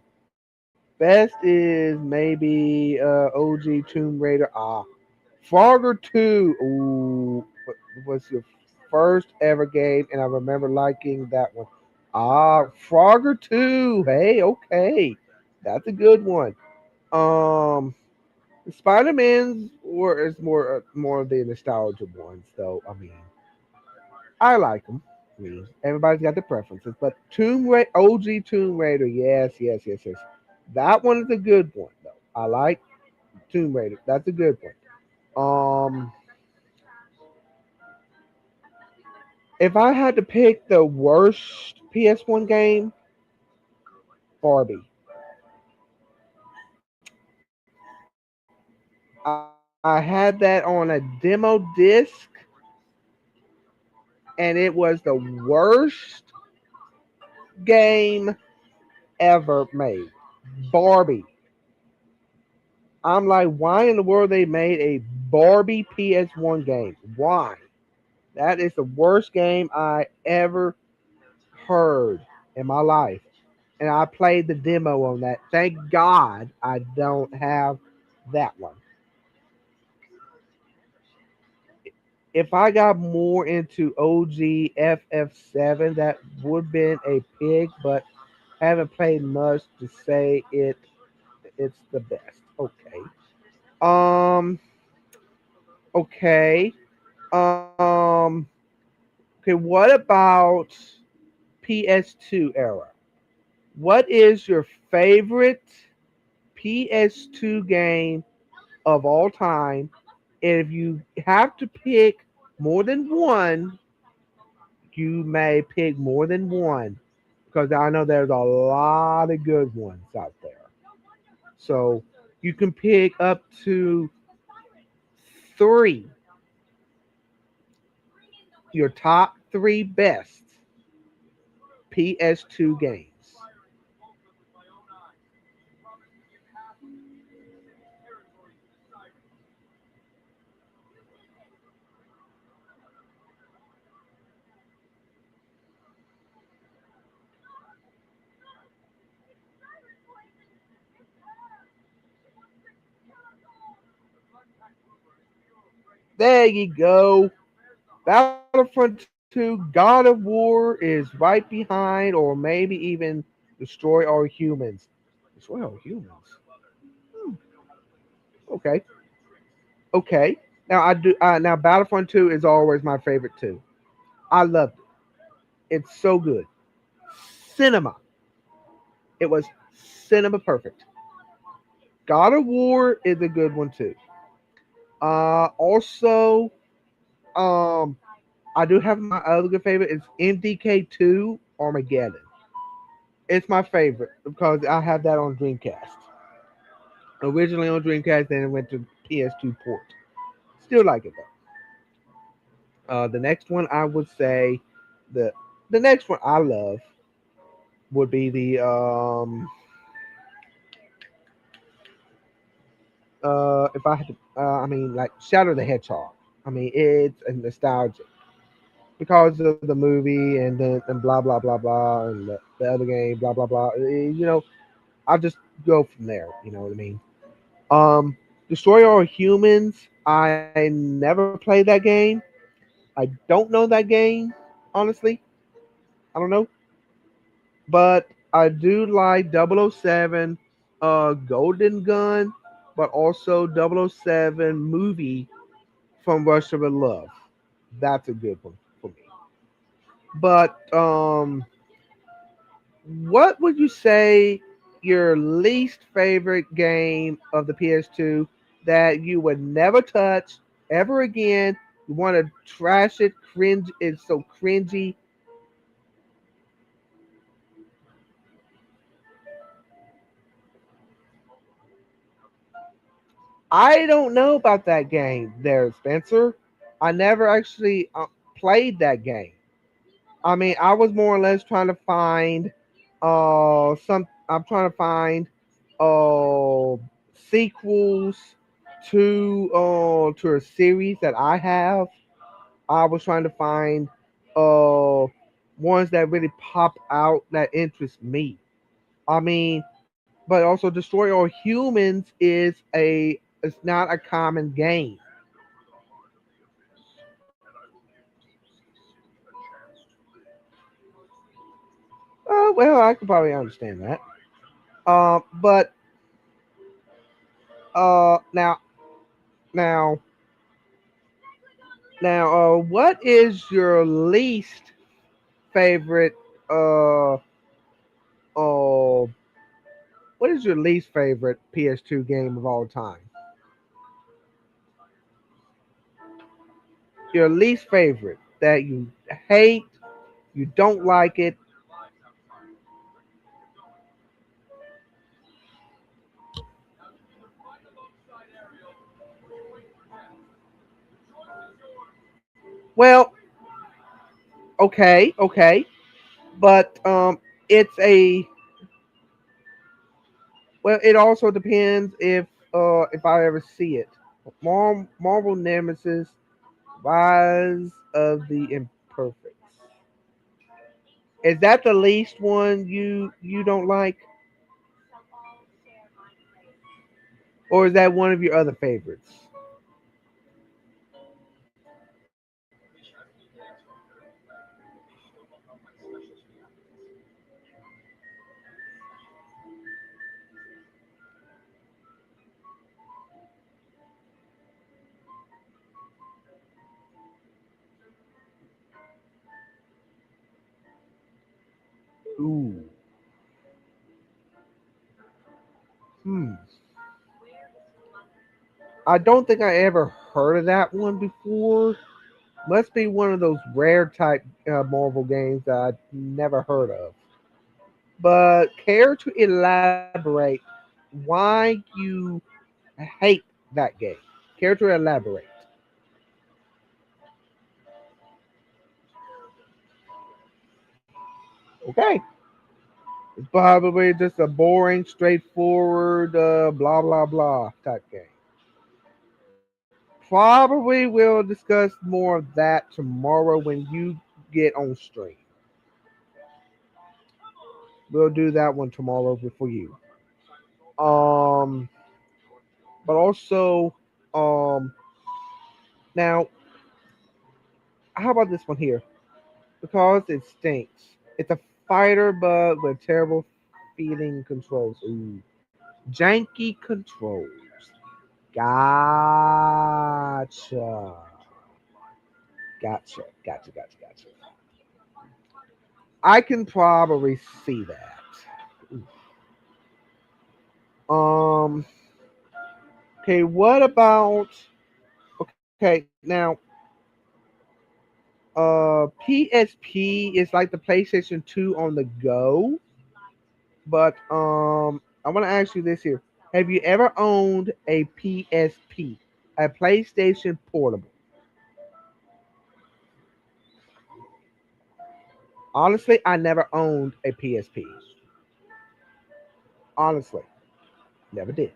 Best is maybe OG Tomb Raider. Frogger 2. Ooh, was your first ever game, and I remember liking that one. Frogger 2. Hey, okay. That's a good one. Um, Spider Man's or is more of the nostalgia ones, though. I mean, I like them. I mean, everybody's got their preferences, but OG Tomb Raider, yes. That one is a good one, though. I like Tomb Raider. That's a good one. If I had to pick the worst PS1 game, Barbie. I had that on a demo disc, and it was the worst game ever made. Barbie. I'm like, why in the world they made a Barbie PS1 game? Why? That is the worst game I ever heard in my life. And I played the demo on that. Thank God I don't have that one. If I got more into OG FF7, that would have been a pig, but I haven't played much to say it's the best. Okay. Um okay. Um okay, what about PS2 era? What is your favorite PS2 game of all time? And if you have to pick more than one, you may pick more than one because I know there's a lot of good ones out there. So you can pick up to three, your top three best PS2 games. There you go. Battlefront 2, God of War is right behind, or maybe even Destroy All Humans. Destroy All Humans. Hmm, okay, okay. Now I do. Now Battlefront 2 is always my favorite too. I loved it. It's so good. Cinema. It was cinema perfect. God of War is a good one too. Also, um, I do have my other good favorite. It's MDK2 Armageddon. It's my favorite because I have that on Dreamcast. Originally on Dreamcast, then it went to PS2 port. Still like it though. The next one I would say the the next one I love would be the if I had to I mean like Shadow the Hedgehog. I mean it's a nostalgic because of the movie and blah blah blah blah and the other game blah blah blah. You know, I'll just go from there. You know what I mean? Um, Destroy All Humans. I never played that game. I don't know that game, honestly. I don't know. But I do like 007, Golden Gun, but also 007 movie from Russia with Love. That's a good one for me. But what would you say your least favorite game of the PS2 that you would never touch ever again? You want to trash it, cringe. It's so cringy. I don't know about that game there, Spencer. I never actually played that game. I mean, I was more or less trying to find some I'm trying to find uh sequels to a series that I have. I was trying to find uh ones that really pop out that interest me. I mean, but also Destroy All Humans is a it's not a common game. Well, I could probably understand that. But now now what is your least favorite uh uh what is your least favorite PS2 game of all time? Your least favorite that you hate, you don't like it. Well, Okay, but it's a well. It also depends if I ever see it. Marvel Nemesis, Rise of the Imperfects. Is that the least one you don't like, or is that one of your other favorites? Ooh, hmm. I don't think I ever heard of that one before. Must be one of those rare type Marvel games that I never heard of. But care to elaborate why you hate that game? Care to elaborate? Okay, it's probably just a boring, straightforward, blah blah blah type game. Probably we'll discuss more of that tomorrow when you get on stream. We'll do that one tomorrow for you. Um, but also, um, now how about this one here? Because it stinks. It's a fighter, but with terrible feeling controls. Ooh, janky controls. Gotcha. Gotcha. I can probably see that. Um. Okay. What about? Okay. Now, PSP is like the PlayStation 2 on the go. But I want to ask you this here: have you ever owned a PSP, a PlayStation Portable? Honestly, I never owned a PSP. Honestly, never did.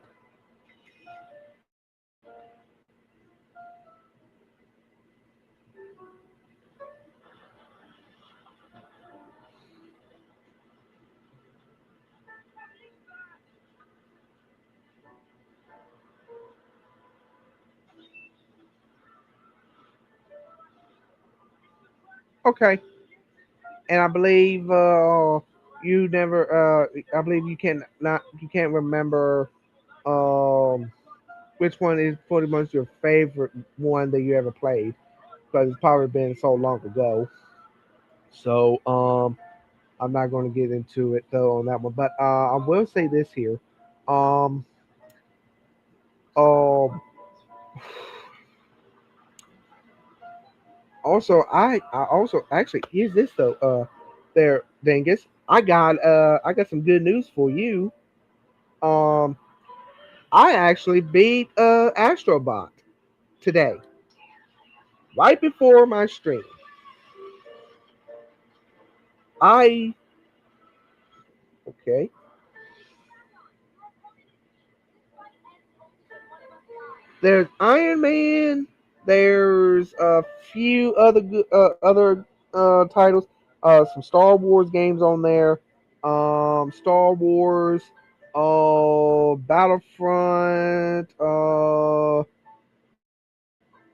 Okay, and I believe you never. I believe you can't remember um which one is pretty much your favorite one that you ever played because it's probably been so long ago. So I'm not going to get into it though on that one, but I will say this here. Um, um, I also actually here's this though. There, Dingus. I got some good news for you. Um, I actually beat Astrobot today, right before my stream. I okay. There's Iron Man. There's a few other titles. Some Star Wars games on there. Star Wars, Battlefront,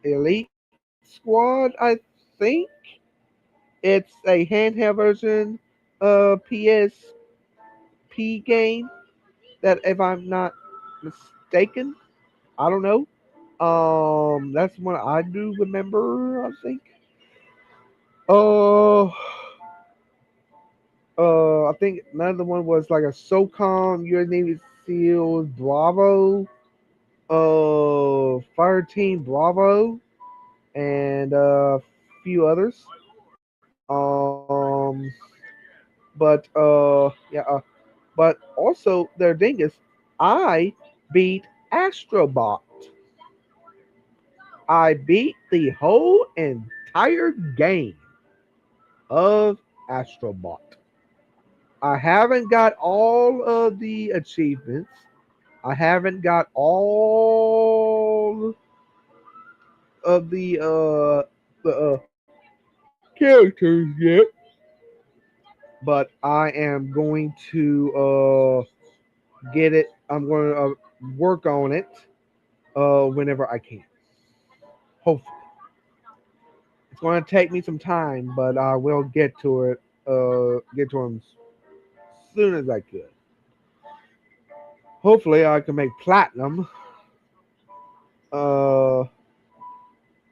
Elite Squad. I think it's a handheld version of PSP game. That, if I'm not mistaken, I don't know. That's one I do remember. I think. Uh, I think another one was like a SOCOM, U.S. Navy SEALs Bravo, Fire Team Bravo, and a few others. Um, but yeah, but also their thing is, I beat Astrobot. I beat the whole entire game. of Astrobot. I haven't got all of the achievements. I haven't got all of the characters yet, but I am going to get it. I'm going to work on it whenever I can. Hopefully, it's going to take me some time, but I will get to it. Get to them as soon as I could. Hopefully, I can make platinum. Uh,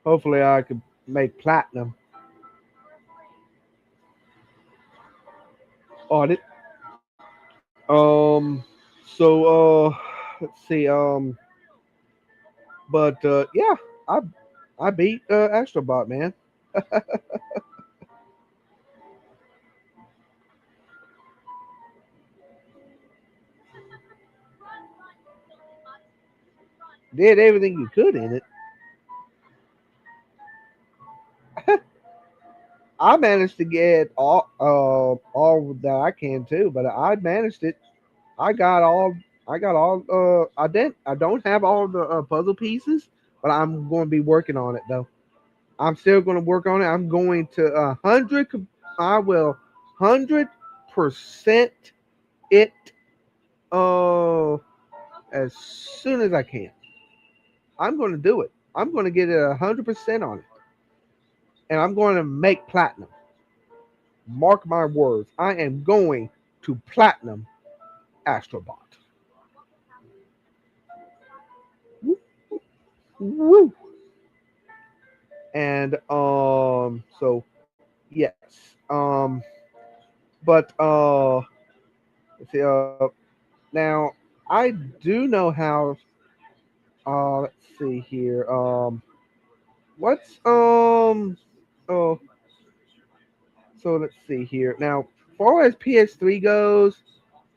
hopefully, I can make platinum on it. Let's see. But yeah, I I beat Astrobot, man. Did everything you could in it. I managed to get all that I can too, but I managed it. I got all. I got all. I didn't. I don't have all the puzzle pieces, but I'm going to be working on it though. I'm still going to work on it. I'm going to 100. I will 100% it as soon as I can. I'm going to do it. I'm going to get it 100% on it, and I'm going to make platinum. Mark my words. I am going to platinum Astrobot. Woo, woo. And yes. But let's see, now I do know how. Let's see here. What's oh so let's see here. Now, as far as PS3 goes,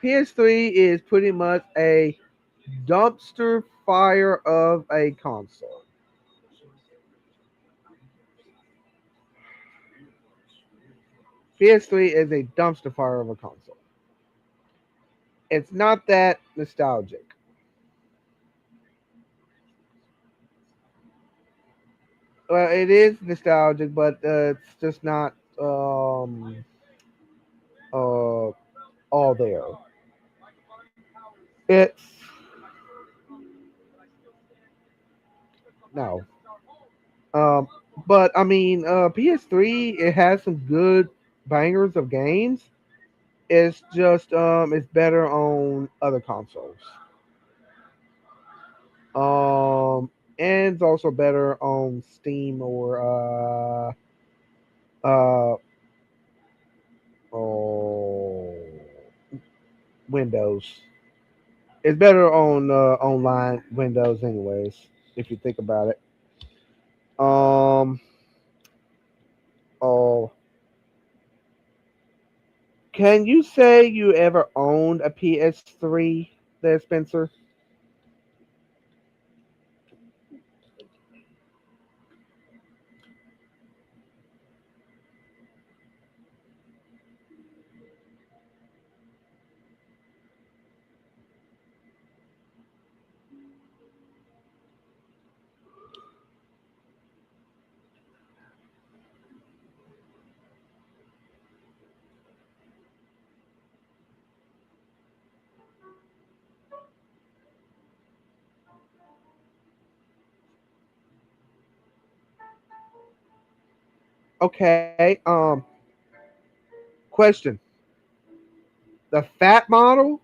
PS3 is pretty much a dumpster fire of a console. PS3 is a dumpster fire of a console. It's not that nostalgic. Well, it is nostalgic, but it's just not uh, all there. It's no. Um, but I mean, PS3 it has some good bangers of games. It's just it's better on other consoles. And it's also better on Steam or uh oh, Windows. It's better on online Windows, anyways. If you think about it. Um. Oh, can you say you ever owned a PS3 there, Spencer? Okay. Question: the fat model,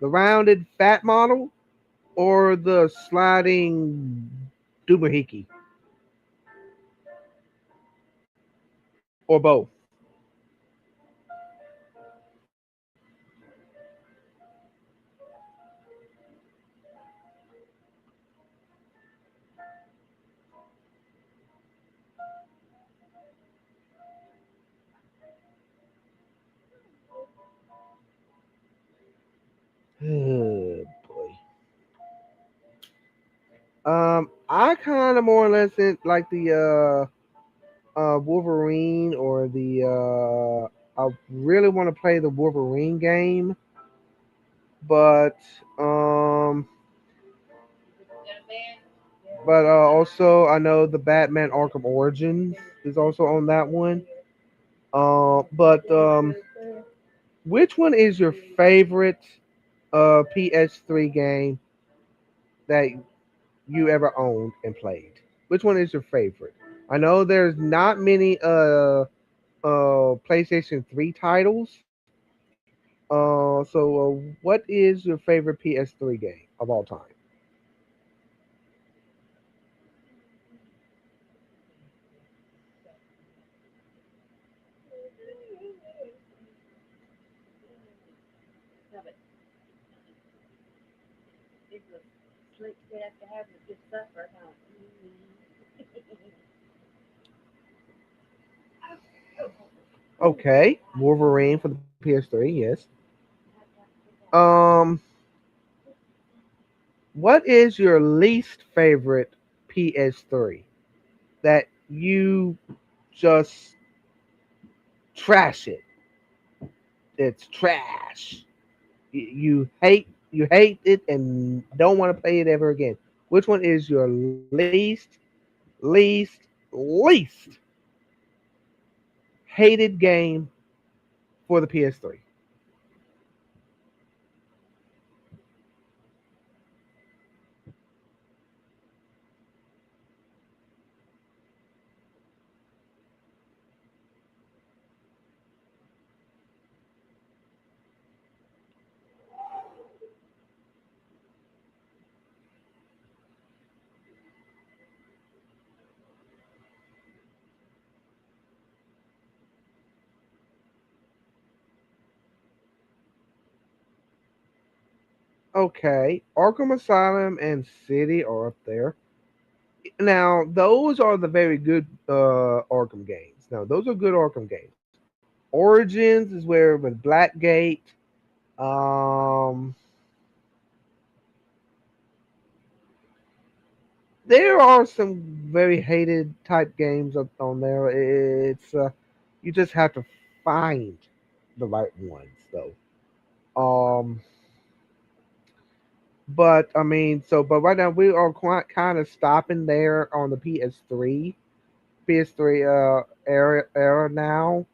the rounded fat model, or the sliding doohickey, or both? Oh, boy. I kind of more or less like the Wolverine or the I really want to play the Wolverine game, but um, also I know the Batman Arkham Origins is also on that one. But which one is your favorite PS3 game that you ever owned and played? Which one is your favorite? I know there's not many PlayStation 3 titles. What is your favorite PS3 game of all time? Okay, Wolverine for the PS3. Yes. Um, what is your least favorite PS3 that you just trash it? It's trash. You hate it and don't want to play it ever again. Which one is your least hated game for the PS3? Okay, Arkham Asylum and City are up there. Now, those are the very good Arkham games. Now, those are good Arkham games. Origins is where with Blackgate. Um, there are some very hated type games up on there. It's you just have to find the right ones, though. Um, but I mean, but right now we are quite kind of stopping there on the PS3 era now.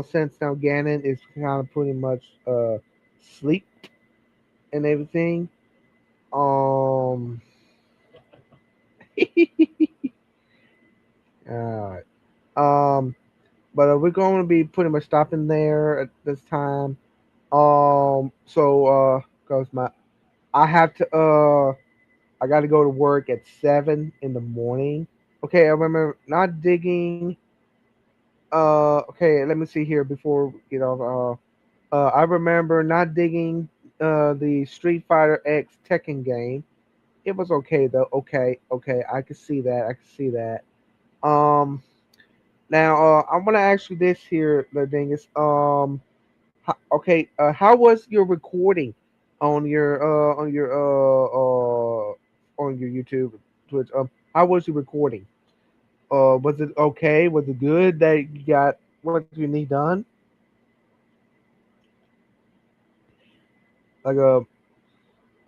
Since now Ganon is kind of pretty much sleep and everything. Um, Alright. Um, but we're going to be pretty much stopping there at this time. Cause I have to I got to go to work at 7 in the morning. Okay, I remember not digging. Okay, let me see here before we get off. I remember not digging the Street Fighter X Tekken game. It was okay though. Okay, I can see that. I can see that. Um, Now I'm gonna ask you this here, Ladingus. How was your recording on your YouTube, Twitch? How was your recording? Was it okay? Was it good that you got what you need done? Like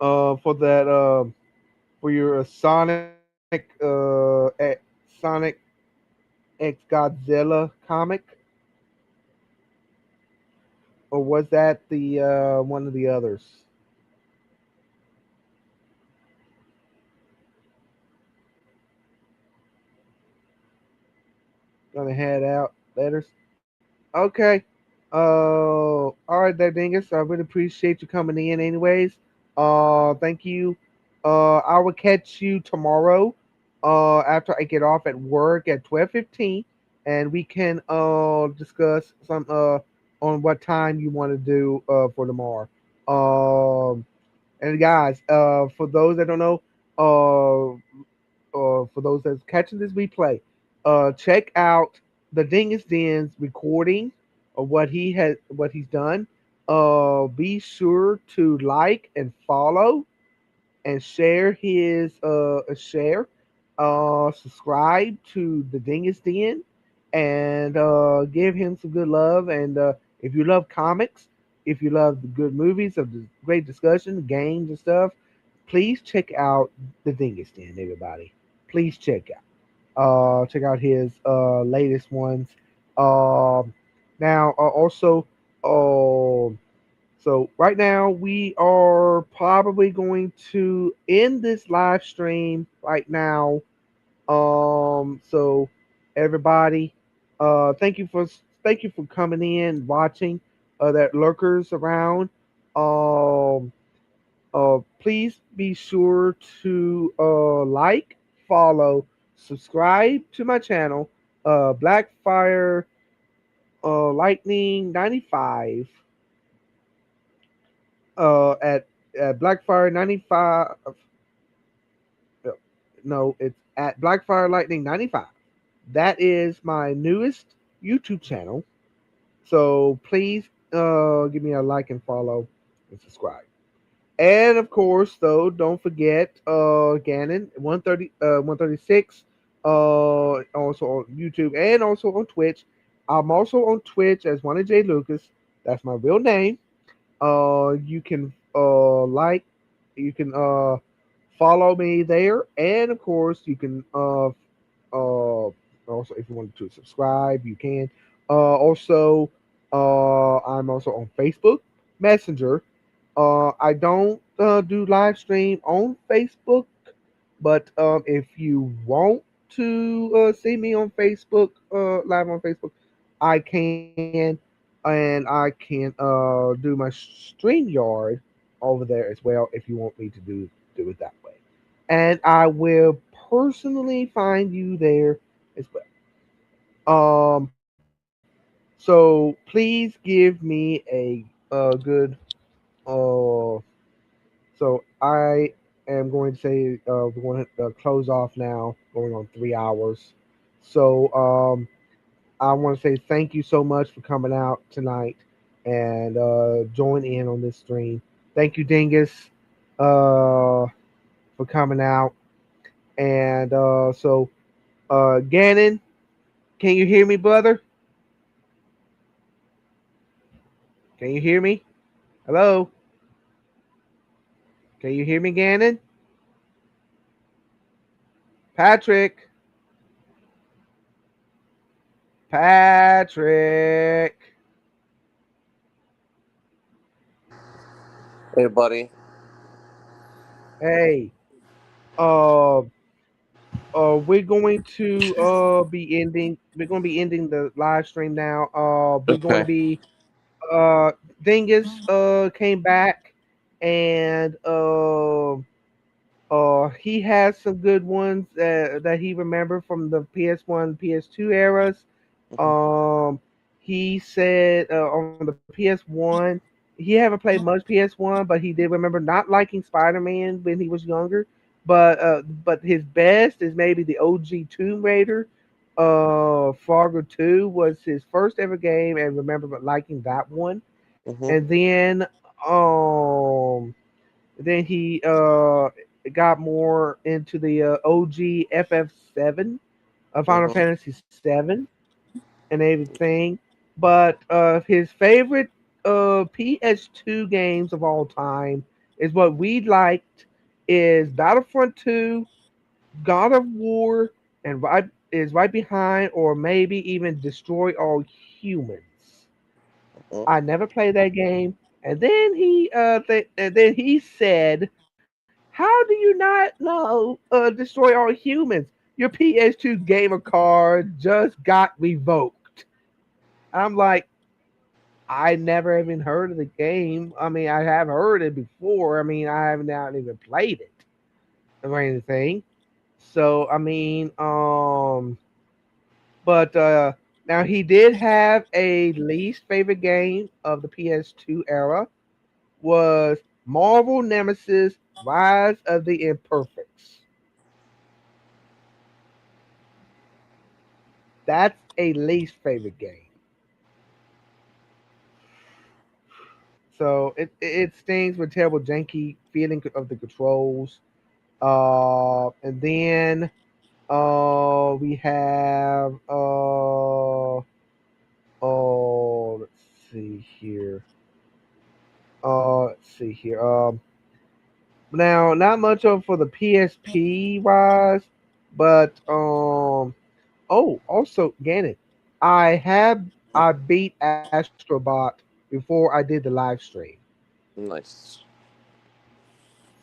for that for your Sonic X Godzilla comic, or was that the one of the others? Gonna head out letters. Okay. All right, there, Dingus. I really appreciate you coming in. Anyways, thank you. I will catch you tomorrow. After I get off at work at 12:15, and we can discuss some on what time you want to do for tomorrow. Um, and guys, for those that don't know, uh, for those that's catching this replay, check out the Dingus Den's recording of what he's done. Be sure to like and follow and share his share. subscribe to the Dingus Den and give him some good love. And if you love comics, if you love the good movies of the great discussion, games and stuff, please check out the Dingus Den, everybody. Please check out his latest ones. Um, now, also, um, so right now we are probably going to end this live stream right now. So everybody, thank you for coming in, watching, that lurkers around. Um, Please be sure to like, follow, subscribe to my channel, Blackfire Lightning 95, at Blackfire 95. No, it's at Blackfire Lightning 95. That is my newest YouTube channel. So please give me a like and follow and subscribe. And of course, though, don't forget Gannon 136, also on YouTube and also on Twitch. I'm also on Twitch as One J Lucas. That's my real name. You can you can follow me there, and of course, you can also, if you want to subscribe, you can. Also, I'm also on Facebook Messenger. I don't do live stream on Facebook, but if you want to see me on Facebook, live on Facebook, I can, and I can do my StreamYard over there as well if you want me to do it that way. And I will personally find you there as well. So please give me a good so I am going to say we're going to close off now, going on 3 hours. So I want to say thank you so much for coming out tonight and join in on this stream. Thank you, Dingus, for coming out. And Gannon, can you hear me, brother? Can you hear me? Hello? Can you hear me, Gannon? Patrick? Patrick? Hey, buddy. Hey. Uh, we're going to be ending the live stream now. We're going to Okay. be Dingus came back and he has some good ones that he remembered from the PS1, PS2 eras. Mhm. Um, he said on the PS1, he haven't played much PS1, but he did remember not liking Spider-Man when he was younger. But his best is maybe the OG Tomb Raider. Frogger 2 was his first ever game, and remember liking that one. Mhm. And um, then he got more into the OG FF7, Final Mhm. Fantasy 7, and everything. But his favorite PS2 games of all time is what we liked is Battlefront 2, God of War, and right behind, or maybe even Destroy All Humans. Mhm. I never played that game. And then he said, "How do you not know Destroy All Humans? Your PS2 gamer card just got revoked." I'm like, I never even heard of the game. I mean, I have heard it before. I mean, I haven't not even played it or anything. So I mean, but now he did have a least favorite game of the PS2 era was Marvel Nemesis: Rise of the Imperfects. That's a least favorite game. So it stings with terrible janky feeling of the controls. And then We have let's see here. Let's see here. Now not much of for the PSP wise, but also Ganon. I have I beat Astrobot before I did the live stream. Nice.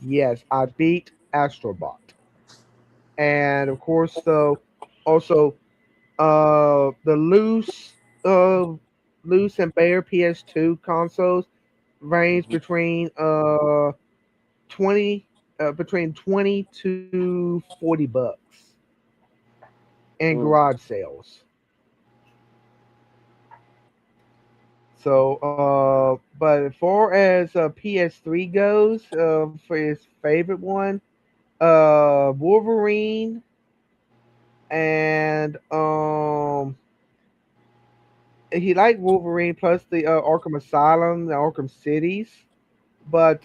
Yes, I beat Astrobot, and of course, so also the loose and bare PS2 consoles range Mhm. between 20 between 20 to $40 in Mm. garage sales. So but as far as PS3 goes, for his favorite one, Wolverine and he liked Wolverine plus the Arkham Asylum, the Arkham Cities, but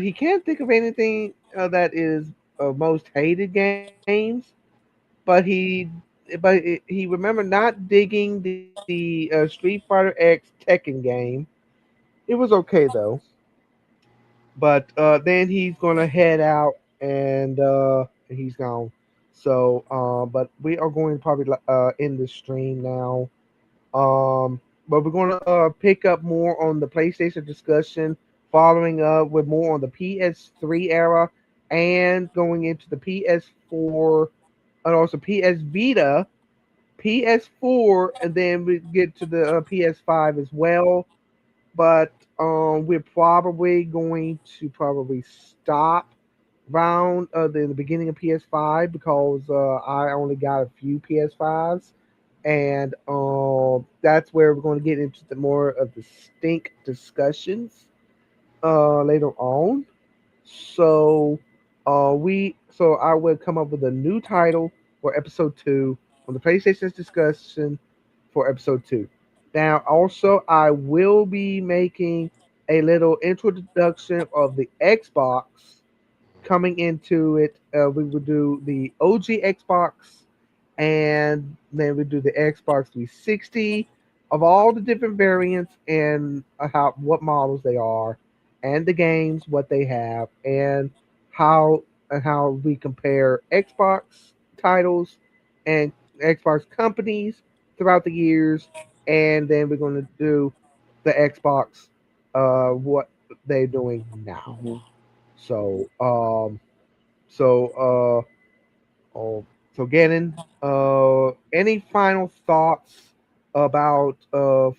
he can't think of anything that is most hated games. But he remember not digging the Street Fighter X Tekken game. It was okay though. But then he's gonna head out and he's gone. So, but we are going to probably end the stream now. But we're going to pick up more on the PlayStation discussion, following up with more on the PS3 era, and going into the PS4 and also PS Vita, PS4, and then we get to the PS5 as well. But we're probably going to probably stop around the beginning of PS5 because I only got a few PS5s, and that's where we're going to get into the more of distinct discussions later on. So so I will come up with a new title for episode two on the PlayStation's discussion for episode two. Now, also, I will be making a little introduction of the Xbox coming into it. We would do the OG Xbox, and then we do the Xbox 360 of all the different variants and how what models they are, and the games what they have, how and how we compare Xbox titles and Xbox companies throughout the years, and then we're going to do the Xbox what they're doing now. Mhm. So so so Gannon, any final thoughts about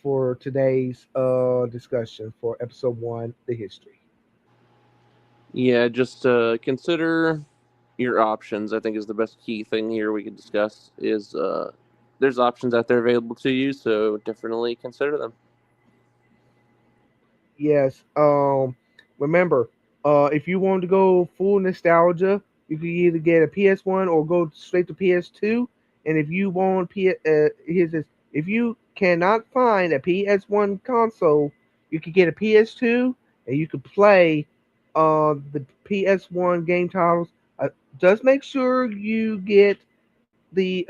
for today's discussion for episode one, the history? Yeah, just consider your options. I think is the best key thing here we could discuss. Is there's options out there available to you, so definitely consider them. Yes. Remember, if you want to go full nostalgia, you can either get a PS1 or go straight to PS2. And if you want here's this: if you cannot find a PS1 console, you can get a PS2, and you can play the PS1 game titles. Just make sure you get the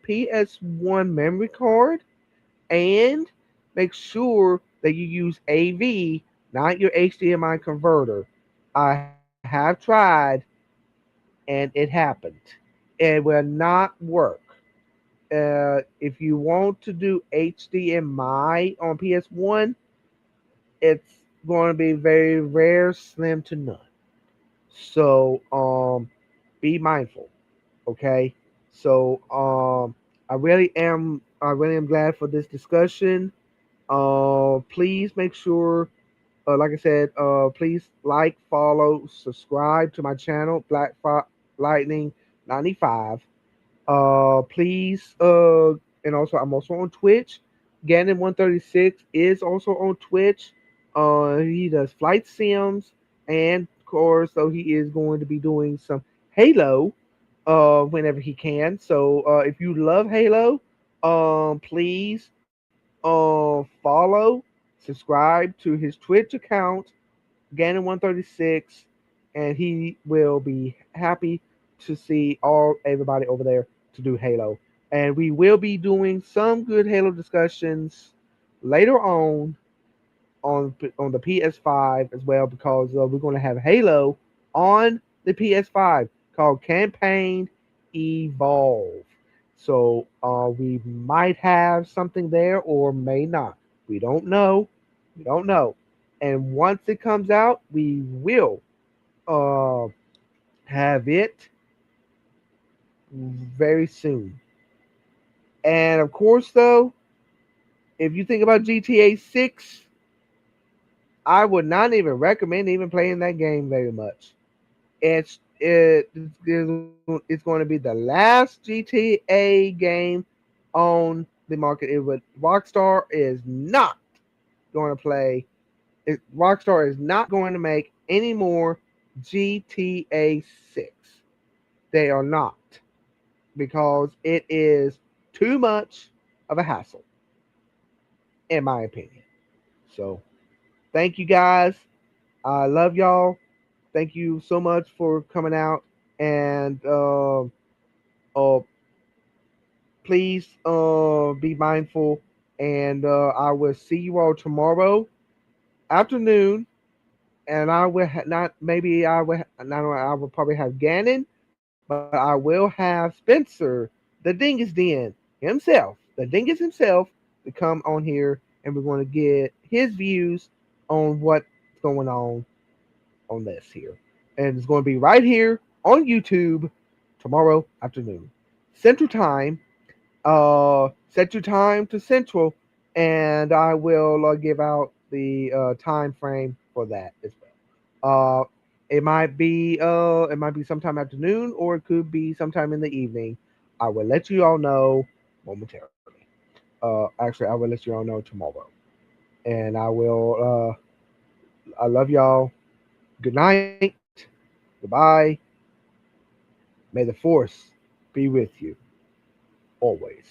PS1 memory card and make sure that you use AV, not your HDMI converter. I have tried and it happened. It will not work. If you want to do HDMI on PS1, it's going to be very rare, slim to none. So be mindful. Okay. So I really am glad for this discussion. Please make sure, like I said, please like, follow, subscribe to my channel, Lightning 95. Please, and also I'm also on Twitch. Gannon 136 is also on Twitch. He does flight sims, and of course, so he is going to be doing some Halo, whenever he can. So, if you love Halo, please, follow, subscribe to his Twitch account, Gannon 136, and he will be happy to see everybody over there to do Halo, and we will be doing some good Halo discussions later on the PS5 as well, because we're going to have Halo on the PS5 called Campaign Evolve. So we might have something there or may not. We don't know. We don't know. And once it comes out, we will uh, have it very soon. And of course, though, if you think about GTA 6, I would not even recommend even playing that game very much. It's going to be the last GTA game on the market. It would Rockstar is not going to play. Rockstar is not going to make any more GTA 6. They are not, because it is too much of a hassle, in my opinion. So, thank you guys. I love y'all. Thank you so much for coming out, and uh, please be mindful. And I will see you all tomorrow afternoon. And I will not maybe I will not I will probably have Gannon, but I will have Spencer, the Dingus Den himself, the Dingus himself, to come on here, and we're going to get his views on what's going on this here. And it's going to be right here on YouTube tomorrow afternoon, Central Time. Set your time to Central, and I will give out the time frame for that as well. It might be sometime afternoon, or it could be sometime in the evening. I will let you all know momentarily. Actually, I will let you all know tomorrow, and I love y'all. Good night. Goodbye. May the force be with you always.